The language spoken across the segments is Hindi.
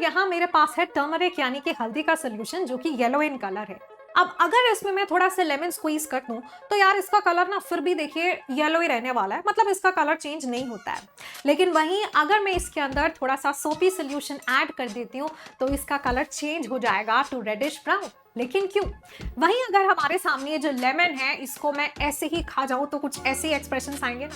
यहाँ मेरे पास है टर्मरिक यानी कि हल्दी का सोल्यूशन जो कि येलो इन कलर है। अब अगर इसमें मैं थोड़ा सा लेमन स्क्वीज कर दूं तो यार इसका कलर ना फिर भी देखिए येलो ही रहने वाला है, मतलब इसका कलर चेंज नहीं होता है। लेकिन वहीं अगर मैं इसके अंदर थोड़ा सा सोपी सोल्यूशन ऐड कर देती हूँ तो इसका कलर चेंज हो जाएगा टू रेडिश ब्राउन। लेकिन क्यों? वहीं अगर हमारे सामने ये जो लेमन है इसको मैं ऐसे ही खा जाऊं तो कुछ ऐसे ही एक्सप्रेशन आएंगे ना,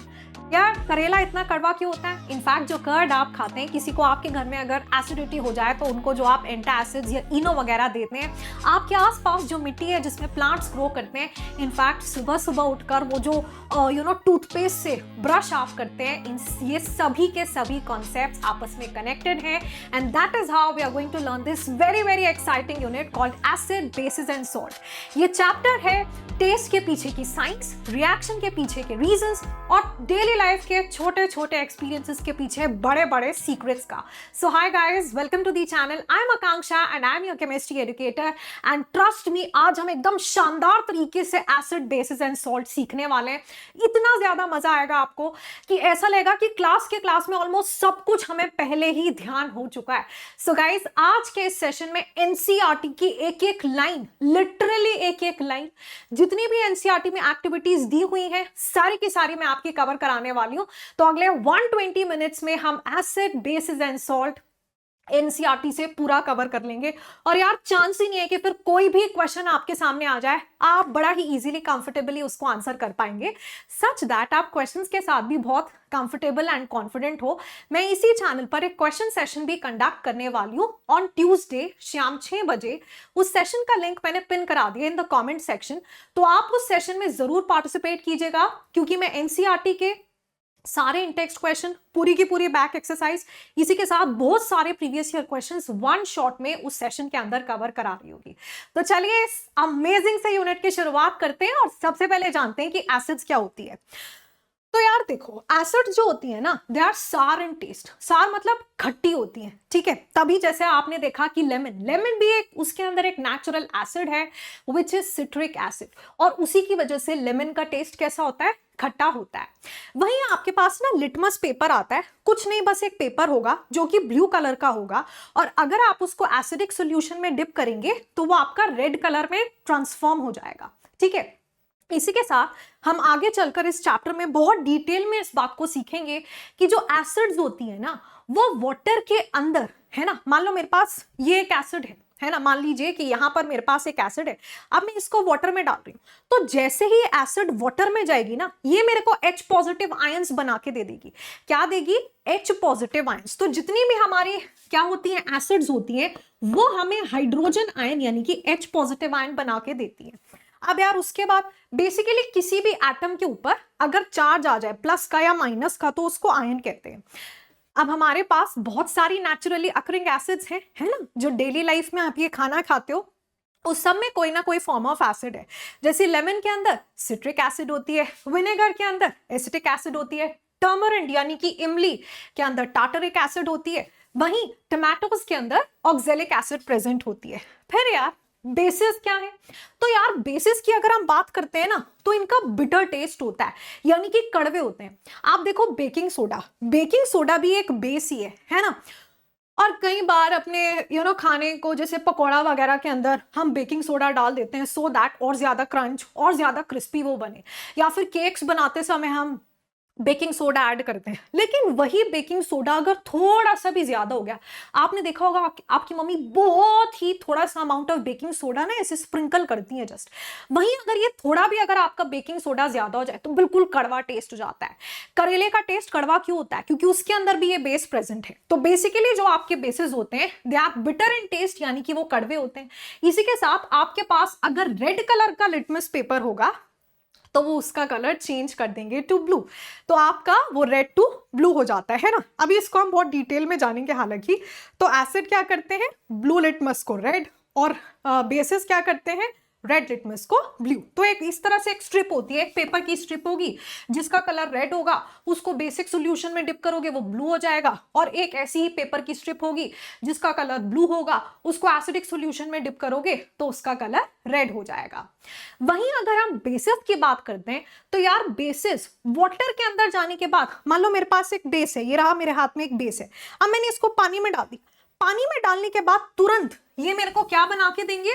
यार करेला इतना कड़वा क्यों होता है? इनफैक्ट जो कर्ड आप खाते हैं, किसी को आपके घर में अगर एसिडिटी हो जाए तो उनको जो आप एंटासिड्स या इनो वगैरह देते हैं, आपके आसपास जो मिट्टी है जिसमें प्लांट्स ग्रो करते हैं, इनफैक्ट सुबह सुबह उठकर वो जो टूथपेस्ट से ब्रश आप करते हैं, ये सभी के सभी कॉन्सेप्ट्स आपस में कनेक्टेड हैं। And that is how we are going to learn this very very exciting unit called acid, bases and salt. ये चैप्टर है टेस्ट के पीछे की साइंस, रिएक्शन के पीछे के रीजंस और डेली लाइफ के छोटे छोटे एक्सपीरियंसेस के पीछे बड़े बड़े सीक्रेट्स का। So hi guys, welcome to the channel. I am Akanksha and I am your chemistry educator and trust me, आज हम एकदम शानदार तरीके से एसिड, बेसिस एंड सॉल्ट सीखने वाले हैं। इतना ज्यादा मजा आएगा आपको कि ऐसा लगेगा कि क्लास में ऑलमोस्ट सब कुछ हमें पहले ही ध्यान हो चुका है। सो गाइस, आज के इस सेशन में एनसीईआरटी की एक एक लाइन, लिटरली एक एक लाइन, जितनी भी एनसीईआरटी में एक्टिविटीज दी हुई हैं सारी की सारी मैं आपकी कवर कराने वाली हूं। तो अगले 120 मिनट्स में हम acid, bases and salt NCERT से पूरा कवर कर लेंगे। और यार चांस ही नहीं है कि फिर कोई भी क्वेश्चन आपके सामने आ जाए, आप बड़ा ही इजीली कंफर्टेबली उसको आंसर कर पाएंगे, सच दैट आप क्वेश्चंस के साथ भी बहुत कंफर्टेबल एंड कॉन्फिडेंट हो। मैं इसी चैनल पर एक क्वेश्चन सेशन भी कंडक्ट करने वाली हूँ ऑन ट्यूसडे शाम 6 बजे। उस सेशन का लिंक मैंने पिन करा दिया इन द कमेंट सेक्शन, तो आप उस सेशन में जरूर पार्टिसिपेट कीजिएगा, क्योंकि मैं एनसीईआरटी के सारे इंटेक्स्ट क्वेश्चन, पूरी की पूरी बैक एक्सरसाइज, इसी के साथ बहुत सारे previous year questions one shot में उस सेशन के अंदर कवर करा रही होगी। तो चलिए इस अमेजिंग से यूनिट की शुरुआत करते हैं और सबसे पहले जानते हैं कि एसिड्स क्या होती है। तो यार देखो, एसिड्स जो होती है ना, दे आर सार एंड टेस्ट। सार मतलब खट्टी होती है, ठीक है। तभी जैसे आपने देखा कि लेमन भी एक, उसके अंदर एक नेचुरल एसिड है विच इज सिट्रिक एसिड, और उसी की वजह से लेमन का टेस्ट कैसा होता है? खट्टा होता है। वहीं आपके पास ना लिटमस पेपर आता है, कुछ नहीं बस एक पेपर होगा जो कि ब्लू कलर का होगा, और अगर आप उसको एसिडिक सॉल्यूशन में डिप करेंगे तो वो आपका रेड कलर में ट्रांसफॉर्म हो जाएगा, ठीक है। इसी के साथ हम आगे चलकर इस चैप्टर में बहुत डिटेल में इस बात को सीखेंगे कि जो एसिड्स होती है ना, वो वाटर के अंदर है ना। मान लो मेरे पास ये एक एसिड है ना, मान लीजिए कि यहां पर मेरे पास एक एसिड है, अब मैं इसको वाटर में डाल रही हूं, तो जैसे ही एसिड वाटर में जाएगी ना, ये मेरे को H पॉजिटिव आयंस बना के दे देगी। क्या देगी? H positive ions. तो जितनी भी हमारी क्या होती है, एसिड्स होती है, वो हमें हाइड्रोजन आयन यानी कि H पॉजिटिव आयन बना के देती है। अब यार उसके बाद बेसिकली किसी भी एटम के ऊपर अगर चार्ज आ जाए प्लस का या माइनस का, तो उसको आयन कहते हैं। अब हमारे पास बहुत सारी नेचुरली अकरिंग एसिड्स हैं, है ना, जो डेली लाइफ में आप ये खाना खाते हो उस सब में कोई ना कोई फॉर्म ऑफ एसिड है। जैसे लेमन के अंदर सिट्रिक एसिड होती है, विनेगर के अंदर एसिटिक एसिड होती है, टर्मरिंड यानी कि इमली के अंदर टार्टरिक एसिड होती है, वहीं टमाटोज के अंदर ऑक्जेलिक एसिड प्रेजेंट होती है। फिर यार बेसिस क्या है? तो यार बेसिस की अगर हम बात करते हैं ना, तो इनका बिटर टेस्ट होता है, यानी कि कड़वे होते हैं। आप देखो बेकिंग सोडा भी एक बेस ही है ना। और कई बार अपने खाने को जैसे पकौड़ा वगैरह के अंदर हम बेकिंग सोडा डाल देते हैं सो दैट और ज्यादा क्रंच और ज्यादा क्रिस्पी वो बने, या फिर केक्स बनाते समय हम बेकिंग सोडा ऐड करते हैं। लेकिन वही बेकिंग सोडा अगर थोड़ा सा भी ज्यादा हो गया, आपने देखा होगा आपकी मम्मी बहुत ही थोड़ा सा अमाउंट ऑफ बेकिंग सोडा ना ऐसे स्प्रिंकल करती है जस्ट, वहीं अगर ये थोड़ा भी अगर आपका बेकिंग सोडा ज्यादा हो जाए तो बिल्कुल कड़वा टेस्ट हो जाता है। करेले का टेस्ट कड़वा क्यों होता है? क्योंकि उसके अंदर भी ये बेस प्रेजेंट है। तो बेसिकली जो आपके बेसिस होते हैं they are bitter in taste, यानी कि वो कड़वे होते हैं। इसी के साथ आपके पास अगर रेड कलर का लिटमस पेपर होगा तो वो उसका कलर चेंज कर देंगे टू ब्लू, तो आपका वो रेड टू ब्लू हो जाता है ना। अभी इसको हम बहुत डिटेल में जानेंगे हालांकि। तो एसिड क्या करते हैं? ब्लू लिटमस को रेड, और बेसिस क्या करते हैं? रेड लिटमस को ब्लू। तो एक इस तरह से एक स्ट्रिप होती है, एक पेपर की स्ट्रिप होगी जिसका कलर रेड होगा, उसको बेसिक सॉल्यूशन में डिप करोगे वो ब्लू हो जाएगा, और एक ऐसी ही पेपर की स्ट्रिप होगी जिसका कलर ब्लू होगा, उसको एसिडिक सॉल्यूशन में डिप करोगे तो उसका कलर रेड हो जाएगा। वहीं अगर हम बेसिस की बात करते हैं तो यार बेसिस वाटर के अंदर जाने के बाद, मान लो मेरे पास एक बेस है, ये रहा मेरे हाथ में एक बेस है, अब मैंने इसको पानी में डाल दी, पानी में डालने के बाद तुरंत ये मेरे को क्या बना के देंगे,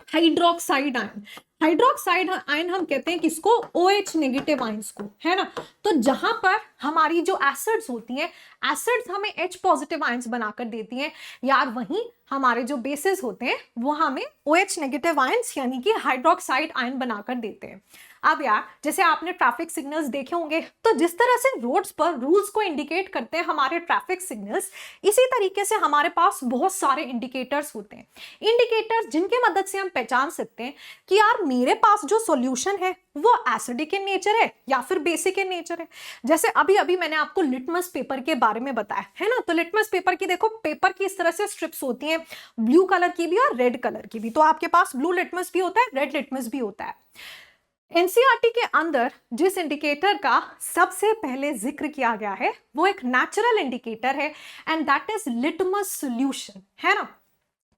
हाइड्रोक्साइड आयन। हाइड्रोक्साइड आयन हम कहते हैं किसको, OH नेगेटिव आयंस को, है ना। तो जहां पर हमारी जो एसिड्स होती हैं, एसिड्स हमें H पॉजिटिव आयंस बनाकर देती हैं यार, वहीं हमारे जो बेसिस होते हैं वो हमें OH नेगेटिव आयंस यानी कि हाइड्रोक्साइड आयन बनाकर देते हैं। अब यार जैसे आपने ट्रैफिक सिग्नल्स देखे होंगे, तो जिस तरह से रोड्स पर रूल्स को इंडिकेट करते हैं हमारे ट्रैफिक सिग्नल्स, इसी तरीके से हमारे पास बहुत सारे इंडिकेटर्स होते हैं। इंडिकेटर्स जिनके मदद से हम पहचान सकते हैं कि यार मेरे पास जो सॉल्यूशन है वो एसिडिक इन नेचर है या फिर बेसिक इन नेचर है। जैसे अभी अभी मैंने आपको लिटमस पेपर के बारे में बताया है ना, तो लिटमस पेपर की देखो, पेपर की इस तरह से स्ट्रिप्स होती हैं, ब्लू कलर की भी और रेड कलर की भी। तो आपके पास ब्लू लिटमस भी होता है, रेड लिटमस भी होता है। एनसीईआरटी के अंदर जिस इंडिकेटर का सबसे पहले जिक्र किया गया है वो एक नेचुरल इंडिकेटर है, and that is litmus solution, है ना।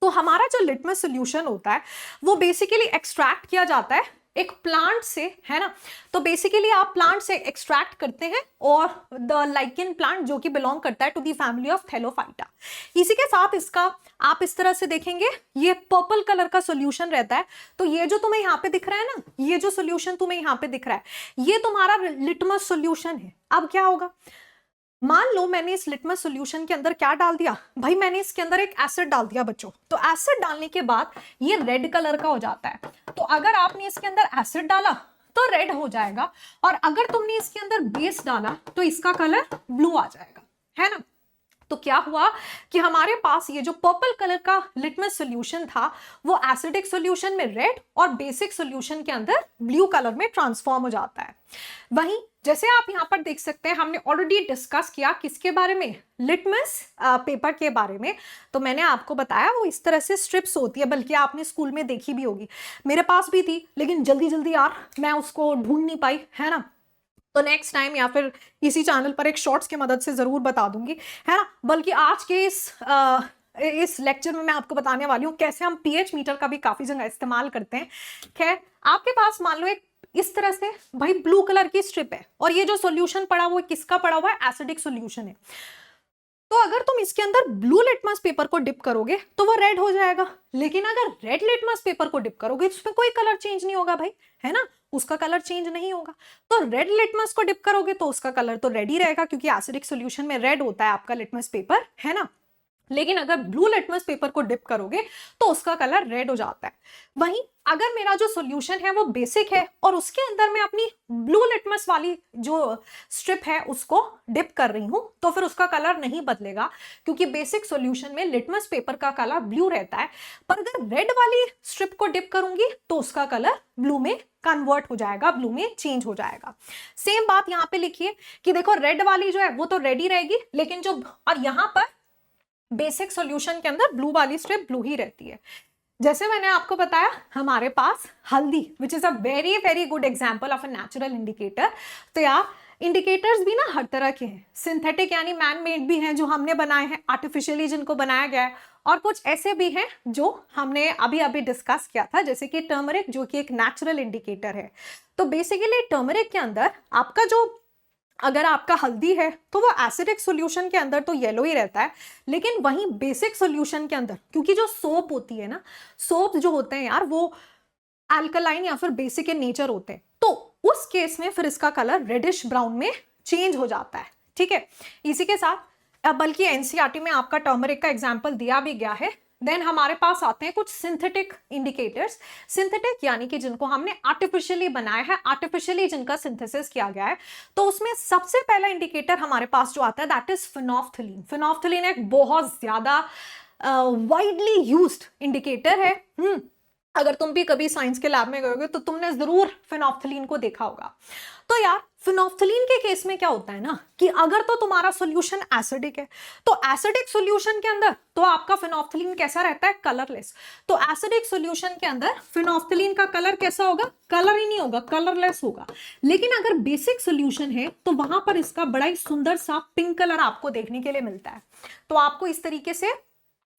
तो हमारा जो लिटमस सॉल्यूशन होता है वो बेसिकली एक्सट्रैक्ट किया जाता है एक प्लांट से, है ना। तो बेसिकली आप प्लांट से एक्सट्रैक्ट करते हैं, और द लाइकेन प्लांट जो कि बिलोंग करता है to the family of Thallophyta. इसी के साथ इसका आप इस तरह से देखेंगे, ये पर्पल कलर का सॉल्यूशन रहता है। तो ये जो तुम्हें यहाँ पे दिख रहा है ना, ये जो सॉल्यूशन तुम्हें यहाँ पे दिख रहा है, ये तुम्हारा लिटमस सॉल्यूशन है। अब क्या होगा, मान लो मैंने इस लिटमस सॉल्यूशन के अंदर क्या डाल दिया भाई, मैंने इसके अंदर एक एसिड डाल दिया बच्चों। तो एसिड डालने के बाद ये रेड कलर का हो जाता है। तो अगर आपने इसके अंदर एसिड डाला तो रेड हो जाएगा, और अगर तुमने इसके अंदर बेस डाला तो इसका कलर ब्लू आ जाएगा, है ना। तो क्या हुआ कि हमारे पास ये जो पर्पल कलर का लिटमस सॉल्यूशन था वो एसिडिक सॉल्यूशन में रेड और बेसिक सॉल्यूशन के अंदर ब्लू कलर में ट्रांसफॉर्म हो जाता है। वहीं जैसे आप यहाँ पर देख सकते हैं, हमने ऑलरेडी डिस्कस किया किसके बारे में, लिटमस पेपर के बारे में। तो मैंने आपको बताया वो इस तरह से स्ट्रिप्स होती है, बल्कि आपने स्कूल में देखी भी होगी, मेरे पास भी थी, लेकिन जल्दी जल्दी यार मैं उसको ढूंढ नहीं पाई, है ना। तो नेक्स्ट टाइम या फिर इसी चैनल पर एक शॉर्ट्स की मदद से जरूर बता दूंगी, है ना। बल्कि आज के इस लेक्चर में मैं आपको बताने वाली हूँ कैसे हम पीएच मीटर का भी काफी जगह इस्तेमाल करते हैं। खैर, आपके पास मान लो एक इस तरह से भाई ब्लू कलर की स्ट्रिप है, और ये जो सॉल्यूशन पड़ा हुआ है किसका पड़ा हुआ है, एसिडिक सॉल्यूशन है। तो अगर तुम इसके अंदर ब्लू लिटमस पेपर को डिप करोगे तो वो रेड हो जाएगा, लेकिन अगर रेड लिटमस पेपर को डिप करोगे तो उसमें कोई कलर चेंज नहीं होगा भाई, है ना, उसका कलर चेंज नहीं होगा। तो रेड लिटमस को डिप करोगे तो उसका कलर तो रेड ही रहेगा, क्योंकि एसिडिक सॉल्यूशन में रेड होता है आपका लिटमस पेपर, है ना। लेकिन अगर ब्लू लिटमस पेपर को डिप करोगे तो उसका कलर रेड हो जाता है। वहीं अगर मेरा जो सॉल्यूशन है वो बेसिक है और उसके अंदर मैं अपनी ब्लू लिटमस वाली जो स्ट्रिप है उसको डिप कर रही हूं, तो फिर उसका कलर नहीं बदलेगा, क्योंकि बेसिक सॉल्यूशन में लिटमस पेपर का कलर ब्लू रहता है। पर अगर रेड वाली स्ट्रिप को डिप करूंगी तो उसका कलर ब्लू में कन्वर्ट हो जाएगा, ब्लू में चेंज हो जाएगा। सेम बात यहाँ पे लिखिए कि देखो रेड वाली जो है वो तो रेड ही रहेगी, लेकिन जो और यहाँ पर बेसिक सॉल्यूशन के अंदर ब्लू वाली स्ट्रिप ब्लू ही रहती है। जैसे मैंने आपको बताया हमारे पास हल्दी, which is a very very good example of a natural indicator. तो यार इंडिकेटर्स भी ना हर तरह के हैं, सिंथेटिक यानी मैन मेड भी हैं जो हमने बनाए हैं, आर्टिफिशियली जिनको बनाया गया है, और कुछ ऐसे भी हैं जो हमने अभी अभी डिस्कस किया था, जैसे कि टर्मरिक जो कि एक नेचुरल इंडिकेटर है। तो बेसिकली टर्मरिक के अंदर आपका जो अगर आपका हल्दी है तो वो एसिडिक सॉल्यूशन के अंदर तो येलो ही रहता है, लेकिन वहीं बेसिक सॉल्यूशन के अंदर, क्योंकि जो सोप होती है ना, सोप जो होते हैं यार वो अल्कलाइन या फिर बेसिक इन नेचर होते हैं, तो उस केस में फिर इसका कलर रेडिश ब्राउन में चेंज हो जाता है, ठीक है। इसी के साथ बल्कि एनसीईआरटी में आपका टर्मरिक का एग्जाम्पल दिया भी गया है। देन हमारे पास आते हैं कुछ सिंथेटिक इंडिकेटर्स। सिंथेटिक यानी कि जिनको हमने आर्टिफिशियली बनाया है, आर्टिफिशियली जिनका सिंथेसिस किया गया है। तो उसमें सबसे पहला इंडिकेटर हमारे पास जो आता है दैट इज फिनोफ्थलीन। फिनोफ्थलीन एक बहुत ज्यादा वाइडली यूज्ड इंडिकेटर है। अगर तुम भी कभी साइंस के लैब में गए तो तुमने जरूर फिनोफ्थलीन को देखा होगा। तो यार फिनोफ्थलीन के केस में क्या होता है ना कि अगर तो तुम्हारा सॉल्यूशन एसिडिक है, तो एसिडिक सॉल्यूशन के अंदर तो आपका फिनोफ्थलीन कैसा रहता है, कलरलेस। तो एसिडिक सॉल्यूशन के अंदर फिनोफ्थलीन का कलर कैसा होगा, कलर ही नहीं होगा, कलरलेस होगा। लेकिन अगर बेसिक सॉल्यूशन है तो वहां पर इसका बड़ा ही सुंदर सा पिंक कलर आपको देखने के लिए मिलता है। तो आपको इस तरीके से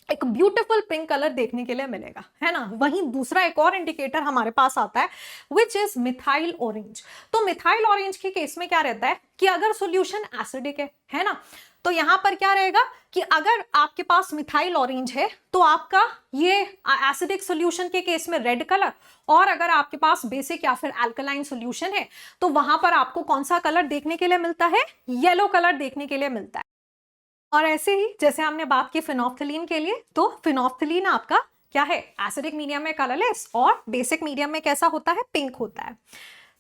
एक ब्यूटीफुल पिंक कलर देखने के लिए मिलेगा, है ना। वहीं दूसरा एक और इंडिकेटर हमारे पास आता है विच इज मिथाइल ऑरेंज। तो मिथाइल ऑरेंज के केस में क्या रहता है कि अगर सॉल्यूशन एसिडिक है ना, तो यहां पर क्या रहेगा कि अगर आपके पास मिथाइल ऑरेंज है तो आपका ये एसिडिक सॉल्यूशन के केस में रेड कलर, और अगर आपके पास बेसिक या फिर अल्कलाइन सॉल्यूशन है तो वहां पर आपको कौन सा कलर देखने के लिए मिलता है, येलो कलर देखने के लिए मिलता है। और ऐसे ही जैसे हमने बात की फिनोल्फ्थलीन के लिए, तो फिनोल्फ्थलीन आपका क्या है, एसिडिक मीडियम में कलरलेस और बेसिक मीडियम में कैसा होता है, पिंक होता है।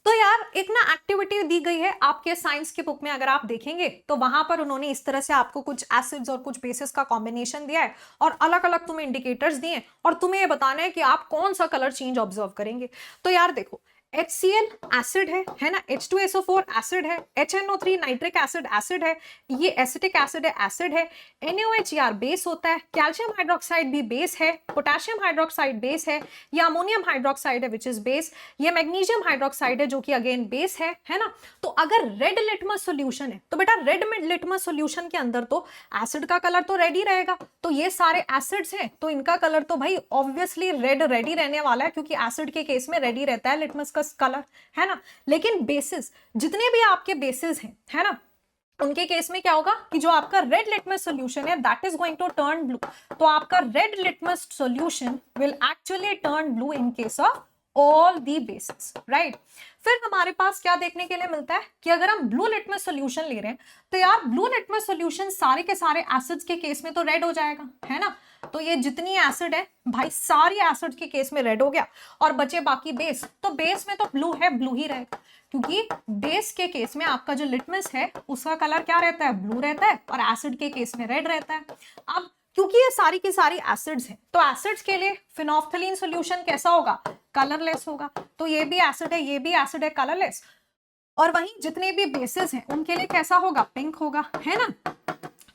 तो यार एक ना एक्टिविटी दी गई है आपके साइंस के बुक में, अगर आप देखेंगे तो वहां पर उन्होंने इस तरह से आपको कुछ एसिड्स और कुछ बेसिस का कॉम्बिनेशन दिया है और अलग अलग तुम्हें इंडिकेटर्स दिए और तुम्हें ये बताना है कि आप कौन सा कलर चेंज ऑब्जर्व करेंगे। तो यार देखो, HCl एसिड है ना, H2SO4 एसिड है, HNO3 नाइट्रिक एसिड एसिड है, ये एसिटिक एसिड है, एसिड है, NaOH यार बेस होता है, कैल्शियम हाइड्रोक्साइड भी बेस है, पोटेशियम हाइड्रोक्साइड बेस है, ये अमोनियम हाइड्रोक्साइड है विच इज बेस, ये मैग्नीशियम हाइड्रोक्साइड है जो कि अगेन बेस है ना। तो अगर रेड लिटमस सॉल्यूशन है तो बेटा रेड लिटमस सॉल्यूशन के अंदर तो एसिड का कलर तो रेड ही रहेगा, तो ये सारे एसिड्स हैं तो इनका कलर तो भाई ऑब्वियसली रेड ही रहने वाला है, क्योंकि एसिड के केस में रेड ही रहता है लिटमस का कलर, है ना। लेकिन बेसिस, जितने भी आपके बेसिस हैं, है ना, उनके केस में क्या होगा कि जो आपका रेड लिटमस सॉल्यूशन है that is going to turn blue, तो आपका red litmus solution will actually turn blue in case of all the bases, right. फिर हमारे पास क्या देखने के लिए मिलता है कि अगर हम ब्लू लिटमस सॉल्यूशन ले रहे हैं तो यार ब्लू लिटमस सॉल्यूशन सारे के सारे एसिड्स के केस में तो रेड हो जाएगा, है ना। तो ये जितनी एसिड है भाई सारी एसिड के केस में रेड हो गया, और बचे बाकी बेस, तो बेस में तो ब्लू है, ब्लू ही रहेगा, क्योंकि बेस के केस में आपका जो लिटमस है उसका कलर क्या रहता है, ब्लू रहता है, और एसिड के केस में रेड रहता है। अब क्योंकि ये सारी की सारी एसिड्स हैं तो एसिड्स के लिए फिनोल्फ्थलीन सॉल्यूशन कैसा होगा, कलरलेस होगा। तो ये भी एसिड है, ये भी एसिड है, कलरलेस। और वहीं जितने भी बेसिस हैं उनके लिए कैसा होगा, पिंक होगा, है ना।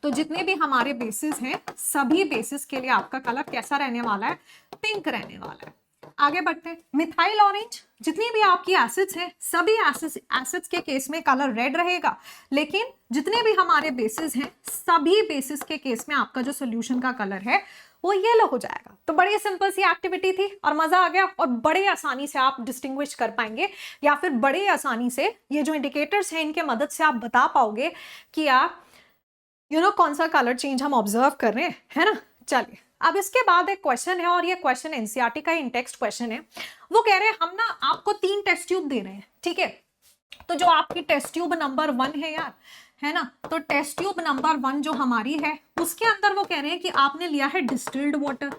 तो जितने भी हमारे बेसिस हैं सभी बेसिस के लिए आपका कलर कैसा रहने वाला है, पिंक रहने वाला है। आगे बढ़ते हैं, मिथाइल ऑरेंज, जितनी भी आपकी एसिड्स हैं सभी एसिड्स के केस में कलर रेड रहेगा, लेकिन जितने भी हमारे बेसिस हैं सभी बेसिस के केस में आपका जो सॉल्यूशन का कलर है वो येलो हो जाएगा। तो बड़ी सिंपल सी एक्टिविटी थी और मजा आ गया, और बड़े आसानी से आप डिस्टिंग्विश कर पाएंगे, या फिर बड़े आसानी से ये जो इंडिकेटर्स हैं इनके मदद से आप बता पाओगे कि आप कौन सा कलर चेंज हम ऑब्जर्व कर रहे हैं, है ना। चलिए अब इसके बाद एक क्वेश्चन है, और ये क्वेश्चन एनसीईआरटी का इन टेक्स्ट क्वेश्चन है। वो कह रहे हैं हम ना आपको 3 टेस्ट ट्यूब दे रहे हैं, ठीक है। तो जो आपकी टेस्ट ट्यूब नंबर 1 है यार, है ना, तो टेस्ट ट्यूब नंबर 1 जो हमारी है उसके अंदर वो कह रहे हैं कि आपने लिया है डिस्टिल्ड वाटर,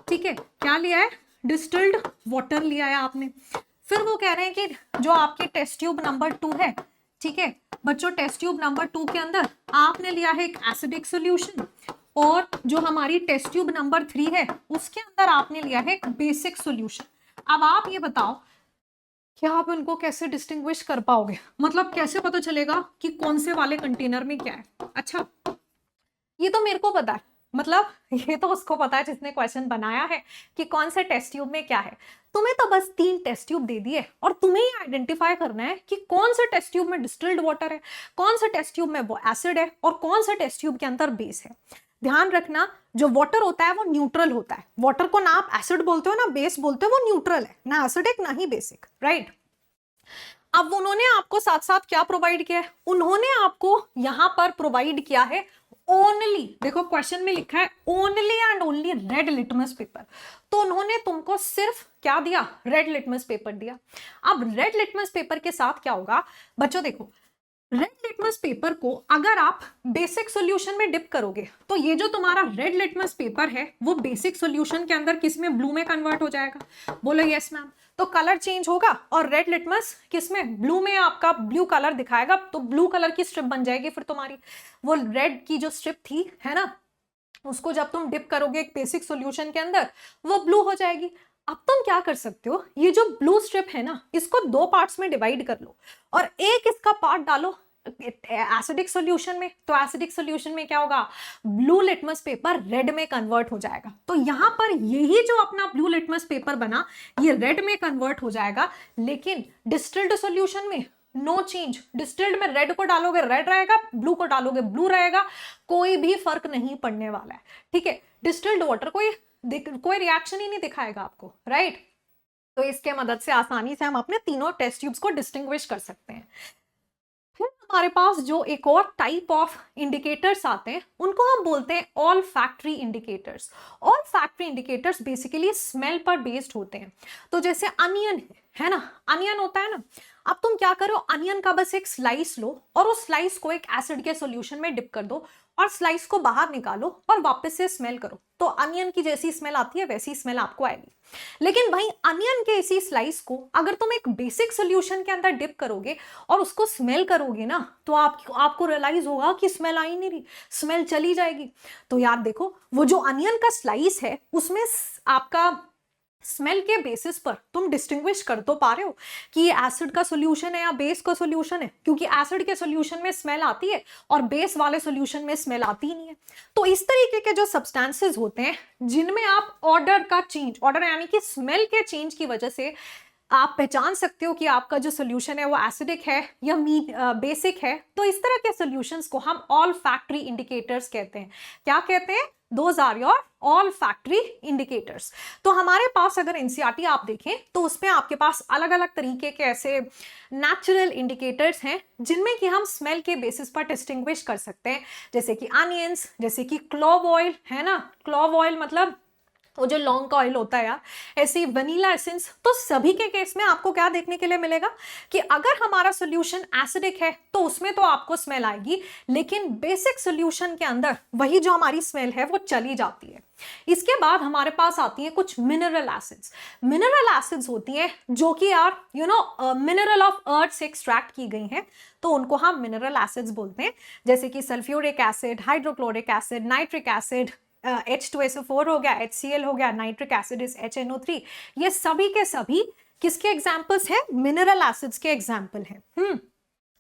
ठीक है। क्या लिया है, डिस्टिल्ड वाटर लिया है आपने। फिर वो कह रहे हैं कि जो आपकी टेस्ट ट्यूब नंबर 2 है, ठीक है बच्चों, टेस्ट ट्यूब नंबर 2 के अंदर आपने लिया है एक एसिडिक सॉल्यूशन, और जो हमारी टेस्ट ट्यूब नंबर 3 है उसके अंदर आपने लिया है एक बेसिक सॉल्यूशन। अब आप ये बताओ कि आप उनको कैसे डिस्टिंग्विश कर पाओगे, मतलब कैसे पता चलेगा कि कौन से वाले कंटेनर में क्या है। अच्छा ये तो मेरे को पता है, मतलब ये तो उसको पता है जिसने क्वेश्चन बनाया है कि कौन से टेस्ट ट्यूब में क्या है। तुम्हें तो बस 3 टेस्ट ट्यूब दे दिए और तुम्हें ही आइडेंटिफाई करना है कि कौन से टेस्ट ट्यूब में डिस्टिल्ड वाटर है, कौन से टेस्ट ट्यूब में वो एसिड है, और कौन से टेस्ट ट्यूब के अंदर बेस है। ध्यान रखना जो वाटर होता है वो न्यूट्रल होता है, वाटर को ना आप एसिड बोलते हो ना बेस बोलते हो, वो न्यूट्रल है, ना एसिडिक ना ही बेसिक, राइट। अब उन्होंने आपको साथ साथ क्या प्रोवाइड किया है, उन्होंने आपको यहां पर प्रोवाइड किया है ओनली, देखो क्वेश्चन में लिखा है only and only red litmus paper. तो उन्होंने तुमको सिर्फ क्या दिया, रेड लिटमस पेपर दिया। अब रेड लिटमस पेपर के साथ क्या होगा बच्चों, देखो रेड लिटमस पेपर को अगर आप बेसिक सॉल्यूशन में डिप करोगे तो ये जो तुम्हारा रेड लिटमस पेपर है वो बेसिक सॉल्यूशन के अंदर किस में, ब्लू में कन्वर्ट हो जाएगा। बोलो यस मैम। तो कलर चेंज होगा और रेड लिटमस किस में, ब्लू में आपका ब्लू कलर दिखाएगा, तो ब्लू कलर की स्ट्रिप बन जाएगी फिर तुम्हारी। वो रेड की जो स्ट्रिप थी, है ना, उसको जब तुम डिप करोगे एक बेसिक सॉल्यूशन के अंदर वो ब्लू हो जाएगी। अब तुम क्या कर सकते हो, ये जो ब्लू स्ट्रिप है ना इसको 2 पार्ट्स में डिवाइड कर लो और एक इसका पार्ट डालो एसिडिक सॉल्यूशन में। तो एसिडिक सॉल्यूशन में क्या होगा, ब्लू लिटमस पेपर रेड में कन्वर्ट हो जाएगा। तो यहां पर यही जो अपना ब्लू लिटमस पेपर बना ये रेड में कन्वर्ट हो जाएगा, लेकिन डिस्टिल्ड सॉल्यूशन में नो चेंज। डिस्टिल्ड में रेड को डालोगे रेड रहेगा, ब्लू को डालोगे ब्लू रहेगा, कोई भी फर्क नहीं पड़ने वाला है, ठीक है। डिस्टिल्ड वाटर कोई रिएक्शन ही नहीं दिखाएगा आपको, राइट। तो इसके मदद से आसानी से हम अपने तीनों टेस्ट ट्यूब्स को डिस्टिंग्विश कर सकते हैं। फिर हमारे पास जो एक और टाइप ऑफ इंडिकेटर्स आते हैं उनको हम बोलते हैं all factory indicators. All factory indicators basically smell पर बेस्ड होते हैं। तो जैसे अनियन है ना, अनियन होता है ना, अब तुम क्या करो, अनियन का बस एक स्लाइस लो और उस स्लाइस को एक एसिड के सॉल्यूशन में डिप कर दो और स्लाइस को बाहर निकालो और वापस से स्मेल करो, तो अनियन की जैसी स्मेल आती है वैसी स्मेल आपको आएगी। लेकिन भाई अनियन के इसी स्लाइस को अगर तुम एक बेसिक सॉल्यूशन के अंदर डिप करोगे और उसको स्मेल करोगे ना, तो आपको रियलाइज होगा कि स्मेल आ ही नहीं रही, स्मेल चली जाएगी। तो यार देखो, वो जो अनियन का स्लाइस है उसमें आपका स्मेल के बेसिस पर तुम डिस्टिंग्विश कर तो पा रहे हो कि ये एसिड का सॉल्यूशन है या बेस का सॉल्यूशन है, क्योंकि एसिड के सॉल्यूशन में स्मेल आती है और बेस वाले सॉल्यूशन में स्मेल आती ही नहीं है। तो इस तरीके के जो सब्सटेंसेस होते हैं जिनमें आप ऑर्डर का चेंज, ऑर्डर यानी कि स्मेल के चेंज की वजह से आप पहचान सकते हो कि आपका जो सोल्यूशन है वो एसिडिक है या बेसिक है, तो इस तरह के सॉल्यूशंस को हम ऑल फैक्ट्री इंडिकेटर्स कहते हैं। क्या कहते हैं? Those are your all factory indicators. तो हमारे पास अगर एनसीईआरटी आप देखें तो उसमें आपके पास अलग अलग तरीके के ऐसे नेचुरल इंडिकेटर्स हैं जिनमें कि हम स्मेल के बेसिस पर डिस्टिंग्विश कर सकते हैं, जैसे कि अनियंस, जैसे कि क्लोव ऑयल है ना, क्लोव ऑयल मतलब वो जो लौंग का ऑयल होता है यार, ऐसे ही वनीला एसेंस। तो सभी के केस में आपको क्या देखने के लिए मिलेगा कि अगर हमारा सॉल्यूशन एसिडिक है तो उसमें तो आपको स्मेल आएगी, लेकिन बेसिक सॉल्यूशन के अंदर वही जो हमारी स्मेल है वो चली जाती है। इसके बाद हमारे पास आती है कुछ मिनरल एसिड्स। मिनरल एसिड्स होती हैं जो कि यार मिनरल ऑफ अर्थ से एक्सट्रैक्ट की गई हैं, तो उनको हम मिनरल एसिड्स बोलते हैं, जैसे कि sulphuric acid, hydrochloric acid, nitric acid, H2SO4 हो गया, HCl हो गया, नाइट्रिक एसिड इज HNO3। ये सभी के सभी किसके एग्जाम्पल्स हैं? मिनरल एसिड्स के एग्जाम्पल हैं।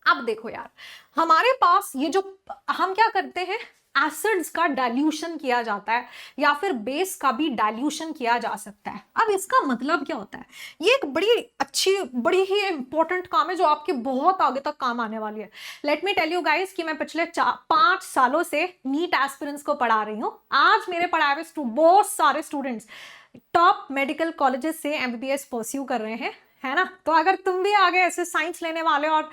अब देखो यार, हमारे पास ये जो हम क्या करते हैं, एसिड्स का डाइल्यूशन किया जाता है या फिर बेस का भी डाइल्यूशन किया जा सकता है। अब इसका मतलब क्या होता है? ये एक बड़ी ही इंपॉर्टेंट काम है जो आपके बहुत आगे तक काम आने वाली है। Let me tell you guys कि मैं पिछले 5 सालों से नीट एस्पिरेंट्स को पढ़ा रही हूँ। आज मेरे पढ़ाए हुए बहुत सारे स्टूडेंट्स टॉप मेडिकल कॉलेजेस से MBBS परस्यू कर रहे हैं, है ना। तो अगर तुम भी आगे ऐसे साइंस लेने वाले और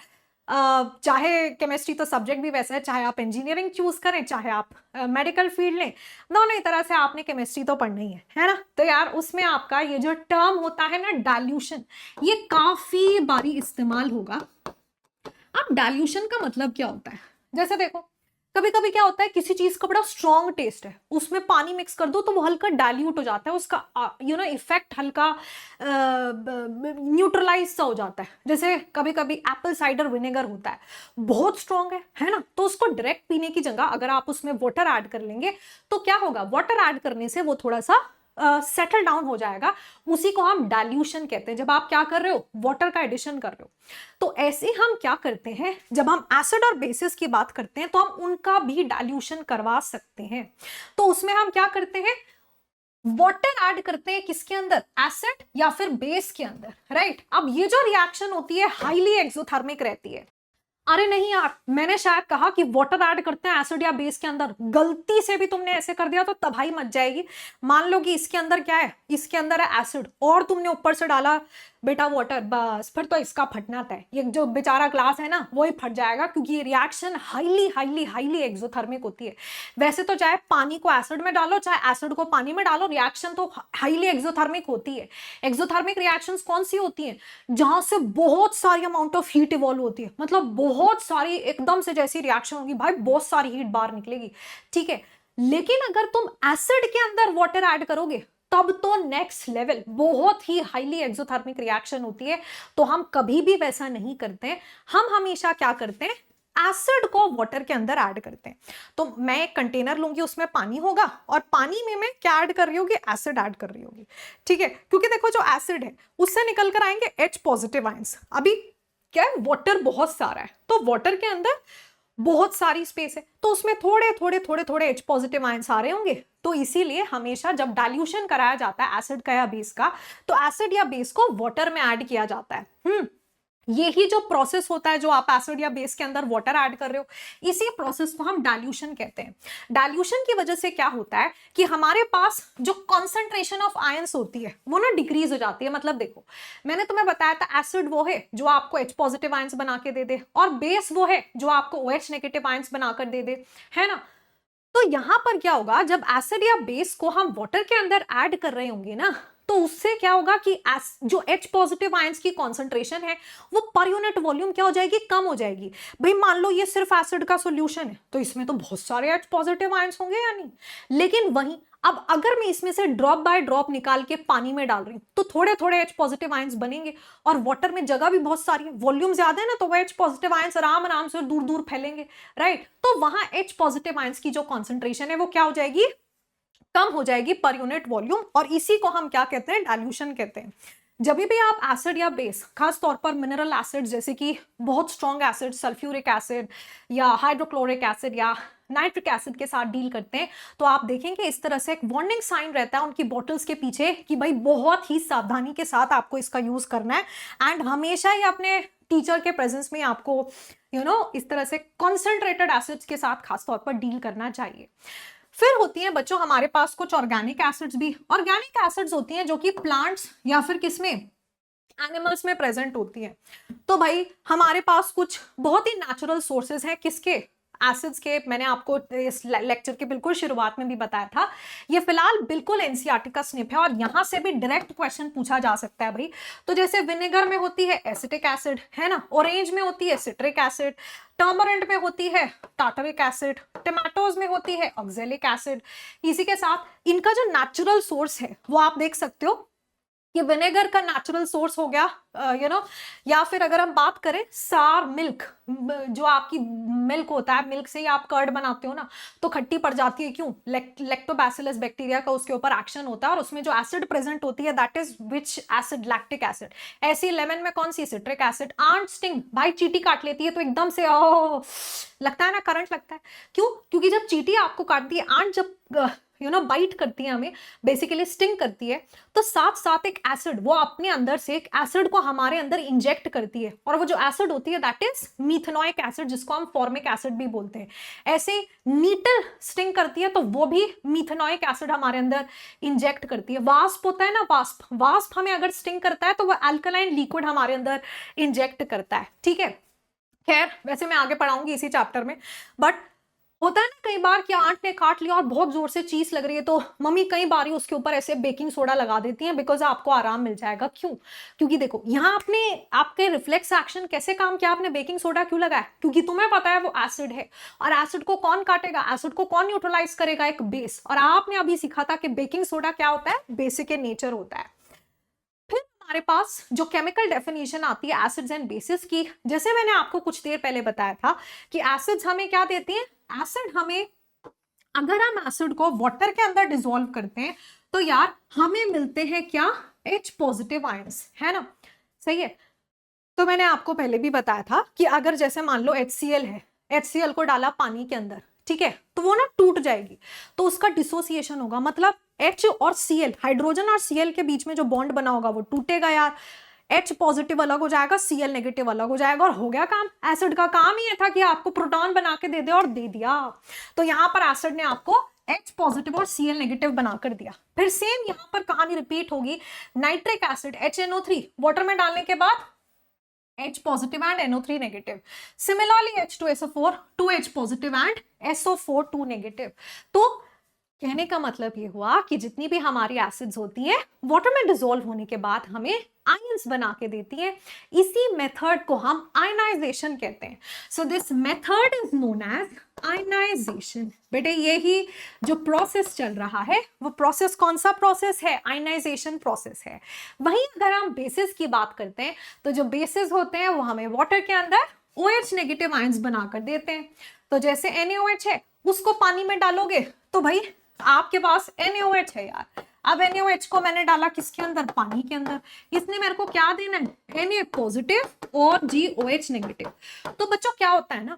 चाहे केमिस्ट्री तो सब्जेक्ट भी वैसा है, चाहे आप इंजीनियरिंग चूज करें चाहे आप मेडिकल फील्ड लें, दोनों ही तरह से आपने केमिस्ट्री तो पढ़नी है ना। तो यार उसमें आपका ये जो टर्म होता है ना डाइल्यूशन, ये काफी बारी इस्तेमाल होगा। अब डाइल्यूशन का मतलब क्या होता है? जैसे देखो, कभी कभी क्या होता है, किसी चीज का बड़ा स्ट्रॉन्ग टेस्ट है, उसमें पानी मिक्स कर दो तो वो हल्का डाइल्यूट हो जाता है, उसका इफेक्ट हल्का न्यूट्रलाइज सा हो जाता है। जैसे कभी कभी एप्पल साइडर विनेगर होता है, बहुत स्ट्रॉन्ग है ना, तो उसको डायरेक्ट पीने की जगह अगर आप उसमें वाटर ऐड कर लेंगे तो क्या होगा, वाटर ऐड करने से वो थोड़ा सा सेटल डाउन हो जाएगा। उसी को हम डाइल्यूशन कहते हैं, जब आप क्या कर रहे हो, वाटर का एडिशन कर रहे हो। तो ऐसे हम क्या करते हैं, जब हम एसिड और बेसिस की बात करते हैं तो हम उनका भी डाइल्यूशन करवा सकते हैं। तो उसमें हम क्या करते हैं, वाटर ऐड करते हैं किसके अंदर, एसिड या फिर बेस के अंदर, राइट। अब ये जो रिएक्शन होती है हाईली एक्सोथर्मिक रहती है। अरे नहीं यार, मैंने शायद कहा कि वाटर ऐड करते हैं एसिड या बेस के अंदर, गलती से भी तुमने ऐसे कर दिया तो तबाही मच जाएगी। मान लो कि इसके अंदर क्या है, इसके अंदर है एसिड और तुमने ऊपर से डाला बेटा वाटर, बस फिर तो इसका फटना तय। ये जो बेचारा ग्लास है ना वो ही फट जाएगा, क्योंकि ये reaction highly highly highly exothermic होती है। वैसे तो चाहे पानी को एसिड में डालो चाहे एसिड को पानी में डालो, रिएक्शन तो हाईली एक्सोथर्मिक होती है। एक्सोथर्मिक रिएक्शंस कौन सी होती हैं, जहां से बहुत सारी अमाउंट ऑफ हीट इवॉल्व होती है, मतलब बहुत सारी एकदम से जैसी रिएक्शन होगी भाई, बहुत सारी हीट बाहर निकलेगी, ठीक है। लेकिन अगर तुम एसिड के अंदर वाटर ऐड करोगे तब तो नेक्स्ट लेवल, बहुत ही हाईली एक्सोथर्मिक रिएक्शन होती है। तो हम कभी भी वैसा नहीं करते हैं, हम हमेशा क्या करते हैं, एसिड को वाटर के अंदर ऐड करते हैं। तो मैं एक कंटेनर लूंगी, उसमें पानी होगा और पानी में मैं क्या ऐड कर रही होगी, एसिड ऐड कर रही होगी, ठीक है। क्योंकि देखो जो एसिड है उससे निकल कर आएंगे H पॉजिटिव आयंस। अभी क्या है, वाटर बहुत सारा है तो वाटर के अंदर बहुत सारी स्पेस है, तो उसमें थोड़े थोड़े थोड़े थोड़े H पॉजिटिव आयंस आ रहे होंगे। तो इसीलिए हमेशा जब डाइल्यूशन कराया जाता है एसिड का या बेस का, तो एसिड या बेस को वाटर में ऐड किया जाता है। यही जो प्रोसेस होता है जो आप एसिड या बेस के अंदर वाटर ऐड कर रहे हो, इसी प्रोसेस को हम डाइल्यूशन कहते हैं। डाइल्यूशन की वजह से क्या होता है कि हमारे पास जो कॉन्सेंट्रेशन ऑफ आयंस होती है वो ना डिक्रीज हो जाती है। मतलब देखो, मैंने तुम्हें बताया था एसिड वो है जो आपको H पॉजिटिव आयंस बना के दे दे, और बेस वो है जो आपको OH नेगेटिव आयंस बनाकर दे दे, है ना। तो यहां पर क्या होगा, जब एसिड या बेस को हम वाटर के अंदर ऐड कर रहे होंगे ना, तो उससे क्या होगा कि जो H पॉजिटिव आयंस की कॉन्सेंट्रेशन है वो पर यूनिट वॉल्यूम क्या हो जाएगी, कम हो जाएगी। भाई मान लो ये सिर्फ एसिड का सॉल्यूशन है तो इसमें तो बहुत सारे H पॉजिटिव आयंस होंगे या नहीं, लेकिन वहीं अब अगर मैं इसमें से ड्रॉप बाय ड्रॉप निकाल के पानी में डाल रही हूं तो थोड़े थोड़े H पॉजिटिव आयंस बनेंगे, और वाटर में जगह भी बहुत सारी है, वॉल्यूम ज्यादा है ना, तो वो H पॉजिटिव आयंस आराम आराम से दूर दूर फैलेंगे, राइट। तो वहां H पॉजिटिव आयंस की जो कॉन्सेंट्रेशन है वो क्या हो जाएगी, कम हो जाएगी पर यूनिट वॉल्यूम, और इसी को हम क्या कहते हैं, डाइल्यूशन कहते हैं। जब भी आप एसिड या बेस, खास तौर पर मिनरल एसिड जैसे कि बहुत स्ट्रॉन्ग एसिड सल्फ्यूरिक एसिड या हाइड्रोक्लोरिक एसिड या नाइट्रिक एसिड के साथ डील करते हैं, तो आप देखेंगे इस तरह से एक वार्निंग साइन रहता है उनकी बॉटल्स के पीछे कि भाई बहुत ही सावधानी के साथ आपको इसका यूज करना है, एंड हमेशा ही अपने टीचर के प्रेजेंस में आपको इस तरह से कॉन्सेंट्रेटेड एसिड्स के साथ खास तौर पर डील करना चाहिए। फिर होती हैं बच्चों हमारे पास कुछ ऑर्गेनिक एसिड्स भी। ऑर्गेनिक एसिड्स होती हैं जो कि प्लांट्स या फिर किसमें, एनिमल्स में प्रेजेंट होती हैं। तो भाई हमारे पास कुछ बहुत ही नेचुरल सोर्सेज हैं किसके, एसिड्स के। मैंने आपको इस लेक्चर के बिल्कुल शुरुआत में भी बताया था, ये फिलहाल बिल्कुल एनसीईआरटी का स्निप है और यहां से भी डायरेक्ट क्वेश्चन पूछा जा सकता है भाई। तो जैसे विनेगर में होती है एसिटिक एसिड, है ना, ऑरेंज में होती है सिट्रिक एसिड, टर्मरिंट में होती है टार्टरिक एसिड, टमाटोज में होती है ऑक्जेलिक एसिड। इसी के साथ इनका जो नेचुरल सोर्स है वो आप देख सकते हो कि विनेगर का नेचुरल सोर्स हो गया, या फिर अगर हम बात करें सार मिल्क, जो आपकी मिल्क होता है, मिल्क से ही आप कर्ड बनाते हो ना, तो खट्टी पड़ जाती है, क्यों, लैक्टोबैसिलस बैक्टीरिया का उसके ऊपर एक्शन होता है और उसमें जो एसिड प्रेजेंट होती है that is which acid, lactic acid. ऐसी लेमन में कौन सी, सिट्रिक एसिड। आंट स्टिंग, भाई चींटी काट लेती है तो एकदम से लगता है ना, करंट लगता है, क्यों, क्योंकि जब चींटी आपको काटती है, आंट जब बाइट करती है हमें, बेसिकली स्टिंग करती है, तो साथ साथ एक एसिड वो अपने अंदर से एक एसिड को हमारे अंदर इंजेक्ट करती है, और वो जो एसिड होती है दैट इज मीथेनोइक एसिड, जिसको हम फॉर्मिक एसिड भी बोलते हैं। ऐसे नीटल स्टिंग करती है तो वो भी मीथेनोइक एसिड हमारे अंदर इंजेक्ट करती है। वास्प होता है ना, वास्प, वास्प हमें अगर स्टिंग करता है तो वो अल्कलाइन लिक्विड हमारे अंदर इंजेक्ट करता है, ठीक है। खैर वैसे मैं आगे पढ़ाऊंगी इसी चैप्टर में, बट होता है ना कई बार कि आंट ने काट लिया और बहुत जोर से चीज लग रही है, तो मम्मी कई बार ही उसके ऊपर ऐसे बेकिंग सोडा लगा देती हैं बिकॉज आपको आराम मिल जाएगा। क्यों, क्योंकि देखो यहाँ आपने आपके रिफ्लेक्स एक्शन कैसे काम किया, आपने बेकिंग सोडा क्यों लगाया, क्योंकि तुम्हें पता है वो एसिड है, और एसिड को कौन काटेगा, एसिड को कौन न्यूट्रलाइज करेगा, एक बेस। और आपने अभी सीखा था कि बेकिंग सोडा क्या होता है, बेसिक इन नेचर होता है। फिर हमारे पास जो केमिकल डेफिनेशन आती है एसिड्स एंड बेसिस की, जैसे मैंने आपको कुछ देर पहले बताया था कि एसिड्स हमें क्या देती हैं, एसिड हमें, अगर हम एसिड को वाटर के अंदर डिसॉल्व करते हैं तो यार हमें मिलते हैं क्या, H पॉजिटिव आयंस, है ना, सही है। तो मैंने आपको पहले भी बताया था कि अगर जैसे मान लो HCl है, HCl को डाला पानी के अंदर, ठीक है, तो वो ना टूट जाएगी, तो उसका डिसोसिएशन होगा, मतलब H और Cl, हाइड्रोजन और Cl के बीच में जो बॉन्ड बना होगा वो टूटेगा यार, H पॉजिटिव अलग हो जाएगा, Cl नेगेटिव अलग हो जाएगा, और हो गया काम। एसिड का काम ही ये था कि आपको प्रोटॉन बना के दे दे, और दे दिया। तो यहां पर एसिड ने आपको H पॉजिटिव और Cl नेगेटिव बनाकर दिया। फिर सेम यहां पर कहानी रिपीट होगी, नाइट्रिक एसिड HNO3 वाटर में डालने के बाद H positive and NO3 negative. Similarly, H2SO4, 2H positive and SO4 2 negative. तो कहने का मतलब ये हुआ कि जितनी भी हमारी एसिड्स होती है वाटर में डिसॉल्व होने के बाद हमें आयंस बना के देती हैं। इसी मेथड को हम आयनाइजेशन कहते हैं। So this method is known as ionization. बेटे यही जो प्रोसेस चल रहा है वो प्रोसेस कौन सा प्रोसेस है, आयनाइजेशन प्रोसेस है। वहीं अगर हम बेसिस की बात करते हैं तो जो बेसिस होते हैं वो हमें वाटर के अंदर OH नेगेटिव आयंस बनाकर देते हैं। तो जैसे NaOH है, उसको पानी में डालोगे तो भाई आपके पास NaOH है यार। अब NaOH को मैंने डाला किसके अंदर, पानी के अंदर, इसने मेरे को क्या देना है, Na पॉजिटिव और GOH नेगेटिव। तो बच्चों क्या होता है ना,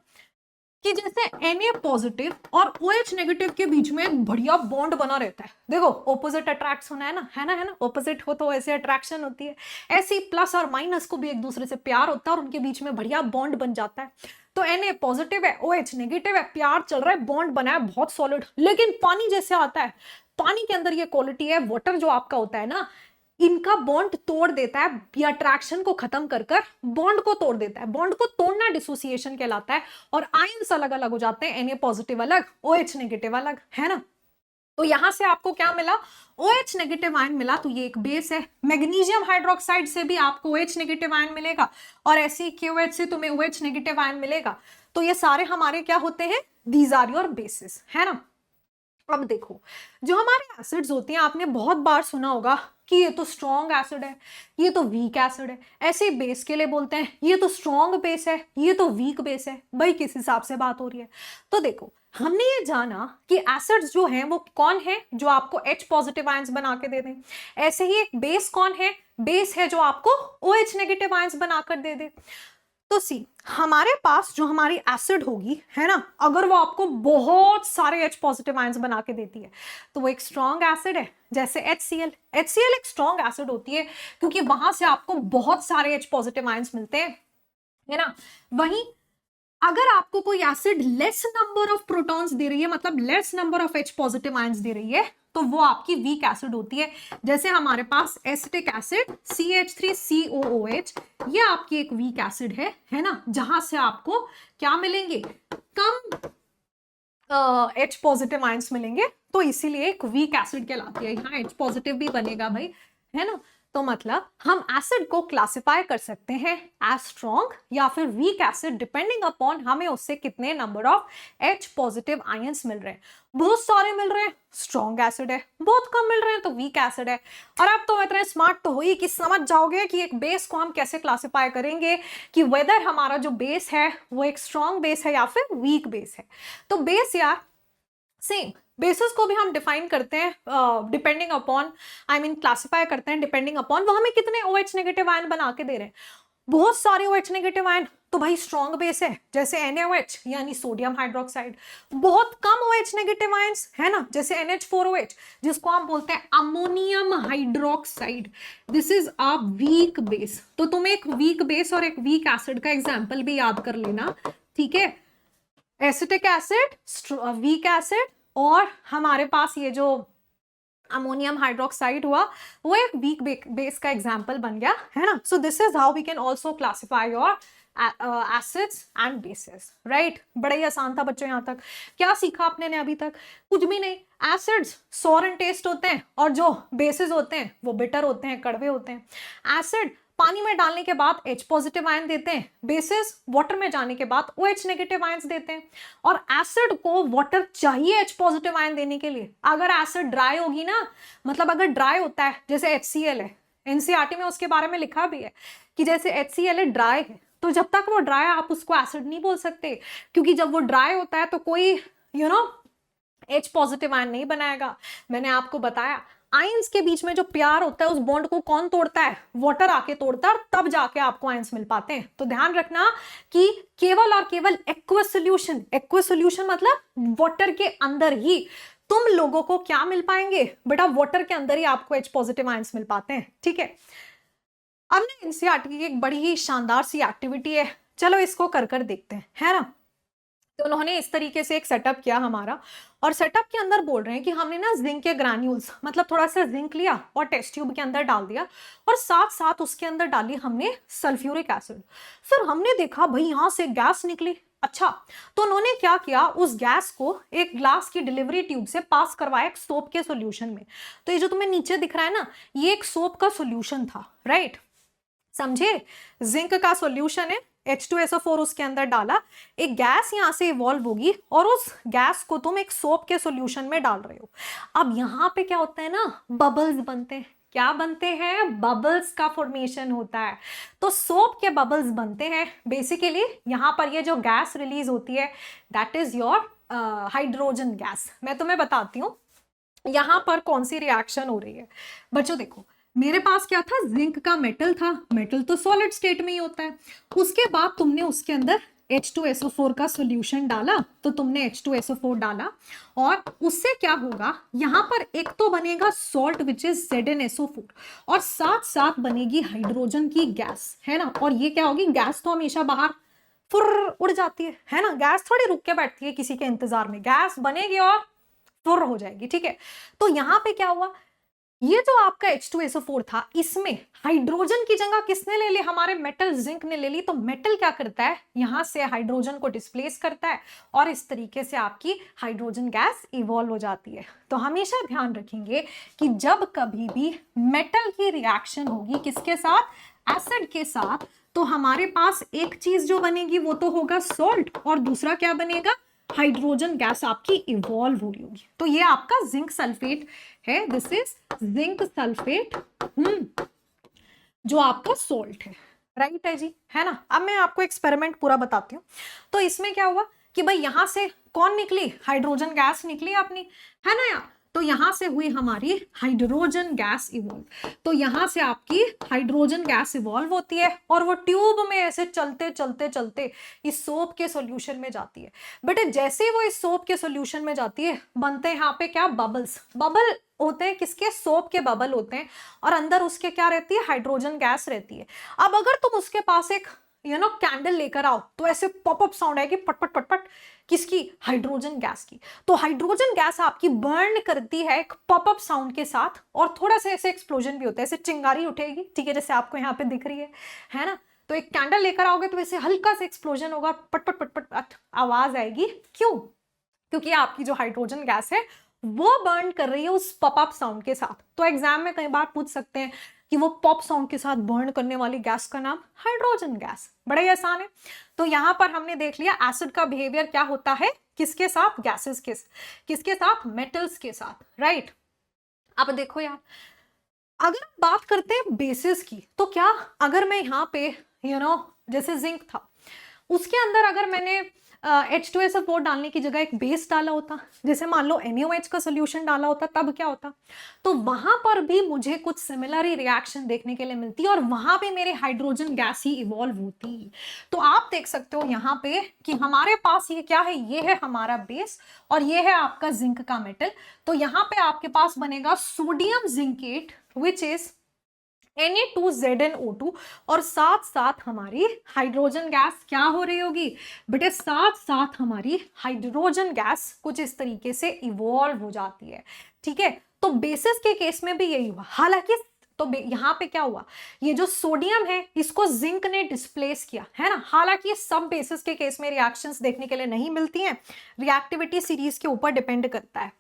कि जैसे Na पॉजिटिव और OH नेगेटिव के बीच में एक बढ़िया बॉन्ड बना रहता है। देखो ऑपोजिट अट्रैक्ट होना है ना, है ना, ऑपोजिट हो तो ऐसे अट्रैक्शन होती है, ऐसे प्लस और माइनस को भी एक दूसरे से प्यार होता है और उनके बीच में बढ़िया बॉन्ड बन जाता है। तो Na पॉजिटिव है, OH नेगेटिव है, प्यार चल रहा है, बॉन्ड बना है बहुत सॉलिड। लेकिन पानी जैसे आता है, पानी के अंदर ये क्वालिटी है, वाटर जो आपका होता है ना, इनका बॉन्ड तोड़ देता है, ये अट्रैक्शन को खत्म कर कर बॉन्ड को तोड़ देता है। बॉन्ड को तोड़ना डिसोसिएशन कहलाता है और आयंस अलग अलग हो जाते हैं, Na पॉजिटिव अलग, OH नेगेटिव अलग, है ना। तो यहां से आपको क्या मिला, OH नेगेटिव आयन मिला, तो ये एक बेस है। मैग्नीशियम हाइड्रोक्साइड से भी आपको OH नेगेटिव आयन मिलेगा और ऐसे ही KOH से तुम्हें OH नेगेटिव आयन मिलेगा। तो ये सारे हमारे क्या होते हैं, दीज आर योर बेसिस, है ना। अब देखो, जो हमारे एसिड्स होती हैं, आपने बहुत बार सुना होगा कि ये तो स्ट्रॉन्ग एसिड है, ये तो वीक एसिड है। ऐसे बेस के लिए बोलते हैं ये तो स्ट्रॉन्ग बेस है, ये तो वीक बेस है। भाई किस हिसाब से बात हो रही है। तो देखो, हमने ये जाना कि एसिड्स जो हैं वो कौन है, जो आपको H पॉजिटिव आयंस बना के दे दें। ऐसे ही एक बेस कौन है, बेस है जो आपको OH नेगेटिव आयंस बनाकर दे दे। तो सी, हमारे पास जो हमारी एसिड होगी, है ना, अगर वो आपको बहुत सारे H पॉजिटिव आयंस बना के देती है तो वो एक स्ट्रॉन्ग एसिड है। जैसे HCl, HCl एक स्ट्रॉन्ग एसिड होती है क्योंकि वहां से आपको बहुत सारे H पॉजिटिव आयंस मिलते हैं, है ना। वहीं अगर आपको कोई acid less number of protons दे रही है, मतलब less number of H positive ions दे रही है, तो वो आपकी वीक एसिड होती है। जैसे हमारे पास एसिटिक एसिड CH3COOH, ये आपकी एक वीक एसिड है ना, जहां से आपको क्या मिलेंगे, कम H पॉजिटिव आयंस मिलेंगे, तो इसीलिए एक वीक एसिड कहलाती है। यहाँ H पॉजिटिव भी बनेगा भाई, है ना। तो मतलब हम एसिड को क्लासिफाई कर सकते हैं एज स्ट्रॉन्ग या फिर वीक एसिड, डिपेंडिंग अपॉन हमें उससे कितने number of H positive ions मिल रहे हैं। बहुत सारे मिल रहे हैं, स्ट्रॉन्ग एसिड है, बहुत कम मिल रहे हैं तो वीक एसिड है। और अब तो इतने स्मार्ट तो हुई कि समझ जाओगे कि एक बेस को हम कैसे क्लासिफाई करेंगे, कि वेदर हमारा जो बेस है वो एक स्ट्रॉन्ग बेस है या फिर वीक बेस है। तो बेस यार सेम, बेसिस को भी हम डिफाइन करते हैं depending upon, I mean classify करते हैं डिपेंडिंग अपॉन वो हमें कितने OH नेगेटिव आयन बना के दे रहे हैं। बहुत सारे OH नेगेटिव आयन तो भाई स्ट्रॉन्ग बेस है, जैसे NaOH यानी सोडियम हाइड्रोक्साइड। बहुत कम OH नेगेटिव आयंस, है ना, जैसे NH4OH, जिसको हम बोलते हैं ammonium hydroxide, this is a weak base. तो तुम एक वीक बेस और एक वीक एसिड का एग्जाम्पल भी याद कर लेना, ठीक है। एसिटिक एसिड, वीक एसिड, और हमारे पास ये जो अमोनियम हाइड्रोक्साइड हुआ वो एक वीक बेस का एग्जाम्पल बन गया, है ना। So this is how we can also classify your acids and bases, right. बड़ा ही आसान था बच्चों। यहाँ तक क्या सीखा आपने ने अभी तक, कुछ भी नहीं। एसिड्स सॉर इन टेस्ट होते हैं और जो बेसिस होते हैं वो बिटर होते हैं, कड़वे होते हैं। एसिड पानी में डालने के बाद H पॉजिटिव आयन देते हैं, बेसिस वाटर में जाने के बाद OH नेगेटिव आयंस देते हैं। और एसिड को वाटर चाहिए H पॉजिटिव आयन देने के लिए। अगर एसिड ड्राई होगी ना, मतलब अगर ड्राई होता है, जैसे HCl है, NCERT में उसके बारे में लिखा भी है कि जैसे HCl है, ड्राई है, तो जब तक वो ड्राई है आप उसको एसिड नहीं बोल सकते, क्योंकि जब वो ड्राई होता है तो कोई H पॉजिटिव आयन नहीं बनाएगा। मैंने आपको बताया आयंस के बीच में जो प्यार होता है उस बॉन्ड को कौन तोड़ता है, वाटर आके तोड़ता है, और तब जाके आपको आयंस मिल पाते हैं। तो ध्यान रखना कि केवल और केवल एक्वस सॉल्यूशन, एक्वस सॉल्यूशन मतलब वाटर के अंदर ही तुम लोगों को क्या मिल पाएंगे बेटा, वाटर के अंदर ही आपको H पॉजिटिव आयंस मिल पाते हैं, ठीक है। अब ना NCERT की एक बड़ी ही शानदार सी एक्टिविटी है, चलो इसको कर कर देखते हैं, है ना। तो उन्होंने इस तरीके से एक सेटअप किया हमारा, और सेटअप के अंदर बोल रहे हैं कि हमने ना जिंक के ग्रैन्यूल्स, मतलब थोड़ा सा जिंक लिया और टेस्ट ट्यूब के अंदर डाल दिया, और साथ साथ उसके अंदर डाली हमने सल्फ्यूरिक एसिड। फिर हमने देखा भाई यहां से गैस निकली। अच्छा, तो उन्होंने क्या किया, उस गैस को एक ग्लास की डिलीवरी ट्यूब से पास करवाया एक सोप के सॉल्यूशन में। तो ये जो तुम्हें नीचे दिख रहा है ना, ये एक सोप का सॉल्यूशन था, राइट, समझे। जिंक का सॉल्यूशन है, H2SO4 उसके अंदर डाला, एक गैस यहां से इवॉल्व होगी और उस गैस को तुम एक सोप के सॉल्यूशन में डाल रहे हो। अब यहां पे क्या होता है ना, बबल्स बनते हैं। क्या बनते हैं, बबल्स का फॉर्मेशन होता है। तो सोप के बबल्स बनते हैं बेसिकली। यहां पर ये जो गैस रिलीज होती है that is your hydrogen gas. मैं तुम्हें बताती हूँ यहां पर कौन सी रिएक्शन हो रही है। बच्चों देखो, मेरे पास क्या था, जिंक का मेटल था, मेटल तो सॉलिड स्टेट में ही होता है। उसके बाद तुमने उसके अंदर H2SO4 का सॉल्यूशन डाला, तो तुमने H2SO4 डाला और उससे क्या होगा, यहां पर एक तो बनेगा सॉल्ट विच इज ZnSO4 और साथ साथ बनेगी हाइड्रोजन की गैस, है ना। और ये क्या होगी, गैस तो हमेशा बाहर फुर उड़ जाती है ना, गैस थोड़ी रुक के बैठती है किसी के इंतजार में, गैस बनेगी और फुर हो जाएगी, ठीक है। तो यहां पे क्या हुआ, ये जो आपका H2SO4 था, इसमें हाइड्रोजन की जगह किसने ले ली, हमारे मेटल जिंक ने ले ली। तो मेटल क्या करता है, यहां से हाइड्रोजन को डिस्प्लेस करता है और इस तरीके से आपकी हाइड्रोजन गैस इवॉल्व हो जाती है। तो हमेशा ध्यान रखेंगे कि जब कभी भी मेटल की रिएक्शन होगी किसके साथ, एसिड के साथ, तो हमारे पास एक चीज जो बनेगी वो तो होगा सॉल्ट और दूसरा क्या बनेगा, हाइड्रोजन गैस आपकी इवॉल्व हो रही होगी। तो ये आपका जिंक सल्फेट है, दिस इज जिंक सल्फेट, जो आपका सॉल्ट है, राइट है जी, है ना। अब मैं आपको एक्सपेरिमेंट पूरा बताती हूँ। तो इसमें क्या हुआ कि भाई यहां से कौन निकली, हाइड्रोजन गैस निकली अपनी, है ना यार। तो यहां से हुई हमारी हाइड्रोजन गैस इवॉल्व। तो यहां से आपकी हाइड्रोजन गैस इवॉल्व होती है और वो ट्यूब में ऐसे चलते चलते चलते इस सोप के सॉल्यूशन में जाती है। बेटे जैसे ही वो इस सोप के सॉल्यूशन में जाती है, बनते हैं यहाँ पे क्या, बबल्स। बबल होते हैं किसके, सोप के बबल होते हैं और अंदर उसके क्या रहती है, हाइड्रोजन गैस रहती है। अब अगर तुम उसके पास एक कैंडल लेकर आओ तो ऐसे पॉपअप साउंड आएगी, पटपट पटपट, किसकी, हाइड्रोजन गैस की। तो हाइड्रोजन गैस आपकी बर्न करती है एक पॉपअप साउंड के साथ और थोड़ा सा ऐसे एक्सप्लोजन भी होता है, ऐसे चिंगारी उठेगी, ठीक है, जैसे आपको यहाँ पे दिख रही है ना। तो एक कैंडल लेकर आओगे तो ऐसे हल्का सा एक्सप्लोजन होगा, पटपट पटपट आवाज आएगी, क्यों, क्योंकि आपकी जो हाइड्रोजन गैस है वो बर्न कर रही है उस पॉपअप साउंड के साथ। तो एग्जाम में कई बार पूछ सकते हैं कि वो पॉप साउंड के साथ बर्न करने वाली गैस का नाम हाइड्रोजन गैस, बड़ा ही आसान है। तो यहां पर हमने देख लिया एसिड का बिहेवियर क्या होता है, किसके साथ, गैसेस के, किसके साथ, मेटल्स के साथ, राइट। अब देखो यार, अगर बात करते हैं बेसिस की, तो क्या अगर मैं यहाँ पे जैसे जिंक था, उसके अंदर अगर मैंने H2SO4 डालने की जगह एक बेस डाला होता, जैसे मान लो NaOH का सोल्यूशन डाला होता, तब क्या होता, तो वहां पर भी मुझे कुछ सिमिलर ही रिएक्शन देखने के लिए मिलती और वहां पे मेरे हाइड्रोजन गैस ही इवॉल्व होती। तो आप देख सकते हो यहाँ पे कि हमारे पास ये क्या है, ये है हमारा बेस और ये है आपका जिंक का मेटल। तो यहाँ पे आपके पास बनेगा sodium zincate which is Na2ZnO2 और साथ साथ हमारी हाइड्रोजन गैस क्या हो रही होगी बेटे, साथ साथ हमारी हाइड्रोजन गैस कुछ इस तरीके से इवॉल्व हो जाती है, ठीक है। तो बेसिस के केस में भी यही हुआ, हालांकि तो यहाँ पे क्या हुआ, ये जो सोडियम है इसको जिंक ने डिस्प्लेस किया, है ना। हालांकि ये सब बेसिस के केस में रिएक्शंस देखने के लिए नहीं मिलती हैं, रिएक्टिविटी सीरीज के ऊपर डिपेंड करता है।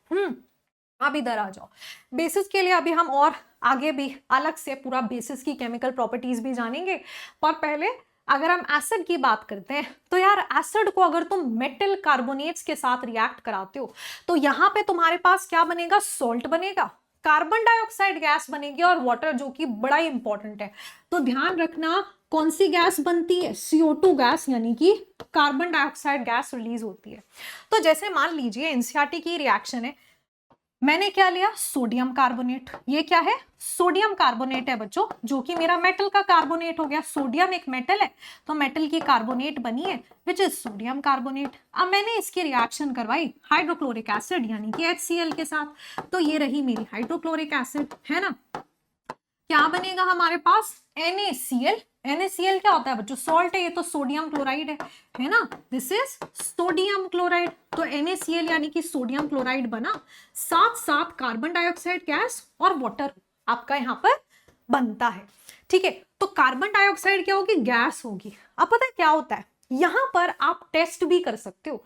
अब इधर आ जाओ, बेसिस के लिए अभी हम और आगे भी अलग से पूरा बेसिस की केमिकल प्रॉपर्टीज भी जानेंगे, पर पहले अगर हम एसिड की बात करते हैं तो यार एसिड को अगर तुम मेटल कार्बोनेट्स के साथ रिएक्ट कराते हो तो यहाँ पे तुम्हारे पास क्या बनेगा, सॉल्ट बनेगा, कार्बन डाइऑक्साइड गैस बनेगी और वाटर, जो कि बड़ा ही इंपॉर्टेंट है। तो ध्यान रखना कौन सी गैस बनती है, CO2 गैस, यानी कि कार्बन डाइऑक्साइड गैस रिलीज होती है। तो जैसे मान लीजिए एनसीईआरटी की रिएक्शन है, मैंने क्या लिया, सोडियम कार्बोनेट, ये क्या है, सोडियम कार्बोनेट है बच्चों, जो कि मेरा मेटल का कार्बोनेट हो गया। सोडियम एक मेटल है तो मेटल की कार्बोनेट बनी है विच इज सोडियम कार्बोनेट। अब मैंने इसकी रिएक्शन करवाई हाइड्रोक्लोरिक एसिड यानी कि HCl के साथ, तो ये रही मेरी हाइड्रोक्लोरिक एसिड, है ना। क्या बनेगा हमारे पास, NaCl। NaCl क्या होता है बच्चों, सॉल्ट है, ये तो सोडियम क्लोराइड है ना, दिस इज सोडियम क्लोराइड। तो NaCl यानी कि सोडियम क्लोराइड बना, साथ साथ कार्बन डाइऑक्साइड गैस और वाटर आपका यहाँ पर बनता है, ठीक है। तो कार्बन डाइऑक्साइड क्या होगी, गैस होगी। अब पता है क्या होता है, यहां पर आप टेस्ट भी कर सकते हो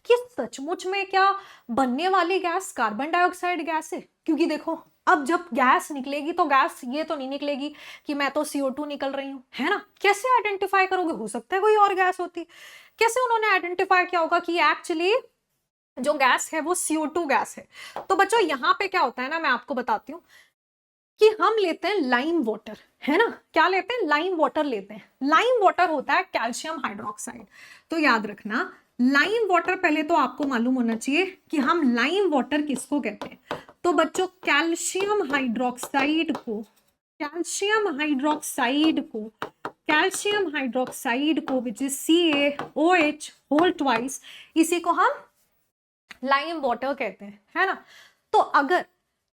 कि सचमुच में क्या बनने वाली गैस कार्बन डाइऑक्साइड गैस है, क्योंकि देखो अब जब गैस निकलेगी तो गैस ये तो नहीं निकलेगी कि मैं तो CO2 निकल रही हूं, है ना। कैसे आइडेंटिफाई करोगे, हो सकता है कोई और गैस होती, कैसे उन्होंने आइडेंटिफाई किया होगा कि एक्चुअली जो गैस है वो CO2 गैस है। तो बच्चों यहाँ पे क्या होता है ना, मैं आपको बताती हूँ कि हम लेते हैं लाइम वाटर, है ना, क्या लेते हैं, लाइम वाटर लेते हैं। लाइम वाटर होता है कैल्शियम हाइड्रोक्साइड। तो याद रखना लाइम वाटर, पहले तो आपको मालूम होना चाहिए कि हम लाइम वाटर किसको कहते हैं। तो बच्चों कैल्शियम हाइड्रोक्साइड को कैल्शियम हाइड्रोक्साइड को which is CaOH whole twice, इसी को हम लाइम वाटर कहते हैं, है ना। तो अगर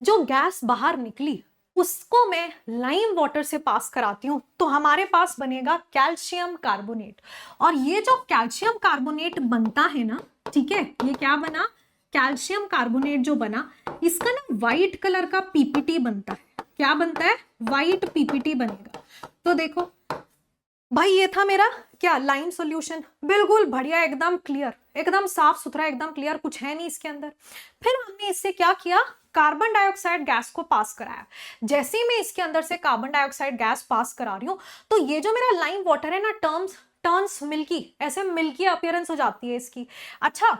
जो गैस बाहर निकली उसको मैं लाइम वाटर से पास कराती हूं तो हमारे पास बनेगा कैल्शियम कार्बोनेट। और ये जो कैल्शियम कार्बोनेट बनता है ना, ठीक है, ये क्या बना, कैल्शियम कार्बोनेट जो बना, इसका ना व्हाइट कलर का पीपीटी बनता है। क्या बनता है, व्हाइट पीपीटी बनेगा। तो देखो भाई, ये था मेरा क्या, लाइम सॉल्यूशन, बिल्कुल बढ़िया, एकदम क्लियर, एकदम साफ सुथरा, एकदम क्लियर, कुछ है नहीं इसके अंदर। फिर हमने इससे क्या किया, कार्बन डाइऑक्साइड गैस को पास कराया। जैसे ही मैं इसके अंदर से कार्बन डाइऑक्साइड गैस पास करा रही हूं तो ये जो मेरा लाइम वाटर है ना, टर्न्स मिल्की, ऐसे मिल्की अपीयरेंस हो जाती है इसकी। अच्छा,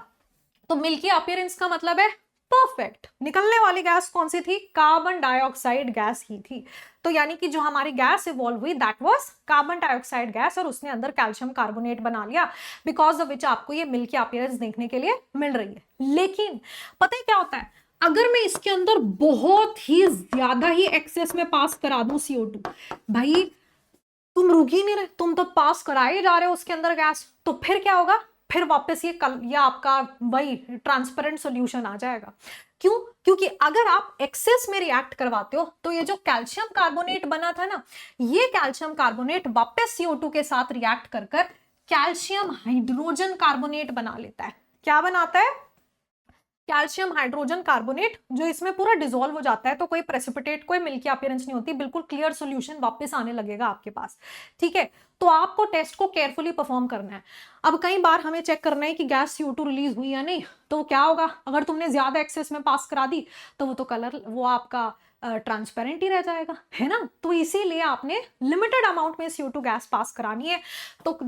तो मिल्की अपीयरेंस का मतलब है परफेक्ट। निकलने वाली गैस कौन सी थी, कार्बन डाइऑक्साइड गैस ही थी। तो यानी कि जो हमारी गैस इवॉल्व हुई that was carbon dioxide gas, और उसने अंदर कैल्शियम कार्बोनेट बना लिया, बिकॉज ऑफ विच आपको ये मिल्की अपीयरेंस देखने के लिए मिल रही है। लेकिन पता है क्या होता है, अगर मैं इसके अंदर बहुत ही ज्यादा ही एक्सेस में पास करा दूं CO2, भाई तुम रुक ही नहीं रहे, तुम तो पास कराए जा रहे हो उसके अंदर गैस, तो फिर क्या होगा, फिर वापस ये आपका वही ट्रांसपेरेंट सॉल्यूशन आ जाएगा। क्यों, क्योंकि अगर आप एक्सेस में रिएक्ट करवाते हो तो ये जो कैल्शियम कार्बोनेट बना था ना, ये कैल्शियम कार्बोनेट वापस CO2 के साथ रिएक्ट कर कर कैल्शियम हाइड्रोजन कार्बोनेट बना लेता है। क्या बनाता है, कैल्शियम हाइड्रोजन कार्बोनेट, जो इसमें पूरा डिसॉल्व हो जाता है, तो कोई प्रेसिपिटेट, कोई मिल्की अपीयरेंस नहीं होती, बिल्कुल क्लियर सॉल्यूशन वापस आने लगेगा आपके पास। ठीक है, तो आपको टेस्ट को केयरफुली परफॉर्म करना है। अब कई बार हमें चेक करना है कि गैस CO2 रिलीज हुई या नहीं, तो क्या होगा, अगर तुमने ज्यादा एक्सेस में पास करा दी तो वो तो कलर, वो आपका ट्रांसपेरेंट ही रह जाएगा, है ना। तो इसीलिए आपने लिमिटेड अमाउंट में CO2 गैस पास करानी है। तो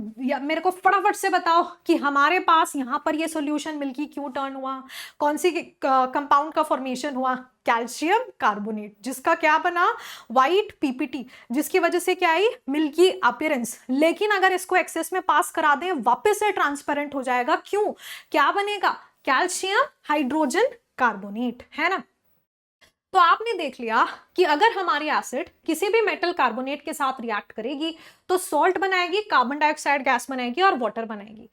मेरे को फटाफट से बताओ कि हमारे पास यहाँ पर ये सॉल्यूशन मिल्की क्यों टर्न हुआ, कौन सी कंपाउंड का फॉर्मेशन हुआ, कैल्शियम कार्बोनेट, जिसका क्या बना, व्हाइट पीपीटी, जिसकी वजह से क्या आई, मिल्की अपीयरेंस। लेकिन अगर इसको एक्सेस में पास करा दें वापस से ट्रांसपेरेंट हो जाएगा। क्यों, क्या बनेगा, कैल्शियम हाइड्रोजन कार्बोनेट, है ना। तो आपने देख लिया कि अगर हमारी एसिड किसी भी मेटल कार्बोनेट के साथ रिएक्ट करेगी तो सॉल्ट बनाएगी, कार्बन डाइऑक्साइड गैस बनाएगी और वाटर बनाएगी।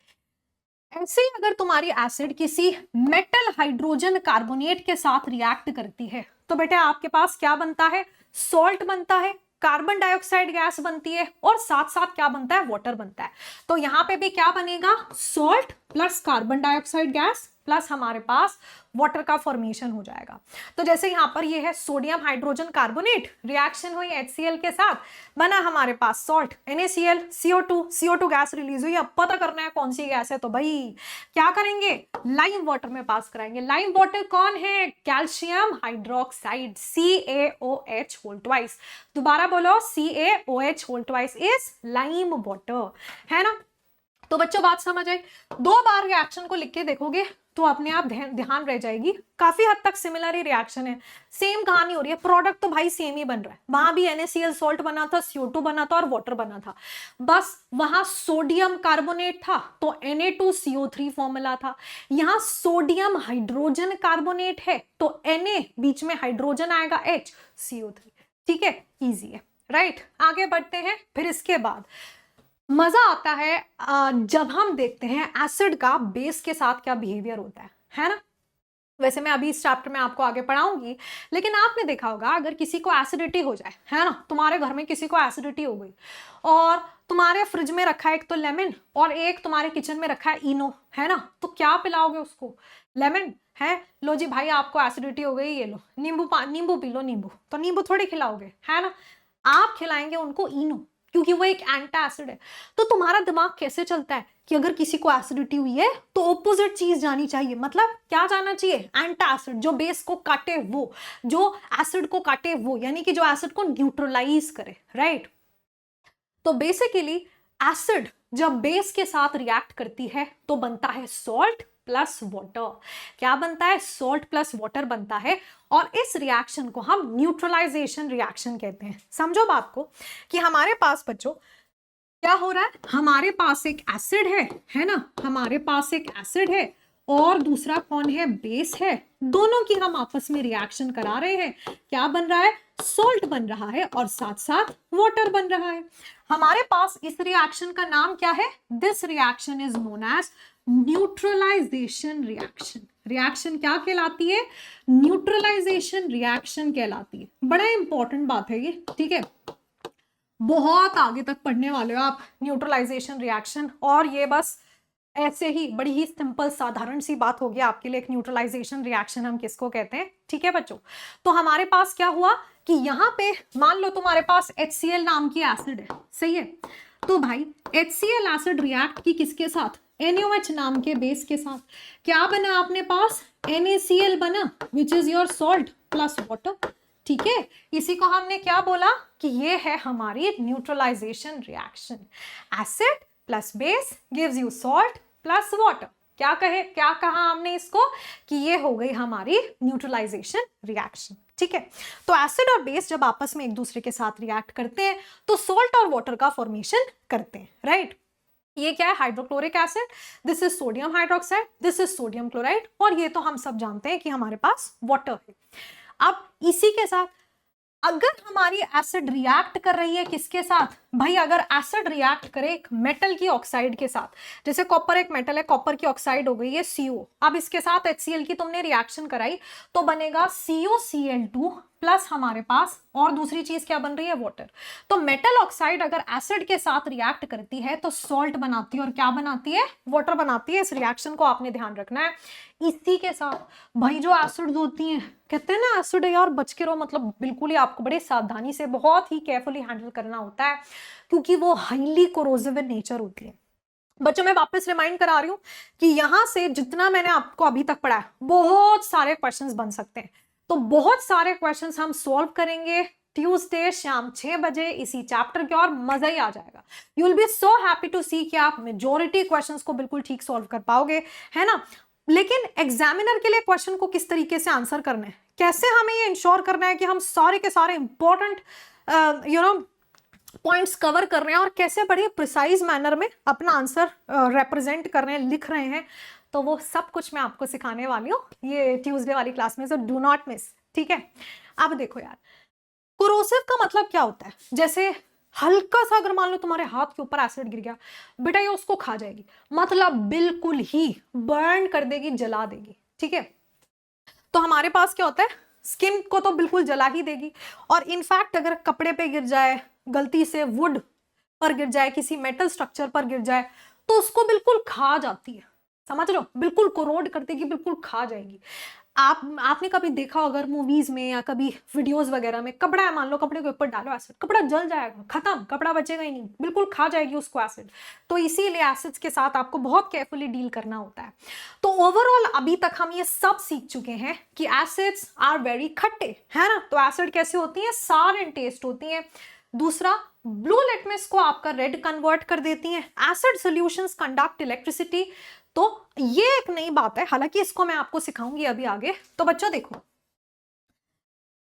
ऐसे ही अगर तुम्हारी एसिड किसी मेटल हाइड्रोजन कार्बोनेट के साथ रिएक्ट करती है तो बेटा आपके पास क्या बनता है, सॉल्ट बनता है, कार्बन डाइऑक्साइड गैस बनती है और साथ साथ क्या बनता है, वाटर बनता है। तो यहां पे भी क्या बनेगा, salt plus carbon dioxide gas plus हमारे पास वाटर का फॉर्मेशन हो जाएगा। तो जैसे यहाँ पर ये है सोडियम हाइड्रोजन कार्बोनेट, रिएक्शन हुई HCl के साथ, बना हमारे पास salt NaCl, CO2 gas release हुई। अब पता करना है कौन सी गैस है, तो भाई क्या करेंगे, लाइम वाटर में पास कराएंगे। लाइम वाटर कौन है, calcium hydroxide, CaOH whole twice. दोबारा बोलो, CaOH whole twice is lime water, है ना। तो बच्चों बात समझ आई, 2 बार रिएक्शन को लिख के देखोगे तो अपने आप ध्यान रह जाएगी। काफी हद तक सिमिलर ही रिएक्शन है, सेम कहानी हो रही है, प्रोडक्ट तो भाई सेम ही बन रहा है। वहां भी NaCl सॉल्ट बना था, CO2 बना था और वाटर बना था, बस वहां सोडियम कार्बोनेट था तो Na2CO3 फॉर्मूला था। यहाँ सोडियम हाइड्रोजन कार्बोनेट है तो Na बीच में हाइड्रोजन आएगा H, CO3। ठीक है, इजी है, राइट। आगे बढ़ते हैं। फिर इसके बाद मजा आता है जब हम देखते हैं एसिड का बेस के साथ क्या बिहेवियर होता है ना। वैसे मैं अभी इस चैप्टर में आपको आगे पढ़ाऊंगी, लेकिन आपने देखा होगा अगर किसी को एसिडिटी हो जाए, है ना, तुम्हारे घर में किसी को एसिडिटी हो गई और तुम्हारे फ्रिज में रखा है एक तो लेमन और एक तुम्हारे किचन में रखा है इनो, है ना, तो क्या पिलाओगे उसको, लेमन है, लो जी भाई आपको एसिडिटी हो गई, ये लो नींबू पी लो, नींबू तो नींबू थोड़ी खिलाओगे, है ना, आप खिलाएंगे उनको इनो, क्योंकि वो एक एंटी एसिड है। तो तुम्हारा दिमाग कैसे चलता है कि अगर किसी को एसिडिटी हुई है तो ऑपोजिट चीज जानी चाहिए, मतलब क्या जाना चाहिए, एंटी एसिड, जो बेस को काटे वो, जो एसिड को काटे वो, यानी कि जो एसिड को न्यूट्रलाइज करे, राइट। तो बेसिकली एसिड जब बेस के साथ रिएक्ट करती है तो बनता है सॉल्ट प्लस वाटर। क्या बनता है, सॉल्ट प्लस वाटर बनता है, और इस रिएक्शन को हम न्यूट्रलाइजेशन रिएक्शन कहते हैं। समझो बात को कि हमारे पास बच्चों क्या हो रहा है, हमारे पास एक एसिड है ना, हमारे पास एक एसिड है और दूसरा कौन है, बेस है, दोनों की हम आपस में रिएक्शन करा रहे हैं। क्या बन रहा है, सॉल्ट बन रहा है और साथ साथ वाटर बन रहा है। हमारे पास इस रिएक्शन का नाम क्या है? This reaction is known as neutralization reaction. Reaction क्या कहलाती है? न्यूट्रलाइजेशन रिएक्शन कहलाती है। बड़ा इंपॉर्टेंट बात है ये, ठीक है, बहुत आगे तक पढ़ने वाले हो आप न्यूट्रलाइजेशन रिएक्शन। और ये बस ऐसे ही बड़ी ही सिंपल साधारण सी बात होगी आपके लिए, एक न्यूट्रलाइजेशन रिएक्शन हम किसको कहते हैं, ठीक है बच्चों। तो हमारे पास क्या हुआ कि यहाँ पे मान लो तुम्हारे पास HCl नाम की एसिड है, सही है। तो भाई HCl एसिड रिएक्ट की किसके साथ? NaOH नाम के बेस के साथ। क्या बना अपने पास? NaCl बना, which is your salt plus water, ठीक है। इसी को हमने क्या बोला कि ये है हमारी neutralization reaction. Acid plus base gives you salt plus water. क्या कहा हमने इसको कि ये हो गई हमारी न्यूट्रलाइजेशन रिएक्शन, ठीक है। तो एसिड और बेस जब आपस में एक दूसरे के साथ रिएक्ट करते हैं तो सॉल्ट और वाटर का फॉर्मेशन करते हैं, राइट। ये क्या है? Hydrochloric acid, this is sodium hydroxide, this is sodium chloride, और ये तो हम सब जानते हैं कि हमारे पास वाटर है। अब इसी के साथ अगर हमारी एसिड रिएक्ट कर रही है किसके साथ? भाई अगर एसिड रिएक्ट करे एक मेटल की ऑक्साइड के साथ, जैसे कॉपर एक मेटल है, कॉपर की ऑक्साइड हो गई है CO, अब इसके साथ HCl की तुमने रिएक्शन कराई तो बनेगा COCl2 प्लस हमारे पास और दूसरी चीज क्या बन रही है? वाटर। तो मेटल ऑक्साइड अगर एसिड के साथ रिएक्ट करती है तो सॉल्ट बनाती है, और क्या बनाती है? वाटर बनाती है। इस रिएक्शन को आपने ध्यान रखना है। इसी के साथ भाई जो एसिड होती हैं, कहते हैं ना एसिड है यार बच के रहो, मतलब बिल्कुल ही आपको बड़े सावधानी से बहुत ही केयरफुली हैंडल करना होता है, क्योंकि वो हाईली कोरोसिव इन नेचर होती है। बच्चों मैं वापस रिमाइंड करा रही हूं कि यहां से जितना मैंने आपको अभी तक पढ़ा है बहुत सारे क्वेश्चंस बन सकते हैं। तो बहुत सारे क्वेश्चंस हम सॉल्व करेंगे ट्यूसडे शाम 6 बजे इसी चैप्टर के, और मजा ही आ जाएगा। You will be so happy to see कि आप मेजॉरिटी क्वेश्चंस को बिल्कुल ठीक सॉल्व कर पाओगे, है ना। लेकिन एग्जामिनर के लिए क्वेश्चन को किस तरीके से आंसर करना है, कैसे हमें ये इंश्योर करना है कि हम सारे के सारे इंपॉर्टेंट पॉइंट्स कवर कर रहे हैं और कैसे बड़े प्रिसाइज मैनर में अपना आंसर रिप्रेजेंट कर रहे हैं, लिख रहे हैं, तो वो सब कुछ मैं आपको सिखाने वाली हूँ ये ट्यूसडे वाली क्लास में, सो डू नॉट मिस, ठीक है। अब देखो यार, कोरोसिव का मतलब क्या होता है? जैसे हल्का सा अगर मान लो तुम्हारे हाथ के ऊपर एसिड गिर गया, बेटा ये उसको खा जाएगी, मतलब बिल्कुल ही बर्न कर देगी, जला देगी, ठीक है। तो हमारे पास क्या होता है? स्किन को तो बिल्कुल जला ही देगी, और इनफैक्ट अगर कपड़े पे गिर जाए, गलती से वुड पर गिर जाए, किसी मेटल स्ट्रक्चर पर गिर जाए, तो उसको बिल्कुल खा जाती है, समझ लो, बिल्कुल कोरोड कर देगी, बिल्कुल खा जाएगी। आपने कभी देखा अगर मूवीज में या कभी वीडियोस वगैरह में, कपड़ा है मान लो, कपड़े के ऊपर डालो एसिड, कपड़ा जल जाएगा, खत्म, कपड़ा बचेगा ही नहीं, बिल्कुल खा जाएगी उसको एसिड। तो इसीलिए एसिड्स के साथ आपको बहुत केयरफुली डील करना होता है। तो ओवरऑल अभी तक हम ये सब सीख चुके हैं कि एसिड्स आर वेरी खट्टे, है ना। तो एसिड कैसे होती है? सार एंड टेस्ट होती है। दूसरा, ब्लू लिटमस को आपका रेड कन्वर्ट कर देती हैं। Acid solutions conduct electricity. तो ये एक नई बात है, हालांकि इसको मैं आपको सिखाऊंगी अभी आगे। तो बच्चों देखो,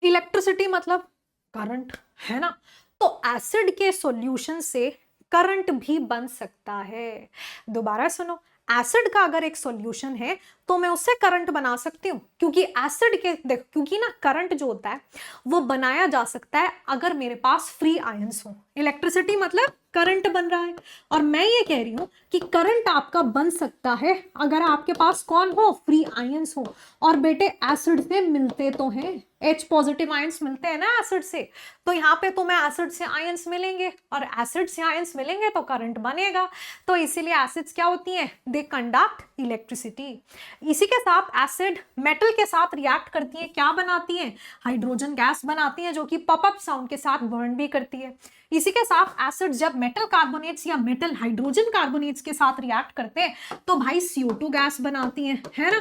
इलेक्ट्रिसिटी मतलब करंट, है ना। तो एसिड के सॉल्यूशन से करंट भी बन सकता है। दोबारा सुनो, एसिड का अगर एक सॉल्यूशन है तो मैं उससे करंट बना सकती हूँ, क्योंकि एसिड के देखो, क्योंकि ना करंट जो होता है वो बनाया जा सकता है अगर मेरे पास फ्री आयंस हो। इलेक्ट्रिसिटी मतलब करंट बन रहा है, और मैं ये कह रही हूँ कि करंट आपका बन सकता है अगर आपके पास कौन हो? फ्री आयंस हो। और बेटे एसिड से मिलते तो हैं, H पॉजिटिव आयंस मिलते हैं ना एसिड से, तो यहाँ पे तुम्हें एसिड से आयंस मिलेंगे, और एसिड से आयंस मिलेंगे तो करंट बनेगा। तो इसीलिए एसिड्स क्या होती हैं? They conduct electricity. इसी के साथ एसिड मेटल के साथ रिएक्ट करती है, क्या बनाती है? हाइड्रोजन गैस बनाती है, जो कि पॉपअप साउंड के साथ बर्न भी करती है। इसी के साथ एसिड जब मेटल कार्बोनेट्स या मेटल हाइड्रोजन कार्बोनेट्स के साथ रिएक्ट करते हैं तो भाई CO2 गैस बनाती है ना।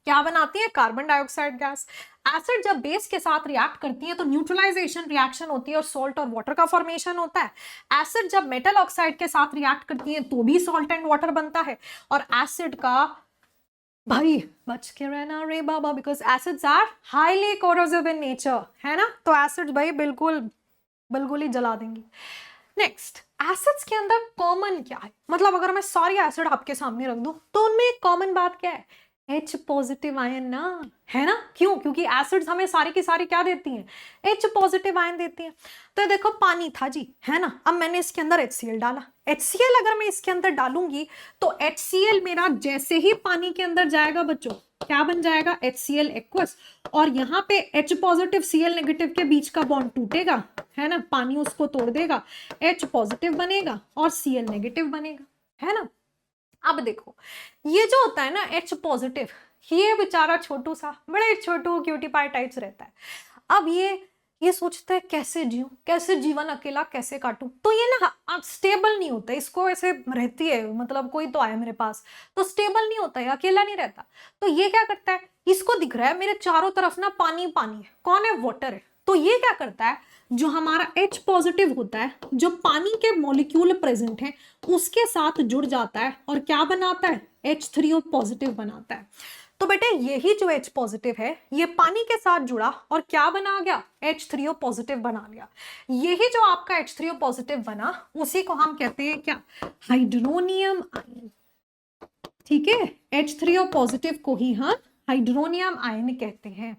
क्या बनाती है? Carbon dioxide gas. एसिड जब बेस के साथ रिएक्ट करती है तो न्यूट्रलाइजेशन रिएक्शन होती है और सॉल्ट और वाटर का फॉर्मेशन होता है। एसिड जब मेटल ऑक्साइड के साथ रिएक्ट करती है तो भी सॉल्ट एंड वाटर बनता है। और एसिड का भाई बच के रहना रे बाबा, because acids are highly corrosive in nature, है ना। तो एसिड्स भाई बिल्कुल ही जला देंगी। नेक्स्ट, एसिड्स के अंदर कॉमन क्या है? मतलब अगर मैं सारी एसिड आपके सामने रख दूं तो उनमें एक कॉमन बात क्या है? H पॉजिटिव आयन ना, है ना? क्यों? क्योंकि एसिड्स हमें सारी की सारी क्या देती हैं? H पॉजिटिव आयन देती हैं। तो देखो पानी था जी, है ना? अब मैंने इसके अंदर HCl डाला। HCl अगर मैं इसके अंदर डालूंगी तो HCl मेरा जैसे ही पानी के अंदर जाएगा बच्चों, क्या बन जाएगा? HCl एक्वस, और यहाँ पे H पॉजिटिव Cl नेगेटिव के बीच का बॉन्ड टूटेगा, है ना? पानी उसको तोड़ देगा, H पॉजिटिव बनेगा और Cl नेगेटिव बनेगा, है ना? अब देखो ये जो होता है ना H पॉजिटिव, ये बेचारा छोटू सा, बड़े छोटू क्यूटी पाई टाइप्स रहता है। अब ये सोचता है कैसे जीऊं, कैसे जीवन अकेला कैसे काटूं, तो ये ना स्टेबल नहीं होता, इसको ऐसे रहती है, मतलब कोई तो आया मेरे पास, तो स्टेबल नहीं होता है, अकेला नहीं रहता। तो ये क्या करता है, इसको दिख रहा है मेरे चारों तरफ ना पानी पानी है, कौन है? वाटर है। तो ये क्या करता है, जो हमारा H पॉजिटिव होता है, जो पानी के मॉलिक्यूल प्रेजेंट हैं उसके साथ जुड़ जाता है और क्या बनाता है? H3O पॉजिटिव बनाता है। तो बेटे यही जो H पॉजिटिव है ये पानी के साथ जुड़ा और क्या बना गया? H3O पॉजिटिव बना लिया। यही जो आपका H3O पॉजिटिव बना उसी को हम कहते हैं क्या? Hydronium ion. ठीक है, H3O पॉजिटिव को ही हम हाइड्रोनियम आयन कहते हैं।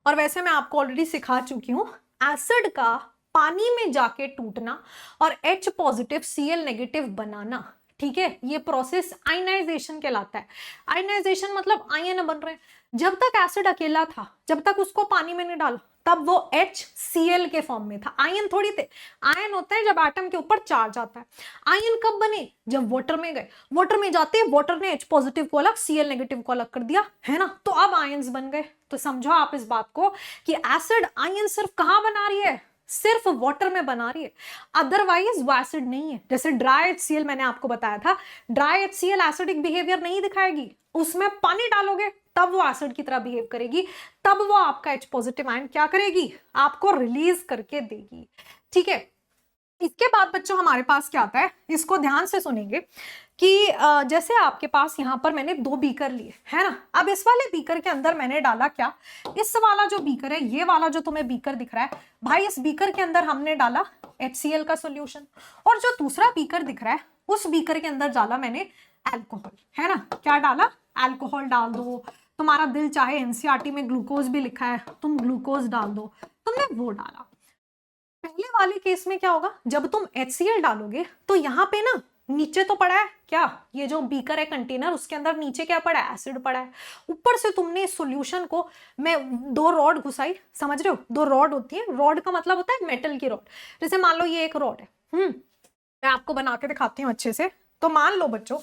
और वैसे मैं आपको ऑलरेडी सिखा चुकी हूं, एसिड का पानी में जाके टूटना और H पॉजिटिव Cl नेगेटिव बनाना, ठीक है, ये प्रोसेस आयनाइजेशन कहलाता है। आयनाइजेशन मतलब आयन बन रहे हैं। जब तक एसिड अकेला था, जब तक उसको पानी में नहीं डाला, तब वो HCl के फॉर्म में था, आयन थोड़ी थे। आयन होता है जब एटम के ऊपर चार्ज आता है। आयन कब बने? जब वाटर में गए, वाटर में जाते वाटर ने H पॉजिटिव को अलग Cl नेगेटिव को अलग कर दिया, है ना? तो अब आयन्स बन गए। तो समझो आप इस बात को कि एसिड आयन सिर्फ कहां बना रही है? सिर्फ वाटर में बना रही है, अदरवाइज वो एसिड नहीं है। जैसे ड्राई HCl मैंने आपको बताया था, ड्राई HCl एसिडिक बिहेवियर नहीं दिखाएगी, उसमें पानी डालोगे तब वो एसिड की तरह बिहेव करेगी, तब वो आपका H पॉजिटिव आयन क्या करेगी? आपको रिलीज करके देगी। ठीक है, इसके बाद बच्चों हमारे पास क्या आता है, इसको ध्यान से सुनेंगे कि जैसे आपके पास यहाँ पर मैंने 2 बीकर लिए, है ना? अब इस वाले बीकर के अंदर मैंने डाला क्या? इस वाला जो बीकर है, ये वाला जो तुम्हें बीकर दिख रहा है भाई, इस बीकर के अंदर हमने डाला HCl का सॉल्यूशन, और जो दूसरा बीकर दिख रहा है उस बीकर के अंदर डाला मैंने अल्कोहल, है ना? क्या डाला? अल्कोहल डाल दो, तुम्हारा दिल चाहे NCERT में ग्लूकोज भी लिखा है, तुम ग्लूकोज डाल दो, तुमने वो डाला। पहले वाले केस में क्या होगा, जब तुम HCl डालोगे तो यहाँ पे ना नीचे तो पड़ा है क्या? ये जो बीकर है कंटेनर, उसके अंदर नीचे क्या पड़ा है? एसिड पड़ा है। ऊपर से तुमने इस सॉल्यूशन को, मैं 2 रॉड घुसाई, समझ रहे हो? 2 रॉड होती है, रॉड का मतलब होता है मेटल की रॉड। जैसे मान लो ये एक रॉड है, मैं आपको बना के दिखाती हूँ अच्छे से। तो मान लो बच्चों,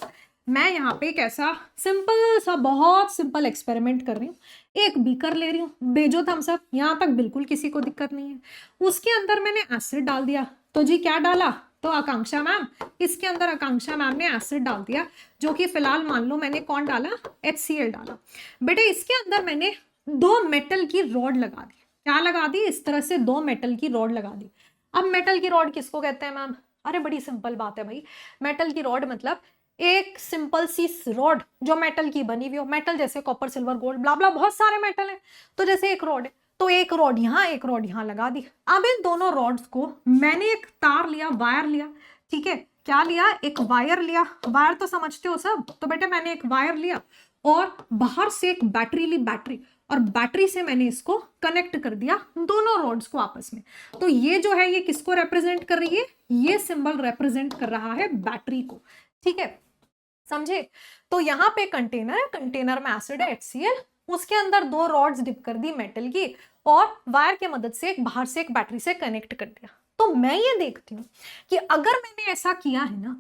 मैं यहाँ पे एक ऐसा सिंपल सा, बहुत सिंपल एक्सपेरिमेंट कर रही हूँ। एक बीकर ले रही हूँ, बेजो थम्स अप, यहाँ तक बिल्कुल किसी को दिक्कत नहीं है। उसके अंदर मैंने एसिड डाल दिया। तो जी क्या डाला? तो आकांक्षा मैम, इसके अंदर आकांक्षा मैम ने एसिड डाल दिया, जो कि फिलहाल मान लो मैंने कौन डाला? HCl डाला। बेटे इसके अंदर मैंने 2 मेटल की रॉड लगा दी। क्या लगा दी? इस तरह से 2 मेटल की रॉड लगा दी। अब मेटल की रॉड किसको कहते हैं मैम? अरे बड़ी सिंपल बात है भाई, मेटल की रॉड मतलब एक सिंपल सी रॉड जो मेटल की बनी हुई हो। मेटल जैसे कॉपर, सिल्वर, गोल्ड, ब्ला ब्ला, बहुत सारे मेटल हैं। तो जैसे एक रॉड है, तो एक रॉड यहाँ, एक रॉड यहाँ लगा दी। अब इन दोनों रॉड्स को मैंने एक तार लिया, वायर लिया, ठीक है, क्या लिया? एक वायर लिया। वायर तो समझते हो सब, तो बेटे मैंने एक वायर लिया और बाहर से एक बैटरी ली, बैटरी, और बैटरी से मैंने इसको कनेक्ट कर दिया, दोनों रॉड्स को आपस में। तो ये जो है ये किसको रिप्रेजेंट कर रही है? ये सिंबल रिप्रेजेंट कर रहा है बैटरी को। ठीक है, समझे? तो यहाँ पे कंटेनर है, कंटेनर में एसिड है HCl, उसके अंदर 2 रॉड्स डिप कर दी मेटल की, और वायर की मदद से एक बाहर से एक बैटरी से कनेक्ट कर दिया। तो मैं ये देखती हूँ कि अगर मैंने ऐसा किया है ना,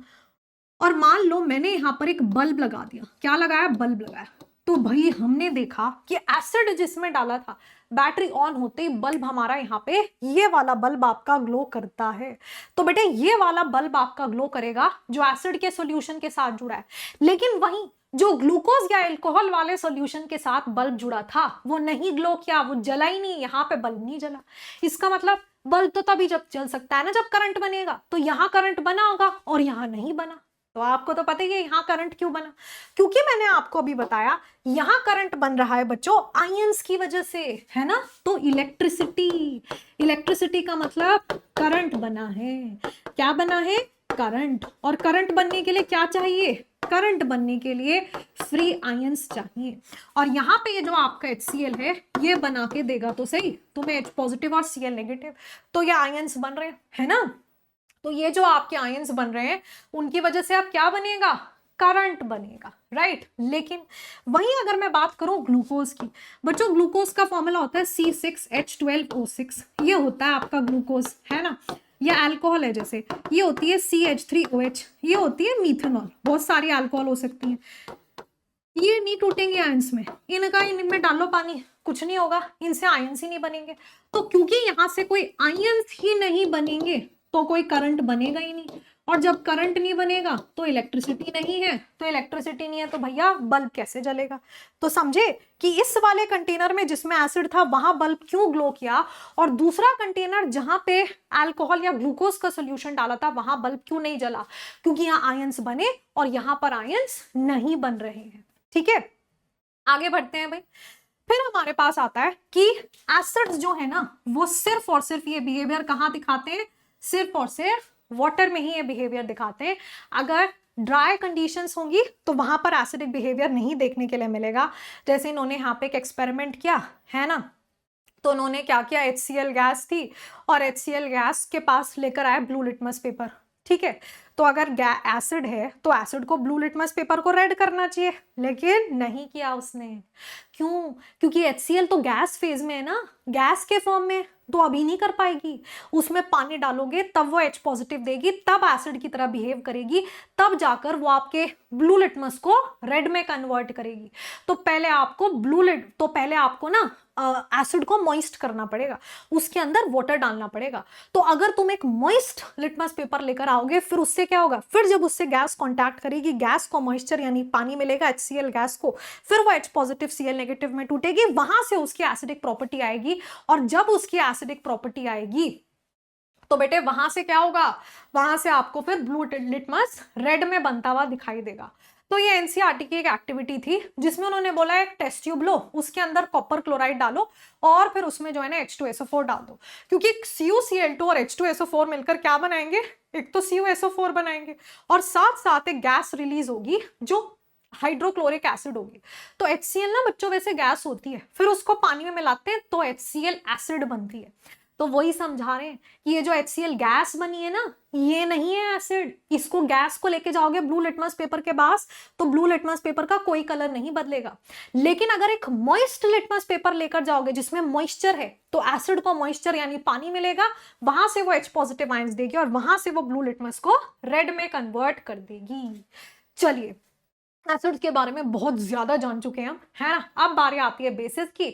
और मान लो मैंने यहाँ पर एक बल्ब लगा दिया, क्या लगाया? बल्ब लगाया, तो भाई हमने देखा कि एसिड जिसमें डाला था, बैटरी ऑन होते ही बल्ब हमारा यहाँ पे, ये वाला बल्ब आपका ग्लो करता है। तो बेटे ये वाला बल्ब आपका ग्लो करेगा जो एसिड के सॉल्यूशन के साथ जुड़ा है। लेकिन वहीं जो ग्लूकोज या अल्कोहल वाले सॉल्यूशन के साथ बल्ब जुड़ा था वो नहीं ग्लो किया, वो जला ही नहीं, यहाँ पे बल्ब नहीं जला। इसका मतलब बल्ब तो तभी जब जल सकता है ना जब करंट बनेगा। तो यहाँ करंट बना होगा और यहाँ नहीं बना। तो आपको तो पता ही है यहाँ करंट क्यों बना, क्योंकि मैंने आपको अभी बताया यहाँ करंट बन रहा है बच्चों आयंस की वजह से, है ना। तो इलेक्ट्रिसिटी, इलेक्ट्रिसिटी का मतलब करंट बना है। क्या बना है? करंट। और करंट बनने के लिए क्या चाहिए? करंट बनने के लिए फ्री आयंस चाहिए। और यहाँ पे ये जो आपका HCl है ये बना के देगा तो सही तुम्हें H पॉजिटिव और Cl नेगेटिव, तो ये आयंस बन रहे हैं, है ना। तो ये जो आपके आयंस बन रहे हैं उनकी वजह से आप क्या बनेगा, करंट बनेगा, राइट। लेकिन वहीं अगर मैं बात करूं ग्लूकोज की, बच्चों ग्लूकोज का फॉर्मूला होता है C6H12O6, ये होता है आपका ग्लूकोज, है ना। ये अल्कोहल है, जैसे ये होती है CH3OH, ये होती है मीथेनॉल, बहुत सारी अल्कोहल हो सकती है। ये नहीं टूटेंगे आयंस में, इनमें डालो पानी, कुछ नहीं होगा, इनसे आयंस ही नहीं बनेंगे। तो क्योंकि यहां से कोई आयंस ही नहीं बनेंगे तो कोई करंट बनेगा ही नहीं, और जब करंट नहीं बनेगा तो इलेक्ट्रिसिटी नहीं है, तो इलेक्ट्रिसिटी नहीं है तो भैया बल्ब कैसे जलेगा। तो समझे कि इस वाले कंटेनर में जिसमें एसिड था वहां बल्ब क्यों ग्लो किया, और दूसरा कंटेनर जहां पे अल्कोहल या ग्लूकोज का सोल्यूशन डाला था वहां बल्ब क्यों नहीं जला, क्योंकि यहाँ आयंस बने और यहाँ पर आयंस नहीं बन रहे हैं। ठीक है, आगे बढ़ते हैं भाई। फिर हमारे पास आता है कि एसिड्स जो है ना वो सिर्फ और सिर्फ ये बिहेवियर कहाँ दिखाते हैं, सिर्फ और सिर्फ वाटर में ही ये बिहेवियर दिखाते हैं। अगर ड्राई कंडीशंस होंगी तो वहां पर एसिडिक बिहेवियर नहीं देखने के लिए मिलेगा। जैसे इन्होंने यहाँ पे एक एक्सपेरिमेंट किया है ना, तो उन्होंने क्या किया, HCl गैस थी और HCl गैस के पास लेकर आए ब्लू लिटमस पेपर, ठीक है। तो अगर एसिड है तो एसिड को ब्लू लिटमस पेपर को रेड करना चाहिए, लेकिन नहीं किया उसने। क्यों, क्योंकि HCl तो गैस फेज में है ना, गैस के फॉर्म में, तो अभी नहीं कर पाएगी। उसमें पानी डालोगे तब वो H पॉजिटिव देगी, तब एसिड की तरह बिहेव करेगी, तब जाकर वो आपके ब्लू लिटमस को रेड में कन्वर्ट करेगी। तो पहले आपको ना एसिड को मॉइस्ट करना पड़ेगा, उसके अंदर वाटर डालना पड़ेगा। तो अगर तुम एक मॉइस्ट लिटमस पेपर लेकर आओगे फिर उससे क्या होगा, फिर जब उससे गैस कांटेक्ट करेगी, गैस को मॉइस्चर यानी पानी मिलेगा HCl गैस को, फिर वो H पॉजिटिव Cl नेगेटिव में टूटेगी, वहां से उसकी एसिडिक प्रॉपर्टी आएगी। और जब उसकी एसिडिक प्रॉपर्टी आएगी तो बेटे वहां से क्या होगा, वहां से आपको फिर ब्लू लिटमस रेड में बनता हुआ दिखाई देगा। तो ये एनसीईआरटी की एक एक्टिविटी थी जिसमें उन्होंने बोला एक टेस्ट ट्यूब लो, उसके अंदर कॉपर क्लोराइड डालो और फिर उसमें जो है ना H2SO4 डाल दो, क्योंकि CuCl2 और H2SO4 मिलकर क्या बनाएंगे, एक तो CuSO4 बनाएंगे और साथ साथ एक गैस रिलीज होगी जो हाइड्रोक्लोरिक एसिड होगी। तो HCl ना बच्चों वैसे गैस होती है, फिर उसको पानी में मिलाते हैं तो HCl एसिड बनती है। तो वही समझा रहे हैं कि ये जो HCl गैस बनी है ना ये नहीं है एसिड, इसको गैस को लेके जाओगे ब्लू लिटमस पेपर के पास तो ब्लू लिटमस पेपर का कोई कलर नहीं बदलेगा। लेकिन अगर एक मॉइस्ट लिटमस पेपर लेकर जाओगे जिसमें मॉइस्चर है तो एसिड को मॉइस्चर यानी पानी मिलेगा, वहां से वो H पॉजिटिव आयंस देगी और वहां से वो ब्लू लिटमस को रेड में कन्वर्ट कर देगी। चलिए एसिड्स के बारे में बहुत ज्यादा जान चुके हैं हम, है ना। अब बारी आती है बेसिस की।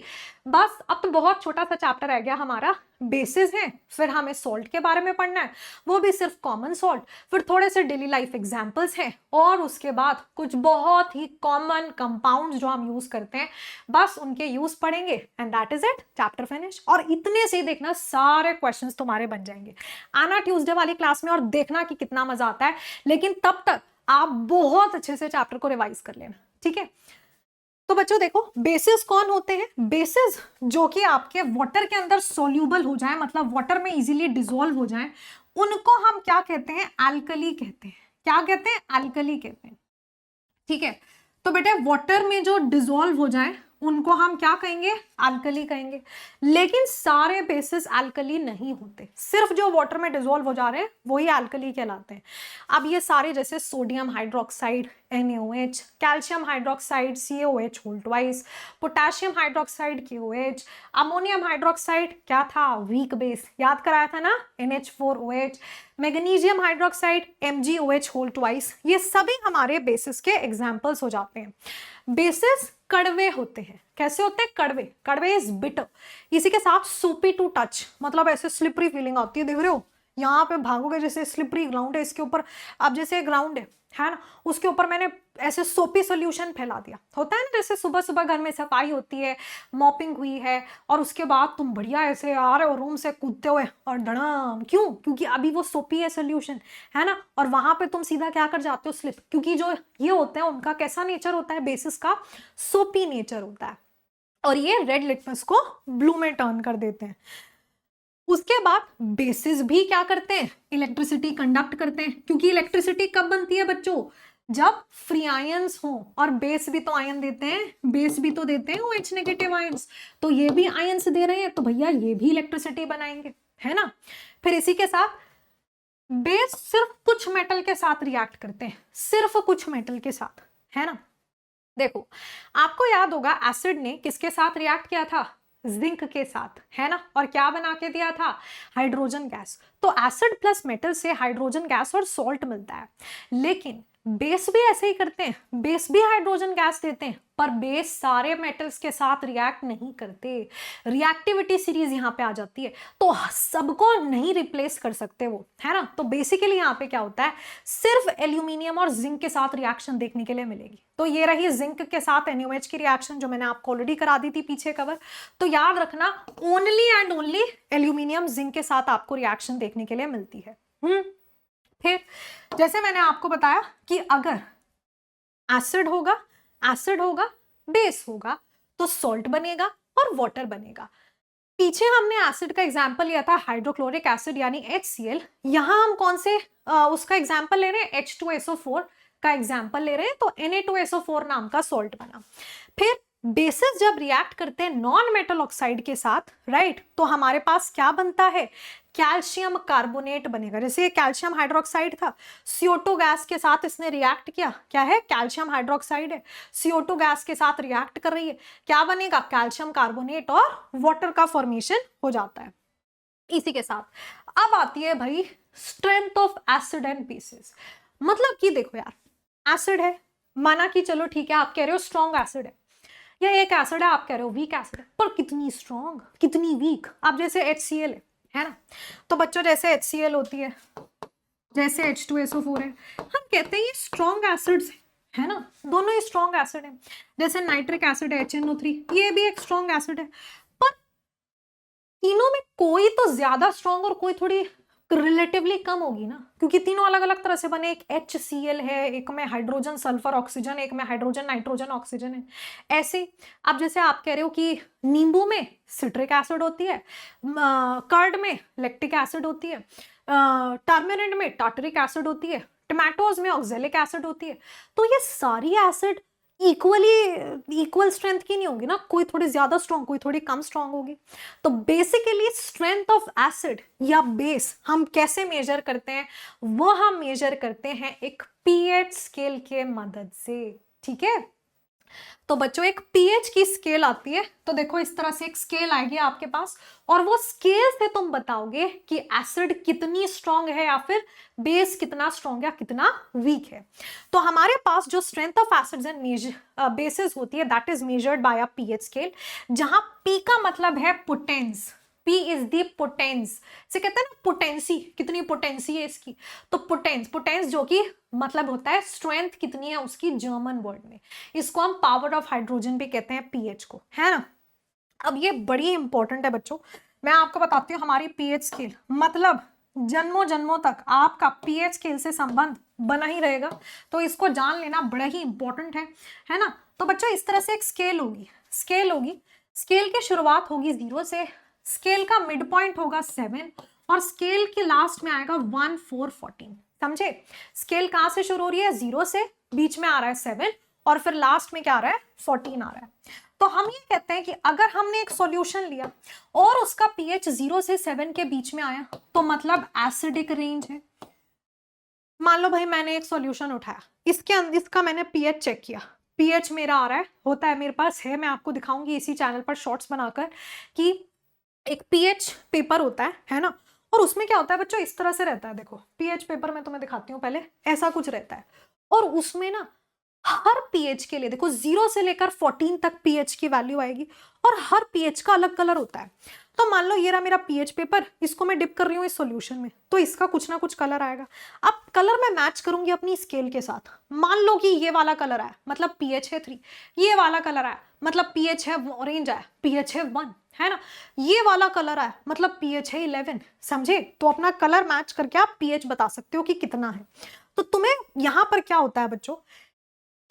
बस अब तो बहुत छोटा सा चैप्टर रह गया हमारा, बेसिस है, फिर हमें सॉल्ट के बारे में पढ़ना है, वो भी सिर्फ कॉमन सॉल्ट, फिर थोड़े से डेली लाइफ एग्जांपल्स हैं और उसके बाद कुछ बहुत ही कॉमन कंपाउंड्स जो हम यूज करते हैं, बस उनके यूज पढ़ेंगे and that is it, chapter finish. और इतने से देखना सारे क्वेश्चंस तुम्हारे बन जाएंगे। आना ट्यूसडे वाली क्लास में और देखना कि कितना मजा आता है, लेकिन तब तक आप बहुत अच्छे से चैप्टर को रिवाइज कर लेना, ठीक है। तो बच्चों देखो बेसिस कौन होते हैं, बेसिस जो कि आपके वाटर के अंदर सोल्यूबल हो जाए, मतलब वाटर में इजीली डिसॉल्व हो जाए, उनको हम क्या कहते हैं, एल्कली कहते हैं। क्या कहते हैं, एल्कली कहते हैं, ठीक है। तो बेटे वाटर में जो डिसॉल्व हो जाए उनको हम क्या कहेंगे, एल्कली कहेंगे। लेकिन सारे बेसिस एल्कली नहीं होते, सिर्फ जो वाटर में डिसॉल्व हो जा रहे हैं वही एल्कली कहलाते हैं। अब ये सारे जैसे sodium hydroxide NaOH, calcium hydroxide CaOH whole twice, potassium hydroxide KOH, ammonium hydroxide क्या था, वीक बेस, याद कराया था ना, NH4OH, magnesium hydroxide MgOH whole twice, ये सभी हमारे बेसिस के एग्जाम्पल्स हो जाते हैं। बेसिस कड़वे होते हैं, कैसे होते हैं, कड़वे, कड़वे इज बिटर, इसी के साथ सोपी टू टच, मतलब ऐसे स्लिपरी फीलिंग आती है, देख रहे हो यहाँ पे भागोगे जैसे स्लिपरी ग्राउंड है, इसके ऊपर अब जैसे ग्राउंड है ना, उसके ऊपर मैंने ऐसे सोपी सॉल्यूशन फैला दिया, होता है ना, जैसे सुबह सुबह घर में सफाई होती है, मॉपिंग हुई है और उसके बाद तुम बढ़िया ऐसे आ रहे हो रूम से कूदते हुए और धड़ाम, क्यों, क्योंकि अभी वो सोपी है सॉल्यूशन, है ना, और वहां पे तुम सीधा क्या कर जाते हो, स्लिप, क्योंकि जो ये होते हैं उनका कैसा नेचर होता है, बेसिस का सोपी नेचर होता है, और ये रेड लिटमस को ब्लू में टर्न कर देते हैं। उसके बाद बेसिस भी क्या करते हैं, इलेक्ट्रिसिटी कंडक्ट करते हैं, क्योंकि इलेक्ट्रिसिटी कब बनती है बच्चों, जब फ्री आयंस हो, और बेस भी तो आयन देते हैं, बेस भी तो देते हैं OH नेगेटिव आयंस, तो ये भी आयंस दे रहे हैं, तो भैया ये भी इलेक्ट्रिसिटी बनाएंगे, है ना। फिर इसी के साथ बेस सिर्फ कुछ मेटल के साथ रिएक्ट करते हैं, सिर्फ कुछ मेटल के साथ, है ना। देखो आपको याद होगा एसिड ने किसके साथ रिएक्ट किया था, जिंक के साथ, है ना, और क्या बना के दिया था, हाइड्रोजन गैस। तो एसिड प्लस मेटल से हाइड्रोजन गैस और सॉल्ट मिलता है, लेकिन बेस भी ऐसे ही करते हैं, बेस भी हाइड्रोजन गैस देते हैं, पर बेस सारे मेटल्स के साथ रिएक्ट नहीं करते, रिएक्टिविटी सीरीज यहाँ पे आ जाती है, तो सबको नहीं रिप्लेस कर सकते वो, है ना। तो बेसिकली यहाँ पे क्या होता है, सिर्फ एल्यूमिनियम और जिंक के साथ रिएक्शन देखने के लिए मिलेगी। तो ये रही जिंक के साथ NaOH की रिएक्शन, जो मैंने आपको ऑलरेडी करा दी थी पीछे कवर। तो याद रखना, only and only aluminium zinc के साथ आपको रिएक्शन देखने के लिए मिलती है। फिर जैसे मैंने आपको बताया कि अगर एसिड होगा बेस होगा, तो सॉल्ट बनेगा और वाटर बनेगा। पीछे हमने एसिड का एग्जांपल लिया था हाइड्रोक्लोरिक एसिड यानी HCl, यहां हम कौन से उसका एग्जांपल ले रहे हैं, H2SO4 का एग्जांपल ले रहे हैं, तो Na2SO4 नाम का सॉल्ट बना। फिर बेसिस जब रिएक्ट करते हैं नॉन मेटल ऑक्साइड के साथ, राइट, तो हमारे पास क्या बनता है, कैल्शियम कार्बोनेट बनेगा। जैसे ये कैल्शियम हाइड्रोक्साइड था, CO2 गैस के साथ इसने रिएक्ट किया, क्या है, कैल्शियम हाइड्रोक्साइड है, CO2 गैस के साथ रिएक्ट कर रही है, क्या बनेगा, कैल्शियम कार्बोनेट, और वाटर का फॉर्मेशन हो जाता है। इसी के साथ अब आती है भाई strength of acid and bases. मतलब कि देखो यार, एसिड है, माना कि चलो ठीक है, आप कह रहे हो स्ट्रॉन्ग एसिड है, या एक एसिड है आप कह रहे हो वीक एसिड है, पर कितनी स्ट्रॉन्ग कितनी वीक। अब जैसे HCl है ना, तो बच्चों जैसे HCl होती है, जैसे H2SO4 है, हम कहते हैं ये स्ट्रॉन्ग एसिड्स है ना, दोनों ही स्ट्रॉन्ग एसिड है। जैसे नाइट्रिक एसिड है HNO3, ये भी एक स्ट्रॉन्ग एसिड है, पर तीनों में कोई तो ज्यादा स्ट्रॉन्ग और कोई थोड़ी रिलेटिवली कम होगी ना, क्योंकि तीनों अलग अलग तरह से बने। एक HCl है, एक में हाइड्रोजन सल्फर ऑक्सीजन, एक में हाइड्रोजन नाइट्रोजन ऑक्सीजन है। ऐसे अब जैसे आप कह रहे हो कि नींबू में सिट्रिक एसिड होती है, कर्ड में लैक्टिक एसिड होती है, टर्मेरिंड में टार्टरिक एसिड होती है, टमाटोज में ऑक्जेलिक एसिड होती है। तो ये सारी एसिड इक्वल स्ट्रेंथ की नहीं होगी ना, कोई थोड़ी ज्यादा स्ट्रॉन्ग कोई थोड़ी कम स्ट्रॉन्ग होगी। तो बेसिकली स्ट्रेंथ ऑफ एसिड या बेस हम कैसे मेजर करते हैं, वो हम मेजर करते हैं एक पीएच स्केल के मदद से, ठीक है। तो बच्चों एक पीएच की स्केल आती है, तो देखो इस तरह से एक स्केल आएगी आपके पास, और वो स्केल से तुम बताओगे कि एसिड कितनी स्ट्रॉन्ग है या फिर बेस कितना स्ट्रॉन्ग या कितना वीक है। तो हमारे पास जो strength of acids and basis होती है, that is measured by a pH scale, जहां पी का मतलब है potence, P is the potence, से कहते हैं ना पोटेंसी, कितनी पोटेंसी है इसकी, तो पोटेंस जो कि मतलब होता है स्ट्रेंथ कितनी है उसकी जर्मन वर्ड में, इसको हम पावर ऑफ हाइड्रोजन भी कहते हैं पीएच को, है ना। अब ये बड़ी इंपॉर्टेंट है बच्चों, मैं आपको बताती हूँ हमारी पीएच स्केल, मतलब जन्मों जन्मों तक आपका पीएच स्केल से संबंध बना ही रहेगा, तो इसको जान लेना बड़ा ही इंपॉर्टेंट है ना। तो बच्चों इस तरह से एक स्केल होगी, स्केल की शुरुआत होगी 0 से, स्केल का मिड पॉइंट होगा 7, और स्केल के लास्ट में आएगा 1 4 14, समझे। स्केल कहां से शुरू हो रही है, 0 से, बीच में आ रहा है 7, और फिर लास्ट में क्या आ रहा है, 14 आ रहा है। तो हम ये कहते हैं कि अगर हमने एक सॉल्यूशन लिया और उसका पीएच 0 से 7 के बीच में आया, तो मतलब एसिडिक रेंज है। मान लो भाई मैंने एक सॉल्यूशन उठाया, इसका मैंने पीएच चेक किया, पीएच मेरा आ रहा है, होता है मेरे पास है, मैं आपको दिखाऊंगी इसी चैनल पर शॉर्ट्स बनाकर कि एक पीएच पेपर होता है ना, और उसमें क्या होता है बच्चों, इस तरह से रहता है, देखो पीएच पेपर में तुम्हें दिखाती हूँ पहले, ऐसा कुछ रहता है, और उसमें ना हर पीएच के लिए देखो 0 से लेकर 14 तक पीएच की वैल्यू आएगी, और हर पीएच का अलग कलर होता है। तो मान लो ये रहा मेरा पीएच पेपर, इसको मैं डिप कर रही हूँ इस सॉल्यूशन में, तो इसका कुछ ना कुछ कलर आएगा। अब कलर मैं मैच करूंगी अपनी स्केल के साथ, मान लो कि ये वाला कलर आया मतलब पीएच है 3, ये वाला कलर आया मतलब पीएच है ऑरेंज आया, पीएच है 1, है ना, ये वाला कलर आया मतलब पीएच है 11, समझे। तो अपना कलर मैच करके आप पीएच बता सकते हो कि कितना है। तो तुम्हें यहां पर क्या होता है बच्चों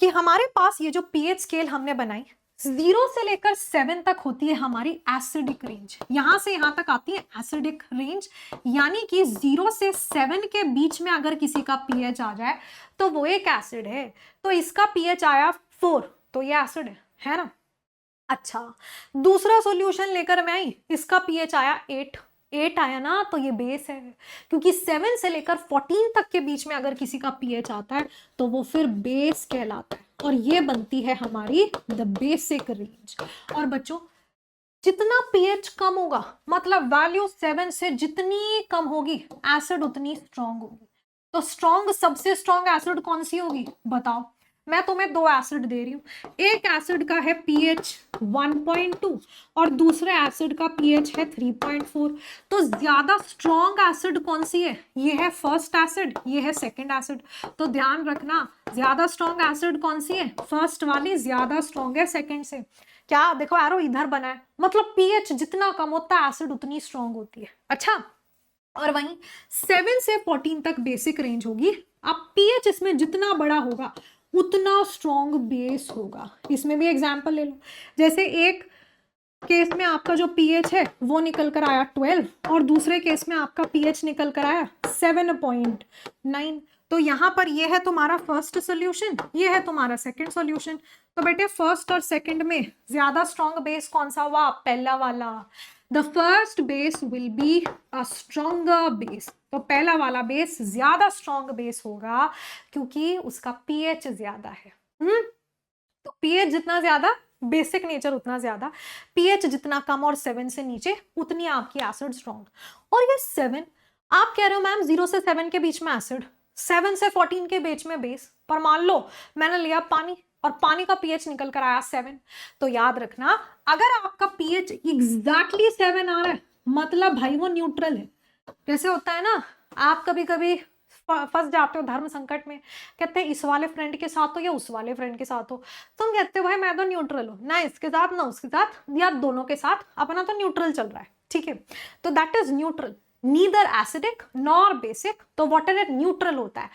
कि हमारे पास ये जो पीएच स्केल हमने बनाई, 0 से लेकर 7 तक होती है हमारी एसिडिक रेंज, यहां से यहां तक आती है एसिडिक रेंज, यानी कि 0 से 7 के बीच में अगर किसी का पीएच आ जाए तो वो एक एसिड है। तो इसका पीएच आया 4, तो ये एसिड है ना। अच्छा, दूसरा सॉल्यूशन लेकर मैं आई, इसका पीएच आया 8 आया ना, तो ये बेस है, क्योंकि 7 से लेकर 14 तक के बीच में अगर किसी का पीएच आता है तो वो फिर बेस कहलाता है, और ये बनती है हमारी द बेसिक रेंज। और बच्चों, जितना पीएच कम होगा, मतलब वैल्यू 7 से जितनी कम होगी एसिड उतनी स्ट्रांग होगी। तो स्ट्रांग, सबसे स्ट्रांग एसिड कौन सी होगी बताओ। मैं तुम्हें 2 एसिड दे रही हूँ, एक एसिड का है पीएच 1.2 और दूसरे एसिड का पीएच है 3.4। तो ज्यादा स्ट्रांग एसिड कौन सी है, ये है फर्स्ट एसिड, ये है सेकंड एसिड। तो ध्यान रखना, ज्यादा स्ट्रांग एसिड कौन सी है, फर्स्ट वाली ज्यादा स्ट्रांग है सेकंड से। क्या देखो, एरो इधर बना है, मतलब पीएच जितना कम होता है एसिड उतनी स्ट्रांग होती है। अच्छा, और वहीं 7 से 14 तक बेसिक रेंज होगी। अब पीएच इसमें जितना बड़ा होगा उतना स्ट्रॉन्ग बेस होगा। इसमें भी एग्जांपल ले लो, जैसे एक केस में आपका जो पीएच है वो निकल कर आया 12 और दूसरे केस में आपका पीएच निकल कर आया 7.9। तो यहां पर ये है तुम्हारा फर्स्ट सॉल्यूशन, ये है तुम्हारा सेकंड सॉल्यूशन। तो बेटे फर्स्ट और सेकंड में ज्यादा स्ट्रॉन्ग बेस कौन सा हुआ, पहला वाला। The first base will be a stronger base, तो पहला वाला बेस ज्यादा स्ट्रॉन्ग बेस होगा क्योंकि उसका पीएच ज्यादा है। तो पीएच जितना ज्यादा बेसिक नेचर उतना ज्यादा, पीएच जितना कम और 7 से नीचे उतनी आपकी एसिड स्ट्रॉन्ग। और ये 7, आप कह रहे हो मैम 0 से 7 के बीच में एसिड, 7 से 14 के बीच में बेस, पर मान लो मैंने लिया पानी और पानी का पीएच निकल कर आया 7, तो याद रखना अगर आपका पीएच एग्जैक्टली 7 आ रहा है मतलब भाई वो न्यूट्रल है। जैसे होता है ना, आप कभी कभी फंस जाते हो धर्म संकट में, कहते हैं इस वाले फ्रेंड के साथ हो या उस वाले फ्रेंड के साथ हो, तुम कहते हो भाई मैं तो न्यूट्रल हूं, ना इसके साथ ना उसके साथ या दोनों के साथ, अपना तो न्यूट्रल चल रहा है, ठीक है। तो that is neutral, neither acidic nor basic. तो वाटर एक न्यूट्रल होता है,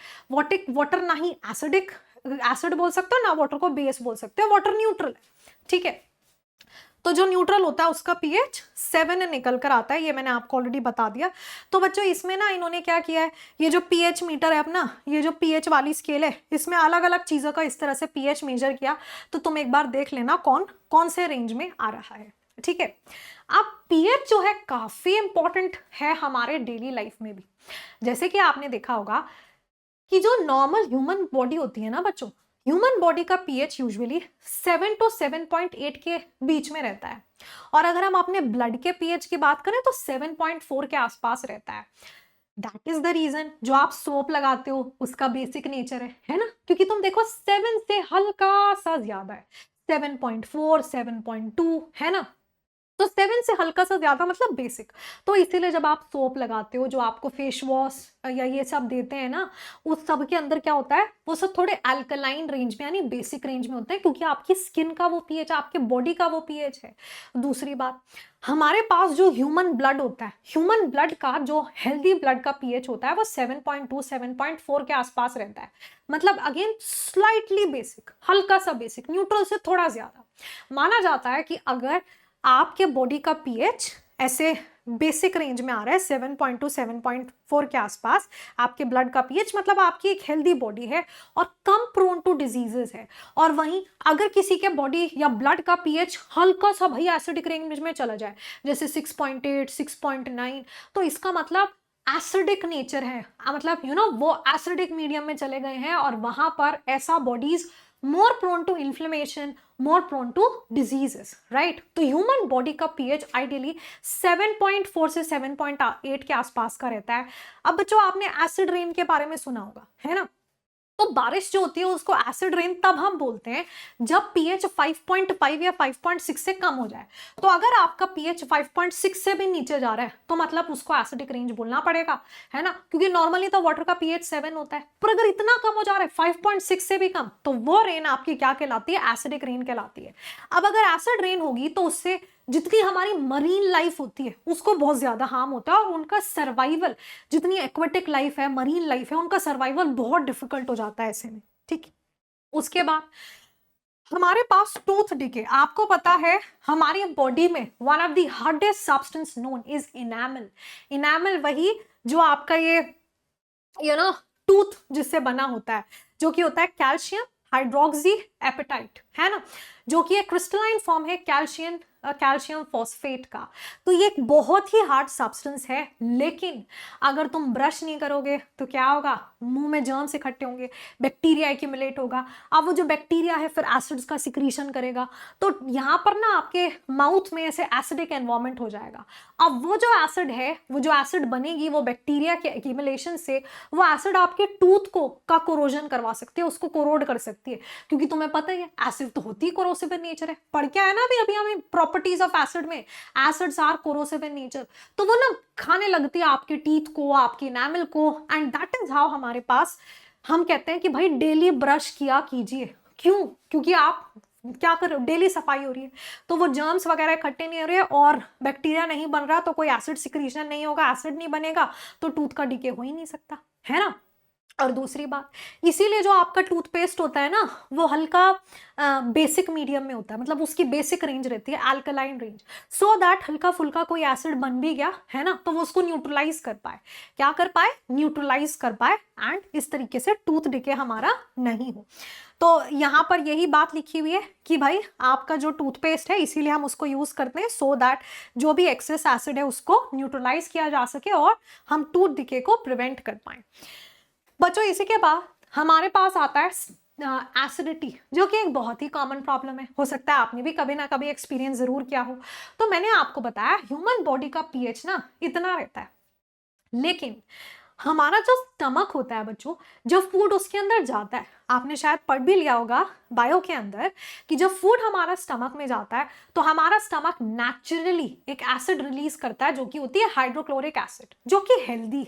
वाटर ना ही एसिडिक एसिड बोल सकते हो ना वाटर को बेस बोल सकते हो, वाटर न्यूट्रल है, ठीक है। तो जो न्यूट्रल होता है उसका पीएच 7 निकल कर आता है, ये मैंने आपको ऑलरेडी बता दिया। तो बच्चों इसमें ना इन्होंने क्या किया है, ये जो पीएच मीटर है अपना, ये जो पीएच वाली स्केल है, इसमें अलग अलग चीजों का इस तरह से पीएच मेजर किया। तो तुम एक बार देख लेना कौन कौन से रेंज में आ रहा है, ठीक है। अब पीएच जो है काफी इंपॉर्टेंट है हमारे डेली लाइफ में भी। जैसे कि आपने देखा होगा कि जो नॉर्मल ह्यूमन बॉडी होती है ना बच्चों, ह्यूमन बॉडी का पीएच यूजुअली 7 to 7.8 के बीच में रहता है, और अगर हम अपने ब्लड के पीएच की बात करें तो 7.4 के आसपास रहता है। दैट इज द रीजन जो आप सोप लगाते हो उसका बेसिक नेचर है ना, क्योंकि तुम देखो 7 से हल्का सा ज्यादा है, 7.4 7.2 है ना। तो 7 से हल्का सा ज्यादा मतलब बेसिक। तो इसीलिए जब आप सोप लगाते हो, जो आपको फेस वॉश या ये सब देते हैं ना, उस सब के अंदर क्या होता है, वो सब थोड़े अल्कलाइन रेंज में यानी बेसिक रेंज में होते हैं, क्योंकि आपकी स्किन का वो पीएच, आपके बॉडी का वो पीएच है। दूसरी बात, हमारे पास जो ह्यूमन ब्लड होता है, ह्यूमन ब्लड का जो हेल्दी ब्लड का पीएच होता है वो 7.2 7.4 के आसपास रहता है, मतलब अगेन स्लाइटली बेसिक, हल्का सा बेसिक, न्यूट्रल से थोड़ा ज्यादा। माना जाता है कि अगर आपके बॉडी का पीएच ऐसे बेसिक रेंज में आ रहा है 7.2 7.4 के आसपास, आपके ब्लड का पीएच, मतलब आपकी एक हेल्दी बॉडी है और कम प्रोन टू डिजीजेस है। और वहीं अगर किसी के बॉडी या ब्लड का पीएच हल्का सा भाई एसिडिक रेंज में चला जाए, जैसे 6.8 6.9, तो इसका मतलब एसिडिक नेचर है, मतलब वो एसिडिक मीडियम में चले गए हैं, और वहां पर ऐसा bodies more prone to inflammation, more prone to diseases, right? तो ह्यूमन बॉडी का पीएच आइडियली 7.4 से 7.8 के आसपास का रहता है। अब बच्चों आपने एसिड रेन के बारे में सुना होगा, है ना। तो बारिश जो होती है उसको एसिड रेन तब हम बोलते हैं जब पीएच 5.5 या 5.6 से कम हो जाए। तो अगर आपका पीएच 5.6 से भी नीचे जा रहा है तो मतलब उसको एसिडिक रेंज बोलना पड़ेगा, है ना, क्योंकि नॉर्मली तो वाटर का पीएच 7 होता है, पर अगर इतना कम हो जा रहा है 5.6 से भी कम, तो वो रेन आपकी क्या कहलाती है, एसिडिक रेन कहलाती है। अब अगर एसिड रेन होगी तो उससे जितनी हमारी मरीन लाइफ होती है उसको बहुत ज्यादा हार्म होता है, और उनका सर्वाइवल, जितनी एक्वेटिक लाइफ है, मरीन लाइफ है, उनका सर्वाइवल बहुत डिफिकल्ट हो जाता है ऐसे में, ठीक। उसके बाद हमारे पास टूथ डिके, आपको पता है हमारी बॉडी में one of the hardest substance known is enamel. Enamel वही जो आपका ये टूथ जिससे बना होता है, जो कि होता है कैल्शियम हाइड्रोक्सी एपेटाइट, है ना, जो कि एक क्रिस्टलाइन फॉर्म है कैल्शियम फॉस्फेट का। तो ये एक बहुत ही हार्ड सब्सटेंस है, लेकिन अगर तुम ब्रश नहीं करोगे तो क्या होगा, मुंह में जर्म्स इकट्ठे होंगे, बैक्टीरिया एक्यूमुलेट होगा। अब वो जो बैक्टीरिया है फिर एसिड्स का सिक्रीशन करेगा, तो यहाँ पर ना आपके माउथ में ऐसे एसिडिक एनवायरमेंट हो जाएगा। अब वो जो एसिड है, वो जो एसिड बनेगी वो बैक्टीरिया के एक्यूमुलेशन से, वो एसिड आपके टूथ को का कोरोजन करवा सकती है, उसको कोरोड कर सकती है। क्योंकि तुम्हें पता ही है एसिड तो होती ही कोरोसिव इन नेचर है, पढ़ के आया ना अभी हमें प्रॉपर्टीज ऑफ एसिड में, acids are corrosive in nature. तो वो ना खाने लगती है आपके टीथ को, आपकी एनामल को, एंड दैट इज हाउ हमारे पास हम कहते हैं कि भाई डेली ब्रश किया कीजिए। क्यों? क्योंकि आप क्या कर रहे हो, डेली सफाई हो रही है, तो वो जर्म्स वगैरह इकट्ठे नहीं हो रहे और बैक्टीरिया नहीं बन रहा, तो कोई एसिड सिक्रीशन नहीं होगा, एसिड नहीं बनेगा, तो टूथ का डीके हो ही नहीं सकता, है ना। और दूसरी बात, इसीलिए जो आपका टूथपेस्ट होता है ना, वो हल्का बेसिक मीडियम में होता है, मतलब उसकी बेसिक रेंज रहती है अल्कलाइन रेंज, सो दैट हल्का फुल्का कोई एसिड बन भी गया है ना, तो वो उसको न्यूट्रलाइज कर पाए। क्या कर पाए? न्यूट्रलाइज कर पाए, एंड इस तरीके से टूथ डिके हमारा नहीं हो। तो यहाँ पर यही बात लिखी हुई है कि भाई आपका जो टूथपेस्ट है, इसीलिए हम उसको यूज करते हैं, सो दैट जो भी एक्सेस एसिड है उसको न्यूट्रलाइज किया जा सके और हम टूथ डिके को प्रिवेंट कर पाए। बच्चों इसी के बाद हमारे पास आता है एसिडिटी, जो कि एक बहुत ही कॉमन प्रॉब्लम है, हो सकता है आपने भी कभी ना कभी एक्सपीरियंस जरूर किया हो। तो मैंने आपको बताया ह्यूमन बॉडी का पीएच ना इतना रहता है, लेकिन हमारा जो स्टमक होता है बच्चों, जब फूड उसके अंदर जाता है, आपने शायद पढ़ भी लिया होगा बायो के अंदर कि जब फूड हमारा स्टमक में जाता है तो हमारा स्टमक नेचुरली एक एसिड रिलीज करता है, जो कि होती है हाइड्रोक्लोरिक एसिड, जो कि हेल्दी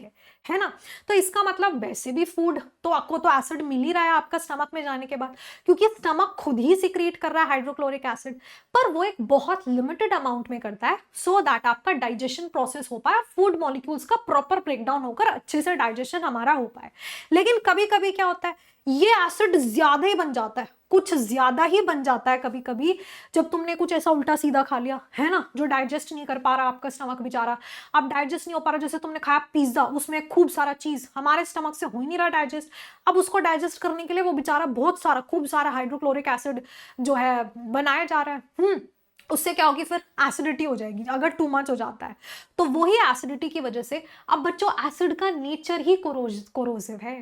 है ना। तो इसका मतलब वैसे भी फूड तो आपको तो एसिड मिल ही रहा है आपका स्टमक में जाने के बाद, क्योंकि स्टमक खुद ही सिक्रीट कर रहा है हाइड्रोक्लोरिक एसिड, पर वो एक बहुत लिमिटेड अमाउंट में करता है, सो दैट आपका डाइजेशन प्रोसेस हो पाए, फूड मॉलिक्यूल्स का प्रॉपर ब्रेकडाउन होकर अच्छे से डाइजेशन हमारा हो पाए। लेकिन कभी कभी क्या होता है, ये एसिड ज्यादा ही बन जाता है, कुछ ज्यादा ही बन जाता है कभी कभी, जब तुमने कुछ ऐसा उल्टा सीधा खा लिया है ना, जो डाइजेस्ट नहीं कर पा रहा आपका स्टमक बेचारा, अब डाइजेस्ट नहीं हो पा रहा, जैसे तुमने खाया पिज्जा, उसमें खूब सारा चीज हमारे स्टमक से हो ही नहीं रहा डाइजेस्ट, अब उसको डाइजेस्ट करने के लिए वो बेचारा बहुत सारा खूब सारा हाइड्रोक्लोरिक एसिड जो है बनाया जा रहा है, उससे क्या होगी, फिर एसिडिटी हो जाएगी अगर टू मच हो जाता है। तो वही एसिडिटी की वजह से, अब बच्चों एसिड का नेचर ही कोरोसिव है,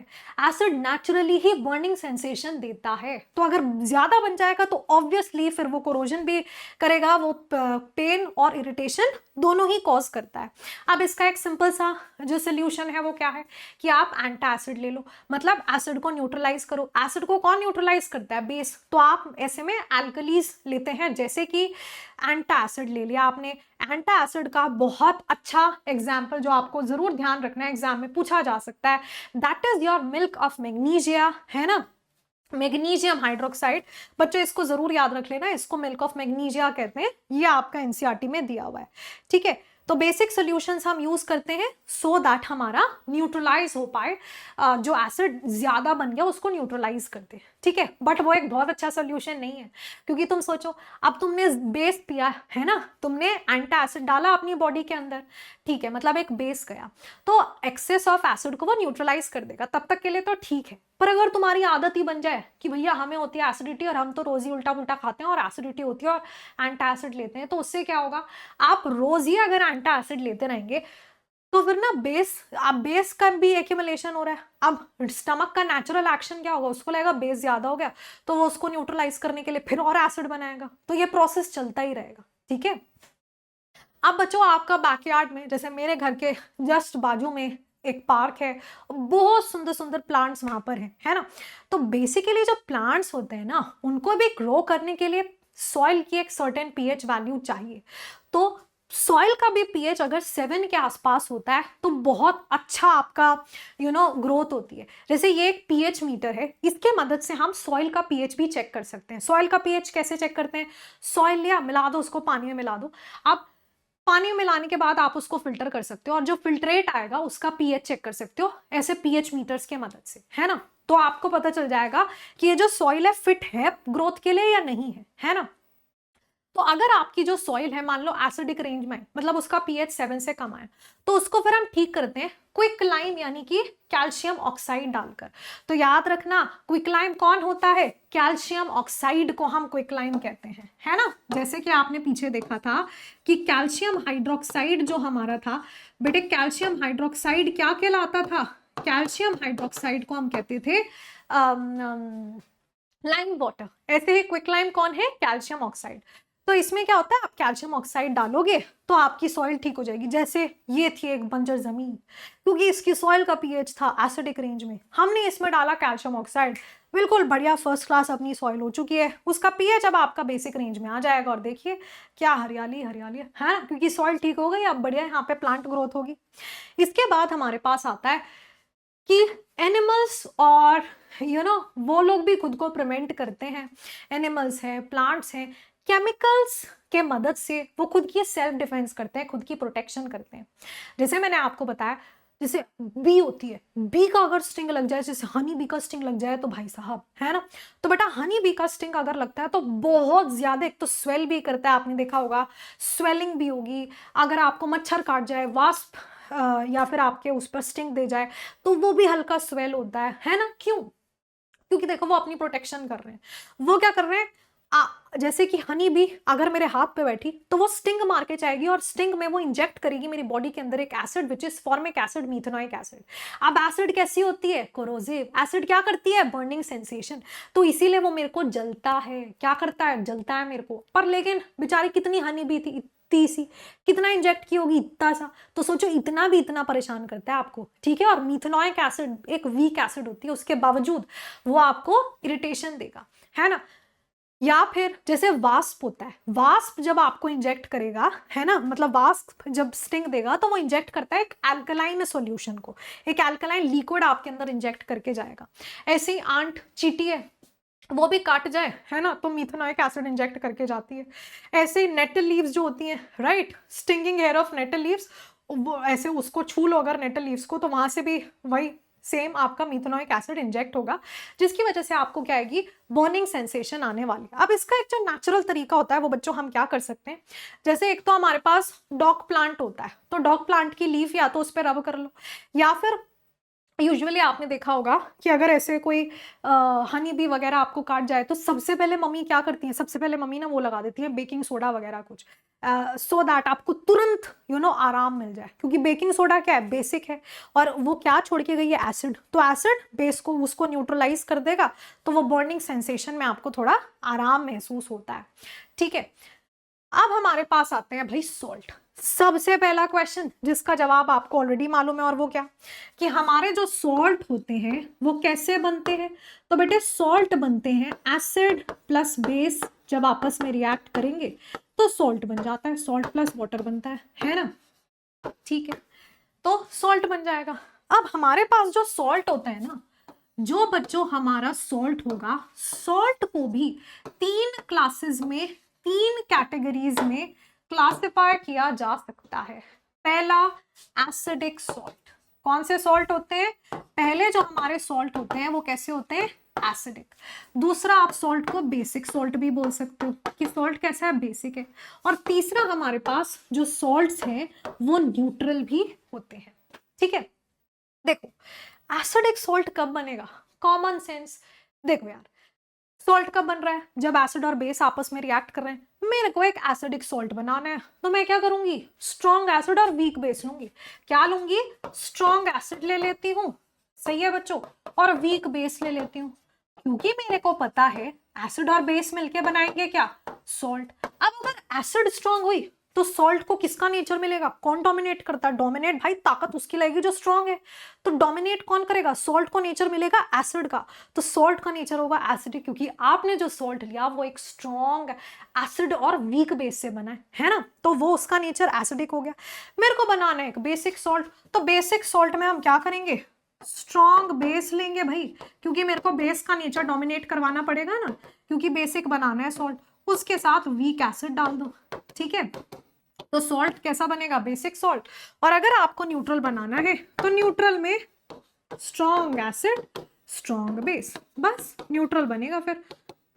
एसिड नेचुरली ही बर्निंग सेंसेशन देता है, तो अगर ज्यादा बन जाएगा तो ऑब्वियसली फिर वो कोरोजन भी करेगा, वो पेन और इरिटेशन दोनों ही कॉज करता है। अब इसका एक सिंपल सा जो सोल्यूशन है वो क्या है कि आप एंटा एसिड ले लो, मतलब एसिड को न्यूट्रलाइज करो। एसिड को कौन न्यूट्रलाइज करता है? बेस। तो आप ऐसे में एल्कलीज लेते हैं, जैसे कि एंटा एसिड ले लिया आपने। एंटा एसिड का बहुत अच्छा एग्जाम्पल जो आपको जरूर ध्यान रखना है, एग्जाम में पूछा जा सकता है, that is your milk of magnesia, है ना, मैग्नीशियम हाइड्रोक्साइड। बच्चों इसको जरूर याद रख लेना, इसको मिल्क ऑफ मैग्नीशिया कहते हैं, ये आपका एनसीईआरटी में दिया हुआ है, ठीक है। तो बेसिक सॉल्यूशंस हम यूज करते हैं सो दैट हमारा न्यूट्रलाइज हो पाए, जो एसिड ज्यादा बन गया उसको न्यूट्रलाइज करते हैं, ठीक है। बट वो एक बहुत अच्छा सोल्यूशन नहीं है, क्योंकि तुम सोचो अब तुमने बेस पिया है ना, तुमने एंटा एसिड डाला अपनी बॉडी के अंदर, ठीक है, मतलब एक बेस गया, तो एक्सेस ऑफ एसिड को वो न्यूट्रलाइज कर देगा, तब तक के लिए तो ठीक है। पर अगर तुम्हारी आदत ही बन जाए कि भैया हमें होती है एसिडिटी और हम तो रोज ही उल्टा पुल्टा खाते हैं और एसिडिटी होती है और एंटा एसिड लेते हैं, तो उससे क्या होगा, आप रोज ही अगर एंटा एसिड लेते रहेंगे तो फिर ना बेस का भी एक्यूमुलेशन हो रहा है। अब स्टमक का नेचुरल एक्शन क्या होगा, उसको लगेगा बेस ज्यादा हो गया, तो वो उसको न्यूट्रलाइज करने के लिए फिर और एसिड बनाएगा, तो ये प्रोसेस चलता ही रहेगा, ठीक है। अब बच्चों आपका बैकयार्ड में, जैसे मेरे घर के जस्ट बाजू में एक पार्क है, बहुत सुंदर सुंदर प्लांट्स वहां पर है ना। तो बेसिकली जो प्लांट्स होते हैं ना, उनको भी ग्रो करने के लिए सॉइल की एक सर्टेन पीएच वैल्यू चाहिए। तो सॉइल का भी पीएच अगर 7 के आसपास होता है तो बहुत अच्छा आपका ग्रोथ होती है। जैसे ये एक पीएच मीटर है, इसके मदद से हम सॉइल का पीएच भी चेक कर सकते हैं। सॉइल का पीएच कैसे चेक करते हैं? सॉइल लिया, मिला दो उसको, पानी में मिला दो। अब पानी में मिलाने के बाद आप उसको फिल्टर कर सकते हो और जो फिल्ट्रेट आएगा उसका पीएच चेक कर सकते हो ऐसे पीएच मीटर्स के मदद से, है ना। तो आपको पता चल जाएगा कि ये जो सॉइल है फिट है ग्रोथ के लिए या नहीं है ना। तो अगर आपकी जो सॉइल है मान लो एसिडिक रेंज में, मतलब उसका पीएच 7 से कम है, तो उसको फिर हम ठीक करते हैं क्विकलाइम यानी कि कैल्शियम ऑक्साइड डालकर। तो याद रखना क्विकलाइम कौन होता है, कैल्शियम ऑक्साइड को हम क्विकलाइम कहते हैं, है ना। जैसे कि आपने पीछे देखा था कि कैल्शियम हाइड्रोक्साइड जो हमारा था बेटे, कैल्शियम हाइड्रोक्साइड क्या कहलाता था, कैल्शियम हाइड्रोक्साइड को हम कहते थे लाइम वाटर। ऐसे ही क्विकलाइम कौन है, कैल्शियम ऑक्साइड। तो इसमें क्या होता है, आप कैल्शियम ऑक्साइड डालोगे तो आपकी सॉइल ठीक हो जाएगी। जैसे ये थी एक बंजर जमीन, क्योंकि इसकी सॉइल का पीएच था एसिडिक रेंज में, हमने इसमें डाला कैल्शियम ऑक्साइड, बिल्कुल बढ़िया फर्स्ट क्लास अपनी सॉइल हो चुकी है, उसका पीएच अब आपका बेसिक रेंज में आ जाएगा। और देखिए क्या हरियाली हरियाली है, क्योंकि सॉइल ठीक हो गई, अब बढ़िया यहाँ पे प्लांट ग्रोथ होगी। इसके बाद हमारे पास आता है कि एनिमल्स और वो लोग भी खुद को प्रिवेंट करते हैं, एनिमल्स हैं, प्लांट्स हैं, केमिकल्स के मदद से वो खुद की सेल्फ डिफेंस करते हैं, खुद की प्रोटेक्शन करते हैं। जैसे मैंने आपको बताया, जैसे बी होती है, बी का अगर स्टिंग लग जाए, जैसे हनी बी का स्टिंग लग जाए तो भाई साहब, है ना। तो बेटा हनी बी का स्टिंग अगर लगता है तो बहुत ज्यादा, एक तो स्वेल भी करता है, आपने देखा होगा, स्वेलिंग भी होगी। अगर आपको मच्छर काट जाए, वास्प या फिर आपके उस पर स्टिंग दे जाए तो वो भी हल्का स्वेल होता है ना। क्यों, क्योंकि देखो वो अपनी प्रोटेक्शन कर रहे हैं। वो क्या कर रहे हैं, जैसे कि हनी बी अगर मेरे हाथ पे बैठी तो वो स्टिंग मार के जाएगी और स्टिंग में वो इंजेक्ट करेगी मेरी बॉडी के अंदर एक acid which is formic acid, methanoic acid. अब एसिड कैसी होती है, कोरोसिव। एसिड क्या करती है, बर्निंग सेंसेशन। तो इसीलिए वो मेरे को जलता है, क्या करता है, जलता है मेरे को। पर लेकिन बेचारी कितनी हनी बी थी, इतनी सी, कितना इंजेक्ट की होगी, इतना सा। तो सोचो इतना भी इतना परेशान करता है आपको, ठीक है। और मिथेनोइक एसिड एक वीक एसिड होती है, उसके बावजूद वो आपको इरिटेशन देगा, है ना। या फिर जैसे वास्प होता है, वास्प जब आपको इंजेक्ट करेगा, है ना, मतलब वास्प जब स्टिंग देगा तो वो इंजेक्ट करता है एक अल्कलाइन सॉल्यूशन को, एक अल्कलाइन लिक्विड आपके अंदर इंजेक्ट करके जाएगा। ऐसे ही आंट चींटी है, वो भी काट जाए, है ना, तो मिथेनोइक एसिड इंजेक्ट करके जाती है। ऐसे ही नेटल लीव्स जो होती हैं, right, stinging hair of nettle leaves, ऐसे उसको छू लो अगर नेटल लीव्स को, तो वहां से भी वही सेम आपका मिथेनोइक एसिड इंजेक्ट होगा, जिसकी वजह से आपको क्या आएगी, बर्निंग सेंसेशन आने वाली है। अब इसका एक जो नेचुरल तरीका होता है वो बच्चों हम क्या कर सकते हैं, जैसे एक तो हमारे पास डॉग प्लांट होता है, तो डॉग प्लांट की लीफ या तो उस पर रब कर लो, या फिर यूजुअली आपने देखा होगा कि अगर ऐसे कोई हनी बी वगैरह आपको काट जाए तो सबसे पहले मम्मी क्या करती है, सबसे पहले मम्मी ना वो लगा देती है बेकिंग सोडा वगैरह कुछ, सो दैट आपको तुरंत आराम मिल जाए। क्योंकि बेकिंग सोडा क्या है, बेसिक है, और वो क्या छोड़ के गई है, एसिड। तो एसिड बेस को उसको न्यूट्रलाइज कर देगा, तो वो बर्निंग सेंसेशन में आपको थोड़ा आराम महसूस होता है, ठीक है। अब हमारे पास आते हैं भाई सॉल्ट। सबसे पहला क्वेश्चन जिसका जवाब आपको ऑलरेडी मालूम है, और वो क्या, कि हमारे जो सॉल्ट होते हैं वो कैसे बनते हैं। तो बेटे सॉल्ट बनते हैं एसिड प्लस बेस जब आपस में रिएक्ट करेंगे तो सॉल्ट बन जाता है, सॉल्ट प्लस वाटर बनता है ना, ठीक है। तो सॉल्ट बन जाएगा। अब हमारे पास जो सॉल्ट होता है ना, जो बच्चों हमारा सॉल्ट होगा, सॉल्ट को भी 3 क्लासेस में, 3 कैटेगरीज में क्लासिफाई किया जा सकता है। पहला एसिडिक सॉल्ट। कौन से सॉल्ट होते हैं, पहले जो हमारे सॉल्ट होते हैं वो कैसे होते हैं, एसिडिक। दूसरा आप सॉल्ट को बेसिक सॉल्ट भी बोल सकते हो कि सॉल्ट कैसा है, बेसिक है। और तीसरा हमारे पास जो सॉल्ट्स हैं वो न्यूट्रल भी होते हैं, ठीक है। देखो एसिडिक सॉल्ट कब बनेगा, कॉमन सेंस। देखो यार, सॉल्ट कब बन रहा है, जब एसिड और बेस आपस में रिएक्ट कर रहे हैं। मेरे को एक एसिडिक सॉल्ट बनाना है, तो मैं क्या करूंगी, स्ट्रॉन्ग एसिड और वीक बेस लूंगी। क्या लूंगी, स्ट्रॉन्ग एसिड ले लेती हूँ, सही है बच्चों, और वीक बेस ले लेती हूँ, क्योंकि मेरे को पता है एसिड और बेस मिलके बनाएंगे क्या, सॉल्ट। अब अगर एसिड स्ट्रॉन्ग हुई तो सॉल्ट को किसका नेचर मिलेगा, कौन डोमिनेट करता है, डोमिनेट भाई ताकत उसकी लगेगी जो स्ट्रॉन्ग है। तो डोमिनेट कौन करेगा, सॉल्ट को नेचर मिलेगा एसिड का, तो सॉल्ट का नेचर होगा एसिडिक, क्योंकि आपने जो सॉल्ट लिया वो एक स्ट्रॉन्ग एसिड और वीक बेस से बना है ना, तो वो उसका नेचर एसिडिक हो गया। मेरे को बनाना है एक बेसिक सॉल्ट, तो बेसिक सॉल्ट में हम क्या करेंगे, स्ट्रॉन्ग बेस लेंगे भाई, क्योंकि मेरे को बेस का नेचर डोमिनेट करवाना पड़ेगा ना, क्योंकि बेसिक बनाना है सॉल्ट। उसके साथ वीक एसिड डाल दो, ठीक है। तो सॉल्ट कैसा बनेगा, बेसिक सॉल्ट। और अगर आपको न्यूट्रल बनाना है तो न्यूट्रल में स्ट्रॉन्ग एसिड स्ट्रॉन्ग बेस, बस न्यूट्रल बनेगा फिर,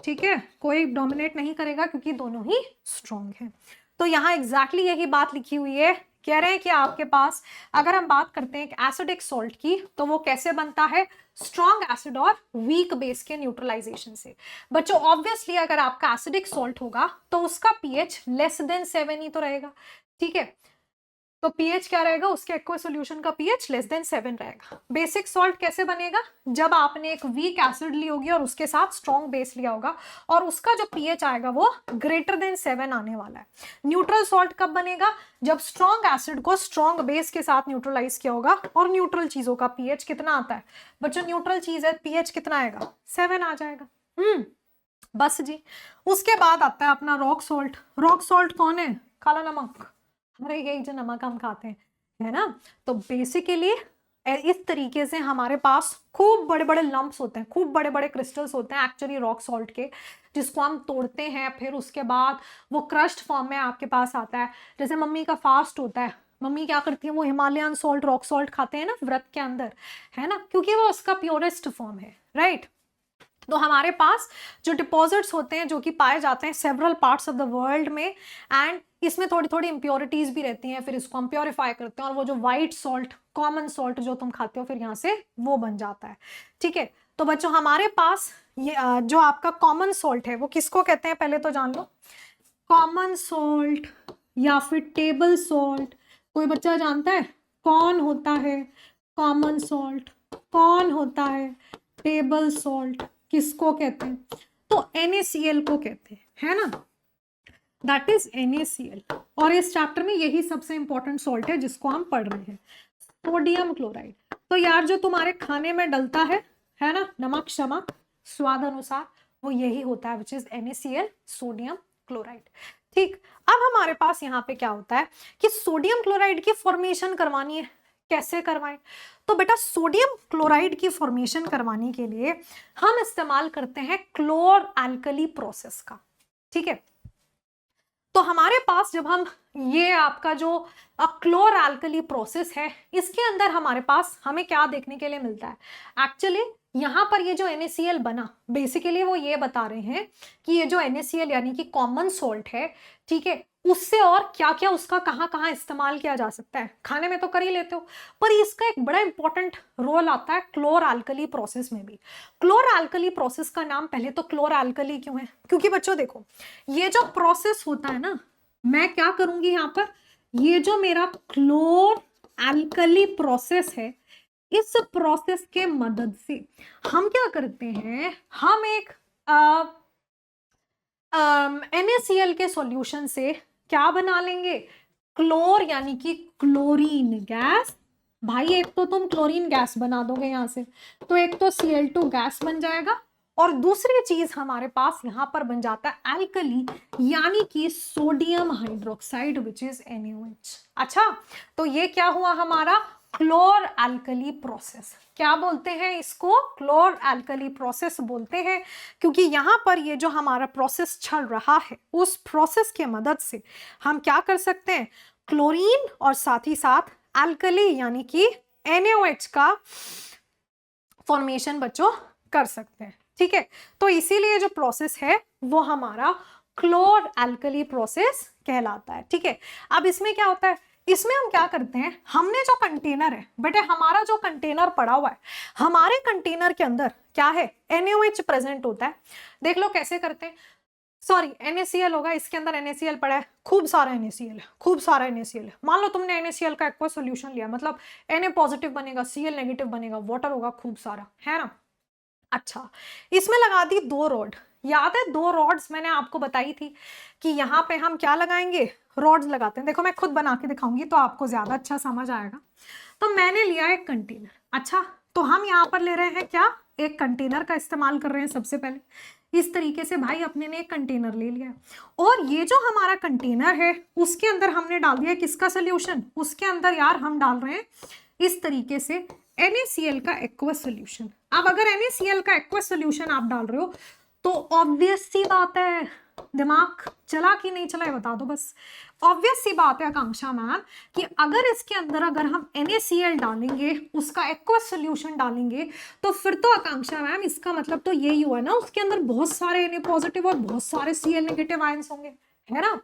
ठीक है, कोई डोमिनेट नहीं करेगा क्योंकि दोनों ही स्ट्रॉन्ग हैं। तो यहाँ एग्जैक्टली यही बात लिखी हुई है, कह रहे हैं कि आपके पास अगर हम बात करते हैं एसिडिक सॉल्ट की तो वो कैसे बनता है, स्ट्रॉन्ग एसिड और वीक बेस के न्यूट्रलाइजेशन से। बच्चों ऑब्वियसली अगर आपका एसिडिक सॉल्ट होगा तो उसका पीएच लेस देन 7 ही तो रहेगा, ठीक है, तो पीएच क्या रहेगा, उसके एक्वा सॉल्यूशन का पीएच लेस देन 7 रहेगा। बेसिक सॉल्ट कैसे बनेगा, जब आपने एक वीक एसिड ली होगी और उसके साथ स्ट्रॉन्ग बेस लिया होगा और उसका जो पीएच आएगा वो ग्रेटर देन 7 आने वाला है। न्यूट्रल सॉल्ट कब बनेगा, जब स्ट्रॉन्ग एसिड को स्ट्रॉन्ग बेस के साथ न्यूट्रलाइज किया होगा और न्यूट्रल चीजों का पीएच कितना आता है बच्चों, न्यूट्रल चीज है पीएच कितना आएगा, 7 आ जाएगा। बस जी, उसके बाद आता है अपना रॉक सॉल्ट। रॉक सॉल्ट कौन है, काला नमक, अरे यही जो नमक हम खाते हैं, है ना। तो बेसिकली इस तरीके से हमारे पास खूब बड़े बड़े लंप्स होते हैं, खूब बड़े बड़े क्रिस्टल्स होते हैं एक्चुअली रॉक सॉल्ट के, जिसको हम तोड़ते हैं, फिर उसके बाद वो क्रश्ड फॉर्म में आपके पास आता है। जैसे मम्मी का फास्ट होता है, मम्मी क्या करती है, वो हिमालयन सॉल्ट रॉक सॉल्ट खाते हैं ना व्रत के अंदर, है ना, क्योंकि वो उसका प्योरेस्ट फॉर्म है, राइट। तो हमारे पास जो डिपॉजिट्स होते हैं जो कि पाए जाते हैं several parts of the world में, एंड इसमें थोड़ी थोड़ी इंप्योरिटीज भी रहती हैं, फिर इसको हम प्योरीफाई करते हैं और वो जो वाइट सॉल्ट, कॉमन सॉल्ट जो तुम खाते हो, फिर यहाँ से वो बन जाता है, ठीक है। तो बच्चों हमारे पास ये जो आपका कॉमन सॉल्ट है वो किसको कहते हैं, पहले तो जान लो, कॉमन सॉल्ट या फिर टेबल सॉल्ट। कोई बच्चा जानता है कौन होता है कॉमन सॉल्ट, कौन होता है टेबल सॉल्ट, किसको कहते हैं, तो NaCl को कहते हैं, है ना, दैट इज NaCl। और इस चैप्टर में यही सबसे इंपॉर्टेंट सॉल्ट है जिसको हम पढ़ रहे हैं, सोडियम क्लोराइड। तो यार जो तुम्हारे खाने में डलता है ना, नमक शमक स्वाद अनुसार, वो यही होता है which is NaCl, sodium chloride. ठीक, अब हमारे पास यहाँ पे क्या होता है कि सोडियम क्लोराइड की फॉर्मेशन करवानी है, कैसे करवाएं, तो बेटा सोडियम क्लोराइड की फॉर्मेशन करवाने के लिए हम इस्तेमाल करते हैं क्लोर एल्कली प्रोसेस का, ठीक है। तो हमारे पास जब हम ये आपका जो क्लोर एल्कली प्रोसेस है, इसके अंदर हमारे पास हमें क्या देखने के लिए मिलता है, एक्चुअली यहाँ पर ये जो NaCl बना, बेसिकली वो ये बता रहे हैं कि ये जो NaCl यानी कि कॉमन सॉल्ट है, ठीक है, उससे और क्या क्या उसका कहाँ कहाँ इस्तेमाल किया जा सकता है। खाने में तो कर ही लेते हो, पर इसका एक बड़ा इंपॉर्टेंट रोल आता है क्लोर एल्कली प्रोसेस में भी। क्लोर एल्कली प्रोसेस का नाम पहले तो क्लोर एल्कली क्यों है, क्योंकि बच्चों देखो ये जो प्रोसेस होता है ना, मैं क्या करूंगी यहाँ पर, ये जो मेरा क्लोर एल्कली प्रोसेस है, इस प्रोसेस के मदद से हम क्या करते हैं, हम एक NaCl के सॉल्यूशन से क्या बना लेंगे, क्लोर यानी कि क्लोरीन गैस। भाई एक तो तुम क्लोरीन गैस बना दोगे यहां से, तो एक तो Cl2 गैस बन जाएगा, और दूसरी चीज हमारे पास यहां पर बन जाता है एल्कली यानी कि sodium hydroxide which is NaOH। अच्छा, तो ये क्या हुआ हमारा क्लोर एल्कली प्रोसेस। क्या बोलते हैं इसको, क्लोर एल्कली प्रोसेस बोलते हैं, क्योंकि यहाँ पर ये जो हमारा प्रोसेस चल रहा है, उस प्रोसेस के मदद से हम क्या कर सकते हैं, क्लोरीन और साथ ही साथ एल्कली यानी कि NaOH का फॉर्मेशन बच्चों कर सकते हैं, ठीक है। तो इसीलिए जो प्रोसेस है वो हमारा क्लोर एल्कली प्रोसेस कहलाता है, ठीक है। अब इसमें क्या होता है, इसमें हम क्या करते हैं, हमने जो कंटेनर है बेटे, हमारा जो कंटेनर पड़ा हुआ है, हमारे कंटेनर के अंदर क्या है, NaOH प्रेजेंट होता है। देख लो कैसे करते हैं, सॉरी NaCl होगा, इसके अंदर NaCl पड़ा है, खूब सारा NaCl है, खूब सारा NaCl है। मान लो तुमने NaCl का एक्वा सॉल्यूशन लिया, मतलब Na पॉजिटिव बनेगा, Cl नेगेटिव बनेगा, वाटर होगा खूब सारा, है ना। अच्छा, इसमें लगा दी 2 रॉड, याद है 2 रॉड्स मैंने आपको बताई थी कि यहाँ पे हम क्या लगाएंगे, रॉड्स लगाते हैं। देखो मैं खुद बना के दिखाऊंगी तो आपको ज्यादा अच्छा समझ आएगा। तो मैंने लिया एक कंटेनर, अच्छा, तो हम यहाँ पर ले रहे हैं क्या, एक कंटेनर का इस्तेमाल कर रहे हैं सबसे पहले। इस तरीके से भाई अपने ने एक कंटेनर ले लिया, और ये जो हमारा कंटेनर है उसके अंदर हमने डाल दिया किसका सोल्यूशन, उसके अंदर यार हम डाल रहे हैं इस तरीके से NaCl का एक्वस सोल्यूशन। अब अगर NaCl का एक्वस सोल्यूशन आप डाल रहे हो तो ऑब्वियस सी बात है दिमाग चला कि नहीं चला ये बता दो बस। ऑब्वियस सी बात है आकांक्षा मैम कि अगर इसके अंदर अगर हम NaCl डालेंगे, उसका एक्वस सोल्यूशन डालेंगे, तो फिर तो आकांक्षा मैम इसका मतलब तो यही हुआ ना, उसके अंदर बहुत सारे Na पॉजिटिव और बहुत सारे Cl नेगेटिव आयंस होंगे, है ना।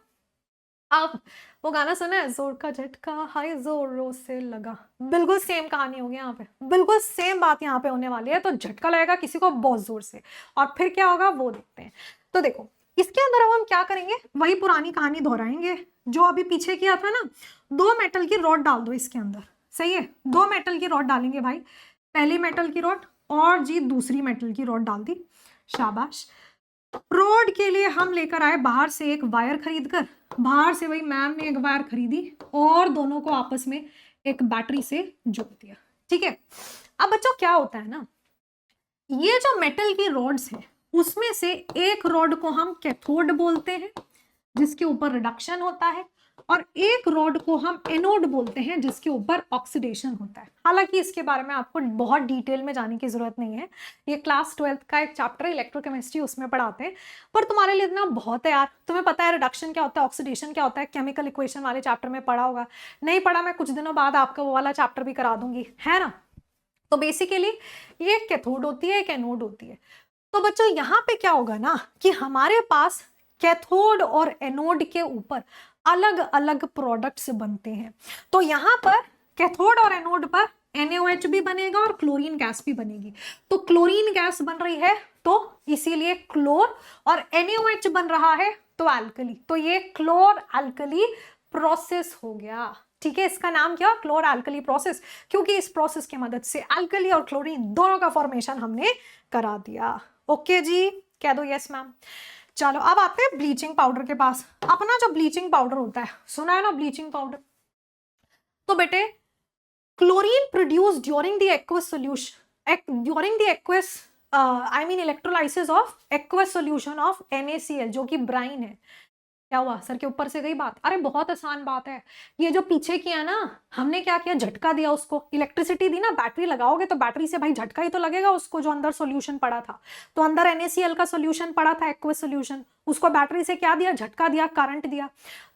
अब वो गाना सुना है, जोर का झटका हाय जोरों से लगा, बिल्कुल सेम कहानी होगी यहाँ पे, बिल्कुल सेम बात यहाँ पे होने वाली है। तो झटका लगेगा किसी को बहुत जोर से, और फिर क्या होगा वो देखते हैं। तो देखो इसके अंदर अब हम क्या करेंगे, वही पुरानी कहानी दोहराएंगे जो अभी पीछे किया था ना। 2 मेटल की रॉड डाल दो इसके अंदर, सही है, 2 मेटल की रॉड डालेंगे भाई, पहली मेटल की रॉड और जी दूसरी मेटल की रॉड डाल दी, शाबाश। रोड के लिए हम लेकर आए बाहर से एक वायर खरीद कर, बाहर से वही मैम ने एक वायर खरीदी और दोनों को आपस में एक बैटरी से जोड़ दिया, ठीक है। अब बच्चों क्या होता है ना, ये जो मेटल की रॉड्स हैं उसमें से एक रॉड को हम कैथोड बोलते हैं जिसके ऊपर रिडक्शन होता है, और एक रॉड को हम एनोड बोलते हैं जिसके ऊपर ऑक्सीडेशन होता है। हालांकि इसके बारे में आपको बहुत डिटेल में जाने की जरूरत नहीं है, ये क्लास 12th का एक चैप्टर इलेक्ट्रोकेमिस्ट्री उसमें पढ़ाते हैं, पर तुम्हारे लिए इतना बहुत है यार, तुम्हें पता है रिडक्शन क्या होता है, ऑक्सीडेशन क्या होता है, केमिकल इक्वेशन वाले चैप्टर में पढ़ा होगा, नहीं पढ़ा मैं कुछ दिनों बाद आपका वो वाला चैप्टर भी करा दूंगी, है ना। तो बेसिकली ये एक कैथोड होती है, एक एनोड होती है। तो बच्चों यहाँ पे क्या होगा ना कि हमारे पास कैथोड और एनोड के ऊपर अलग अलग प्रोडक्ट्स बनते हैं। तो यहाँ पर कैथोड और एनोड पर NaOH भी बनेगा और क्लोरीन गैस भी बनेगी। तो क्लोरीन गैस बन रही है तो इसीलिए क्लोर, और NaOH बन रहा है तो एल्कली, तो ये क्लोर एल्कली प्रोसेस हो गया, ठीक है। इसका नाम क्या, क्लोर एल्कली प्रोसेस, क्योंकि इस प्रोसेस की मदद से एल्कली और क्लोरीन दोनों का फॉर्मेशन हमने करा दिया। ओके जी, कह दो यस मैम। चलो अब आते हैं ब्लीचिंग पाउडर के पास। अपना जो ब्लीचिंग पाउडर होता है, सुना है ना ब्लीचिंग पाउडर, तो बेटे chlorine produce during the aqueous solution, during the aqueous I mean electrolysis of aqueous solution of NaCl जो कि ब्राइन है। क्या हुआ, सर के ऊपर से गई बात, अरे बहुत आसान बात है। ये जो पीछे किया ना, हमने क्या किया, झटका दिया उसको, इलेक्ट्रिसिटी दी ना, बैटरी लगाओगे तो बैटरी से भाई झटका ही तो लगेगा उसको, जो अंदर सॉल्यूशन पड़ा था। तो अंदर NaCl का सॉल्यूशन पड़ा था, एक्वस सॉल्यूशन, उसको बैटरी से क्या दिया, झटका दिया, करंट दिया।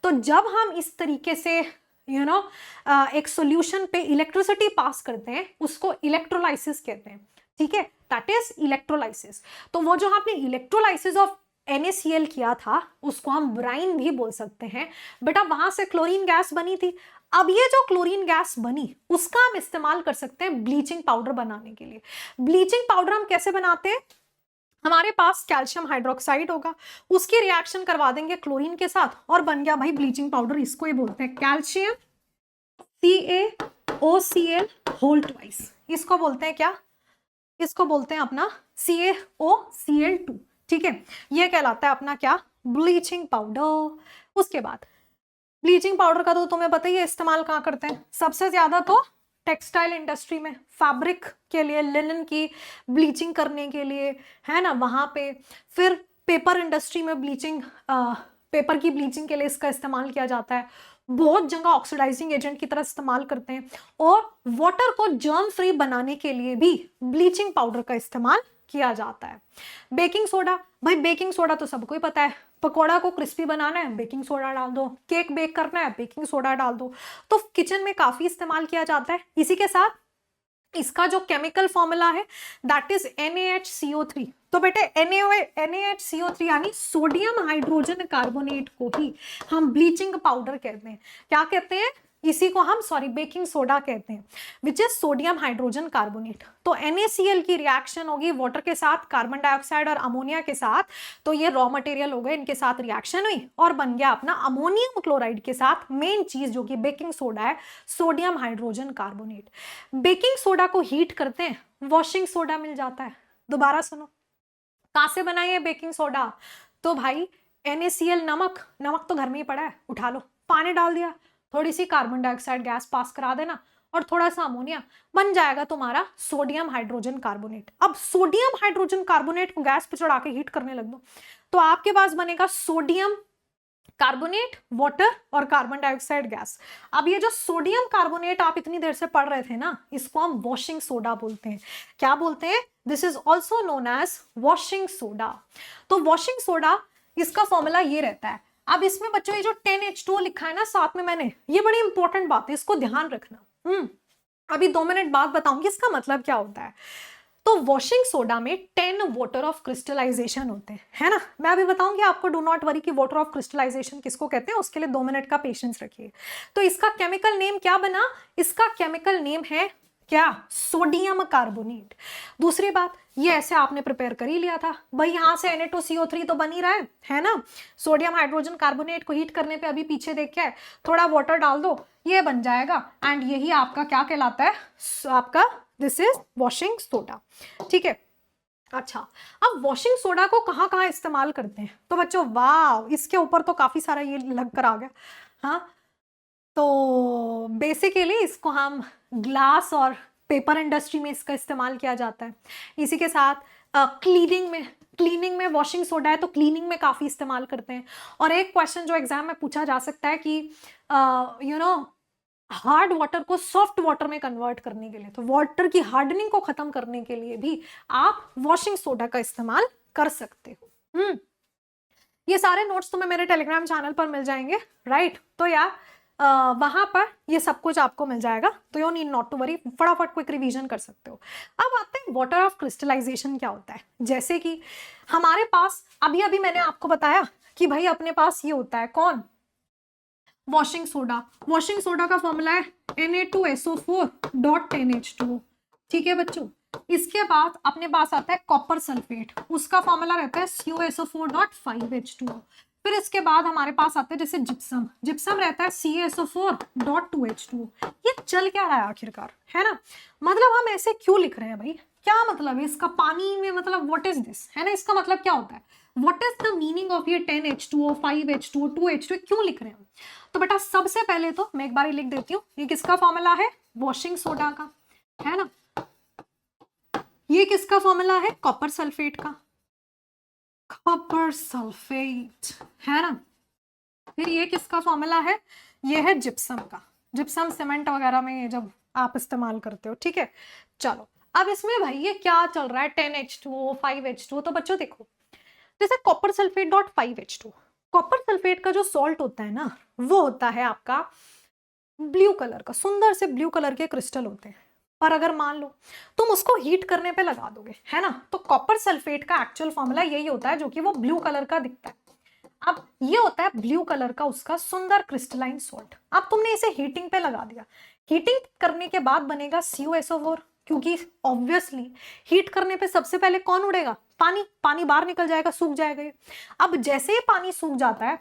तो जब हम इस तरीके से एक सॉल्यूशन पे इलेक्ट्रिसिटी पास करते हैं उसको इलेक्ट्रोलाइसिस कहते हैं, ठीक है, दैट इज इलेक्ट्रोलाइसिस। तो वो जो आपने इलेक्ट्रोलाइसिस ऑफ NaCl किया था उसको हम ब्राइन भी बोल सकते हैं। बेटा वहां से क्लोरीन गैस बनी थी, अब ये जो क्लोरीन गैस बनी उसका हम इस्तेमाल कर सकते हैं ब्लीचिंग पाउडर बनाने के लिए। ब्लीचिंग पाउडर हम कैसे बनाते हैं, हमारे पास कैल्शियम हाइड्रोक्साइड होगा, उसकी रिएक्शन करवा देंगे क्लोरीन के साथ और बन गया भाई ब्लीचिंग पाउडर। इसको ही बोलते हैं कैल्शियम CaOCl होल ट्वाइस, इसको बोलते हैं क्या, इसको बोलते हैं अपना CaOCl2, ठीक है। ये कहलाता है अपना क्या, ब्लीचिंग पाउडर। उसके बाद ब्लीचिंग पाउडर का तो तुम्हें पता ही है इस्तेमाल कहाँ करते हैं, सबसे ज्यादा तो टेक्सटाइल इंडस्ट्री में, फैब्रिक के लिए, लिनन की ब्लीचिंग करने के लिए, है ना, वहां पे। फिर पेपर इंडस्ट्री में ब्लीचिंग, पेपर की ब्लीचिंग के लिए इसका इस्तेमाल किया जाता है। बहुत जगह ऑक्सीडाइजिंग एजेंट की तरह इस्तेमाल करते हैं, और वाटर को जर्म फ्री बनाने के लिए भी ब्लीचिंग पाउडर का इस्तेमाल किया जाता है। बेकिंग सोडा, भाई बेकिंग सोडा तो सबको ही पता है, पकोड़ा को क्रिस्पी बनाना है बेकिंग सोडा डाल दो, केक बेक करना है बेकिंग सोडा डाल दो, तो किचन में काफी इस्तेमाल किया जाता है। इसी के साथ इसका जो केमिकल फॉर्मूला है दैट इज NaHCO3। तो बेटे NaHCO3 यानी सोडियम हाइड्रोजन कार्बोनेट को ही हम ब्लीचिंग पाउडर कहते हैं। क्या कहते हैं, इसी को हम बेकिंग सोडा कहते हैं, which is sodium hydrogen carbonate. तो NaCl की रिएक्शन होगी वाटर के साथ, कार्बन डाइऑक्साइड और अमोनिया के साथ, तो ये रॉ मटेरियल हो गए, इनके साथ रिएक्शन हुई और बन गया अपना अमोनियम क्लोराइड के साथ मेन चीज जो कि बेकिंग सोडा है, sodium hydrogen carbonate. Baking soda को हीट करते हैं, वॉशिंग सोडा मिल जाता है। दोबारा सुनो, कहां से बनाई है बेकिंग सोडा, तो भाई NaCl, नमक तो घर में ही पड़ा है, उठा लो, पानी डाल दिया, थोड़ी सी कार्बन डाइऑक्साइड गैस पास करा देना और थोड़ा सा अमोनिया, बन जाएगा तुम्हारा सोडियम हाइड्रोजन कार्बोनेट। अब सोडियम हाइड्रोजन कार्बोनेट को गैस पे चढ़ा के हीट करने लग दो तो आपके पास बनेगा सोडियम कार्बोनेट, वाटर और कार्बन डाइऑक्साइड गैस। अब ये जो सोडियम कार्बोनेट आप इतनी देर से पढ़ रहे थे ना, इसको हम वॉशिंग सोडा बोलते हैं। क्या बोलते हैं, this is also known as washing soda. तो वॉशिंग सोडा इसका फॉर्मूला ये रहता है। अब इसमें बच्चों ये जो 10H2O लिखा है ना साथ में मैंने, ये बड़ी इंपॉर्टेंट बात है, इसको ध्यान रखना। अभी 2 मिनट बाद बताऊंगी इसका मतलब क्या होता है। तो वॉशिंग सोडा में 10 वाटर ऑफ क्रिस्टलाइजेशन होते हैं, है ना। मैं अभी बताऊंगी आपको, डू नॉट वरी कि वाटर ऑफ क्रिस्टलाइजेशन किसको कहते हैं, उसके लिए 2 मिनट का पेशेंस रखिए। तो इसका केमिकल नेम क्या बना, इसका केमिकल नेम है क्या, सोडियम कार्बोनेट। दूसरी बात, ये ऐसे आपने प्रिपेयर कर ही लिया था भाई, यहां से Na2CO3 तो बन ही रहा है ना। सोडियम हाइड्रोजन कार्बोनेट को हीट करने पे अभी पीछे देख के थोड़ा वाटर डाल दो, ये बन जाएगा, एंड यही आपका क्या कहलाता है, आपका दिस इज वॉशिंग सोडा, ठीक है। अच्छा, अब वॉशिंग सोडा को कहाँ कहाँ इस्तेमाल करते हैं, तो बच्चों वाह, इसके ऊपर तो काफी सारा ये लग कर आ गया। हाँ, तो बेसिकली इसको हम ग्लास और पेपर इंडस्ट्री में इसका इस्तेमाल किया जाता है। इसी के साथ क्लीनिंग में वॉशिंग सोडा है तो क्लीनिंग में काफ़ी इस्तेमाल करते हैं। और एक क्वेश्चन जो एग्जाम में पूछा जा सकता है कि हार्ड वाटर को सॉफ्ट वाटर में कन्वर्ट करने के लिए, तो वाटर की हार्डनिंग को खत्म करने के लिए भी आप वॉशिंग सोडा का इस्तेमाल कर सकते हो। ये सारे नोट्स तुम्हें मेरे टेलीग्राम चैनल पर मिल जाएंगे, राइट। तो यार वहां पर ये सब कुछ आपको मिल जाएगा, तो you need not to worry, फटाफट क्विक रिवीजन कर सकते हो। अब आते हैं वाटर ऑफ क्रिस्टलाइजेशन क्या होता है। जैसे कि हमारे पास अभी अभी मैंने आपको बताया कि भाई अपने पास ये होता है कौन, वॉशिंग सोडा। वॉशिंग सोडा का फॉर्मूला है Na2SO4.10H2O, ठीक है बच्चों। इसके बाद अपने पास आता है कॉपर सल्फेट, उसका फॉर्मूला रहता है CuSO4.5H2O। फिर इसके बाद हमारे पास आता है जैसे जिप्सम रहता है CaSO4.2H2O। ये चल क्या रहा है आखिरकार, है ना, मतलब हम ऐसे क्यों लिख रहे हैं भाई, क्या मतलब है इसका, पानी में मतलब व्हाट इज दिस, है ना, इसका मतलब क्या होता है, what is the meaning of ये 10H2O 5H2O 2H2O क्यों लिख रहे हैं। तो बेटा सबसे पहले तो मैं एक बार लिख देती हूँ, ये किसका फॉर्मूला है, वॉशिंग सोडा का, है ना। ये किसका फॉर्मूला है, कॉपर सल्फेट का, कॉपर सल्फेट, है ना। फिर ये किसका फॉर्मूला है, ये है जिप्सम का, जिप्सम सीमेंट वगैरह में जब आप इस्तेमाल करते हो, ठीक है। चलो अब इसमें भाई ये क्या चल रहा है, 10H2O 5H2O। तो बच्चों देखो, जैसे copper sulphate dot 5H2, copper sulphate का जो सॉल्ट होता है ना, वो होता है आपका ब्लू कलर का, सुंदर से ब्लू कलर के क्रिस्टल होते हैं। पर अगर मान लो तुम उसको हीट करने पे लगा दोगे, है ना, तो कॉपर सल्फेट का एक्चुअल फॉर्मूला यही होता है जो कि वो ब्लू कलर का दिखता है। अब ये होता है ब्लू कलर का उसका सुंदर क्रिस्टलाइन सॉल्ट। अब तुमने इसे हीटिंग पे लगा दिया, हीटिंग करने के बाद बनेगा CuSO4, क्योंकि ऑब्वियसली हीट करने पे सबसे पहले कौन उड़ेगा, पानी बाहर निकल जाएगा, सूख जाएगा ये। अब जैसे ही पानी सूख जाता है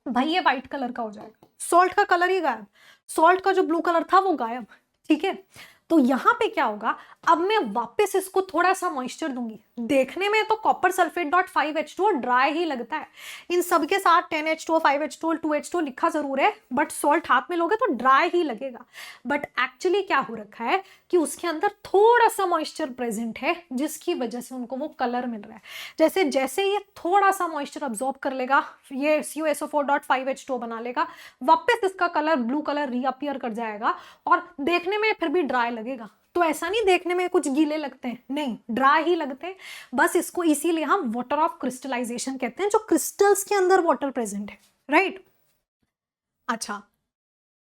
भाई ये व्हाइट कलर का हो जाएगा, सॉल्ट का कलर ही गायब, सॉल्ट का जो ब्लू कलर था वो गायब, ठीक है। तो यहां पे क्या होगा, अब मैं वापस इसको थोड़ा सा मॉइस्चर दूंगी। देखने में तो copper sulphate dot 5H2O dry ही लगता है, इन सब के साथ 10H2O 5H2O 2H2O लिखा जरूर है, बट सॉल्ट हाथ में लोगे तो ड्राई ही लगेगा। बट एक्चुअली क्या हो रखा है कि उसके अंदर थोड़ा सा मॉइस्चर प्रेजेंट है, जिसकी वजह से उनको वो कलर मिल रहा है। जैसे जैसे ये थोड़ा सा मॉइस्चर अब्सॉर्ब कर लेगा, ये CuSO4.5H2O बना लेगा, वापस इसका कलर ब्लू कलर रीअपियर कर जाएगा और देखने में फिर भी ड्राई लगेगा। तो ऐसा नहीं देखने में कुछ गीले लगते हैं, नहीं, ड्राई ही लगते हैं। बस इसको इसीलिए हम वाटर ऑफ क्रिस्टलाइजेशन कहते हैं, जो क्रिस्टल्स के अंदर वाटर प्रेजेंट है, राइट। अच्छा,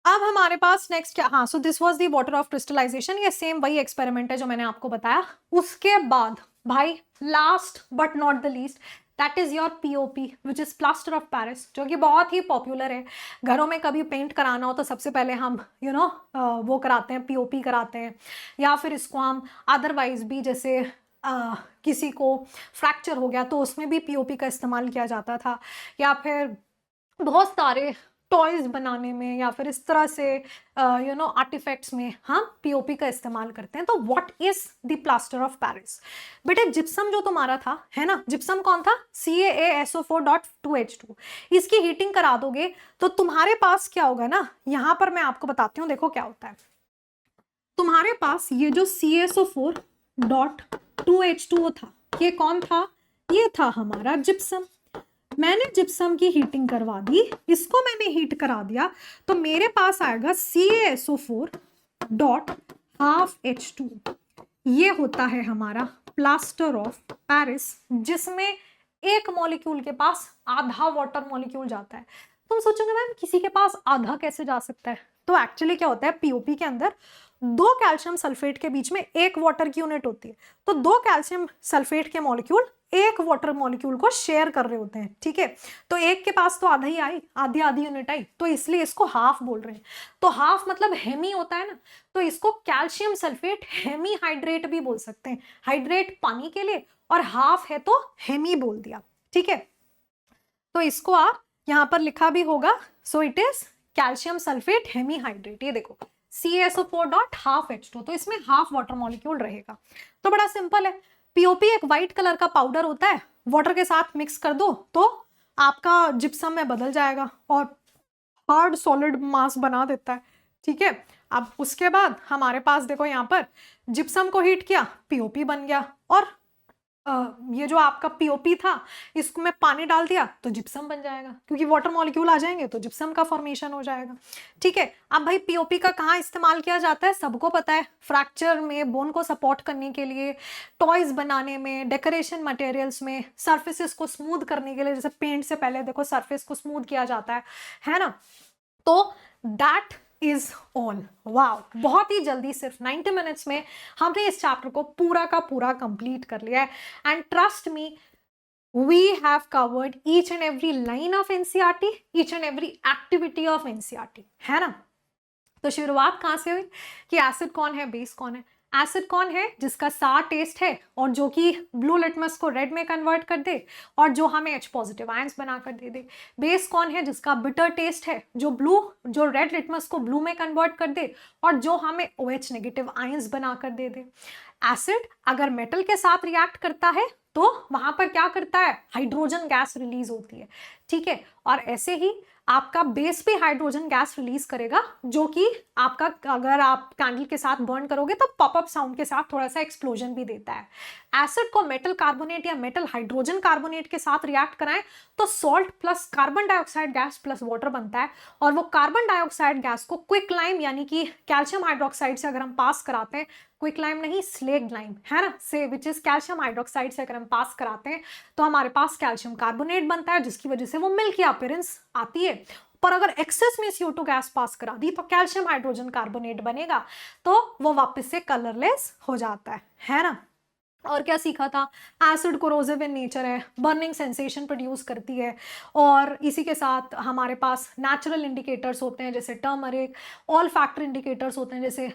अब हमारे पास नेक्स्ट क्या, हाँ, so this was the water of crystallization. ये सेम वही एक्सपेरिमेंट है जो मैंने आपको बताया। उसके बाद भाई last but not the least, that is your POP which is plaster of Paris, जो कि बहुत ही पॉपुलर है। घरों में कभी पेंट कराना हो तो सबसे पहले हम वो कराते हैं, POP कराते हैं, या फिर इसको हम अदरवाइज भी जैसे किसी को फ्रैक्चर हो गया तो उसमें भी POP का इस्तेमाल किया जाता था, या फिर बहुत सारे टॉयज बनाने में या फिर इस तरह से आर्टिफैक्ट्स में हम POP का इस्तेमाल करते हैं। तो what is the plaster of Paris, बेटे जिप्सम जो तुम्हारा था, है ना, जिप्सम कौन था, CaSO4.2H2। इसकी हीटिंग करा दोगे तो तुम्हारे पास क्या होगा ना, यहां पर मैं आपको बताती हूँ, देखो क्या होता है। तुम्हारे पास ये जो CaSO4.2H2O था, ये कौन था, ये था हमारा जिप्सम। मैंने जिप्सम की हीटिंग करवा दी, इसको मैंने हीट करा दिया, तो मेरे पास आएगा CaSO4.12H2। ये होता है हमारा प्लास्टर ऑफ पेरिस, जिसमें एक मॉलिक्यूल के पास आधा वाटर मॉलिक्यूल जाता है। तुम सोचोगे मैम किसी के पास आधा कैसे जा सकता है? तो एक्चुअली क्या होता है, पीओपी के अंदर दो कैल्शियम सल्फेट के बीच में एक वाटर की यूनिट होती है, तो दो कैल्शियम सल्फेट के मॉलिक्यूल एक वाटर मॉलिक्यूल को शेयर कर रहे होते हैं, ठीक है। तो एक के पास तो आधा ही आई, आधी आधी यूनिट आई, तो इसलिए इसको हाफ बोल रहे हैं। तो हाफ मतलब हेमी होता है ना, तो इसको कैल्शियम सल्फेट हेमी हाइड्रेट भी बोल सकते हैं। हाइड्रेट पानी के लिए और हाफ है तो हेमी बोल दिया, ठीक है। तो इसको आप यहां पर लिखा भी होगा, so it is calcium sulphate hemihydrate. ये देखो CaSO4 डॉट हाफ H2, तो इसमें हाफ वाटर मॉलिक्यूल रहेगा। तो बड़ा सिंपल है, पीओपी एक व्हाइट कलर का पाउडर होता है, वाटर के साथ मिक्स कर दो तो आपका जिप्सम में बदल जाएगा और हार्ड सॉलिड मास बना देता है, ठीक है। अब उसके बाद हमारे पास देखो यहाँ पर जिप्सम को हीट किया, पीओपी बन गया, और ये जो आपका पीओपी था इसको मैं पानी डाल दिया तो जिप्सम बन जाएगा, क्योंकि वाटर मॉलिक्यूल आ जाएंगे तो जिप्सम का फॉर्मेशन हो जाएगा, ठीक है। अब भाई पीओपी का कहाँ इस्तेमाल किया जाता है, सबको पता है, फ्रैक्चर में, बोन को सपोर्ट करने के लिए, टॉयज बनाने में, डेकोरेशन मटेरियल्स में, सरफेसेस को स्मूथ करने के लिए, जैसे पेंट से पहले देखो सरफेस को स्मूथ किया जाता है ना। तो दैट इज ऑल। वाओ, बहुत ही जल्दी सिर्फ 90 मिनट्स में हमने इस चैप्टर को पूरा का पूरा कंप्लीट कर लिया है। And trust me, we have covered each and every line of NCERT, each and every activity of NCERT, है ना। तो शुरुआत कहां से हुई कि एसिड कौन है, बेस कौन है। एसिड कौन है, जिसका सार टेस्ट है और जो कि ब्लू लिटमस को रेड में कन्वर्ट कर दे और जो हमें H पॉजिटिव आयंस बनाकर दे दे। बेस कौन है, जिसका बिटर टेस्ट है, जो रेड लिटमस को ब्लू में कन्वर्ट कर दे और जो हमें OH नेगेटिव आयंस बनाकर दे दे। एसिड अगर मेटल के साथ रिएक्ट करता है तो वहां पर क्या करता है, हाइड्रोजन गैस रिलीज होती है, ठीक है। और ऐसे ही आपका बेस भी हाइड्रोजन गैस रिलीज करेगा, जो कि आपका, अगर आप कैंडल के साथ बर्न करोगे तो पॉपअप साउंड के साथ थोड़ा सा एक्सप्लोजन भी देता है। एसिड को मेटल कार्बोनेट या मेटल हाइड्रोजन कार्बोनेट के साथ रिएक्ट कराएं तो salt plus carbon dioxide gas plus water बनता है, और वो कार्बन डाइऑक्साइड गैस को क्विक लाइम यानी कि कैल्शियम हाइड्रोक्साइड से अगर हम पास कराते हैं, क्विक लाइम नहीं, स्लेग लाइम, है ना, से विच इज कैल्शियम हाइड्रोक्साइड से अगर हम पास कराते हैं तो हमारे पास कैल्शियम कार्बोनेट बनता है, जिसकी वजह से वो मिल्की अपीयरेंस आती है। पर अगर एक्सेस में CO2 गैस पास करा दी तो कैल्शियम हाइड्रोजन कार्बोनेट बनेगा, तो वो वापस से कलरलेस हो जाता है ना। और क्या सीखा था, एसिड कोरोसिव इन नेचर है, बर्निंग सेंसेशन प्रोड्यूस करती है, और इसी के साथ हमारे पास नेचुरल इंडिकेटर्स होते हैं जैसे टर्मरिक, ऑल फैक्टर इंडिकेटर्स होते हैं, जैसे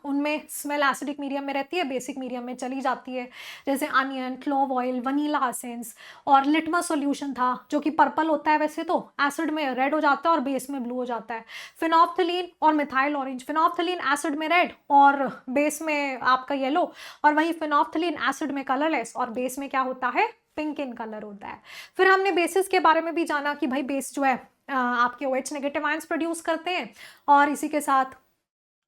उनमें स्मेल एसिडिक मीडियम में रहती है, बेसिक मीडियम में चली जाती है, जैसे onion, clove oil, vanilla essence, और लिटमस सॉल्यूशन था जो कि पर्पल होता है, वैसे तो एसिड में रेड हो जाता है और बेस में ब्लू हो जाता है। फिनोप्थलीन और मिथाइल ऑरेंज, फिनोप्थलीन एसिड में रेड और बेस में आपका येलो, और वहीं फिनोप्थलीन एसिड में कलरलेस और बेस में क्या होता है, पिंक इन कलर होता है। फिर हमने बेसिस के बारे में भी जाना कि भाई बेस जो है आपके OH नेगेटिव आयंस प्रोड्यूस करते हैं, और इसी के साथ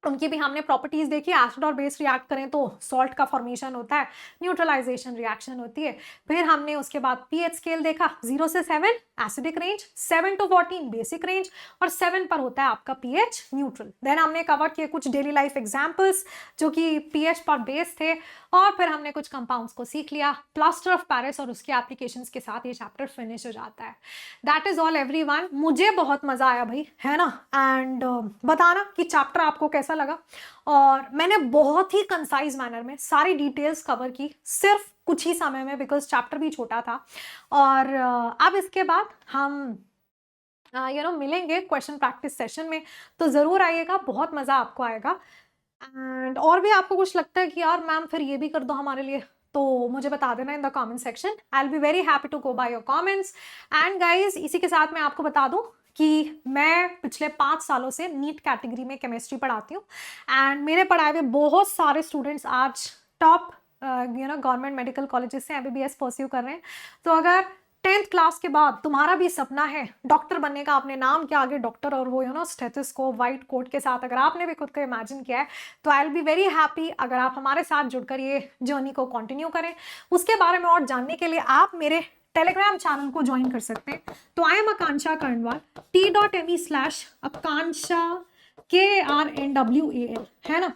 उनकी भी हमने प्रॉपर्टीज देखी, एसिड और बेस रिएक्ट करें तो सॉल्ट का फॉर्मेशन होता है, न्यूट्रलाइजेशन रिएक्शन होती है। फिर हमने उसके बाद पीएच स्केल देखा, 0 से 7 acidic range, 7 to 14 basic range, और 7 पर होता है आपका पीएच न्यूट्रल। देन हमने कवर किए कुछ डेली लाइफ एग्जांपल्स जो कि पीएच पर बेस थे, और फिर हमने कुछ कंपाउंड्स को सीख लिया, प्लास्टर ऑफ पेरिस और उसके एप्लीकेशंस के साथ ये चैप्टर फिनिश हो जाता है। दैट इज ऑल एवरीवन, मुझे बहुत मजा आया भाई, है ना। एंड बताना कि चैप्टर आपको कैसा लगा, और मैंने बहुत ही कंसाइज मैनर में सारी डिटेल्स कवर की सिर्फ कुछ ही समय में, बिकॉज चैप्टर भी छोटा था। और अब इसके बाद हम मिलेंगे क्वेश्चन प्रैक्टिस सेशन में, तो ज़रूर आइएगा, बहुत मज़ा आपको आएगा। एंड और भी आपको कुछ लगता है कि यार मैम फिर ये भी कर दो हमारे लिए, तो मुझे बता देना in the comment section, I will be very happy to go by your comments. And guys, इसी के साथ मैं आपको बता दूं कि मैं पिछले 5 सालों से नीट कैटेगरी में केमिस्ट्री पढ़ाती हूँ, एंड मेरे पढ़ाए हुए बहुत सारे स्टूडेंट्स आज टॉप गवर्नमेंट मेडिकल कॉलेजेस से MBBS परस्यू कर रहे हैं। तो अगर 10th क्लास के बाद तुम्हारा भी सपना है डॉक्टर बनने का, अपने नाम के आगे डॉक्टर और वो स्टेथोस्कोप वाइट कोट के साथ, अगर आपने भी खुद को इमेजिन किया है, तो आई विल बी वेरी हैप्पी अगर आप हमारे साथ जुड़कर ये जर्नी को कंटिन्यू करें। उसके बारे में और जानने के लिए आप मेरे टेलीग्राम चैनल को ज्वाइन कर सकते हैं। तो आई एम आकांक्षा कर्णवाल, t.me/आकांक्षा KRNWAL, है ना।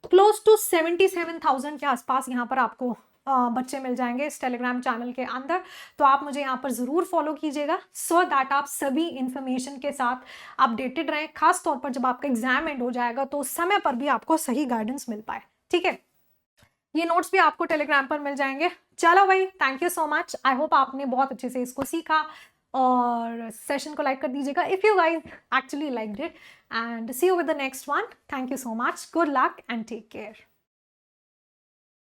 क्लोज टू 77,000 के आसपास यहाँ पर आपको बच्चे मिल जाएंगे इस टेलीग्राम चैनल के अंदर, तो आप मुझे यहाँ पर ज़रूर फॉलो कीजिएगा सो दैट आप सभी इन्फॉर्मेशन के साथ अपडेटेड रहें, खास तौर पर जब आपका एग्जाम एंड हो जाएगा तो उस समय पर भी आपको सही गाइडेंस मिल पाए। ठीक है, ये नोट्स भी आपको टेलीग्राम पर मिल जाएंगे। चलो भाई, thank you so much, I hope आपने बहुत अच्छे से इसको सीखा, और सेशन को लाइक कर दीजिएगा if you guys actually liked it, and see you with the next one. Thank you so much, good luck and take care.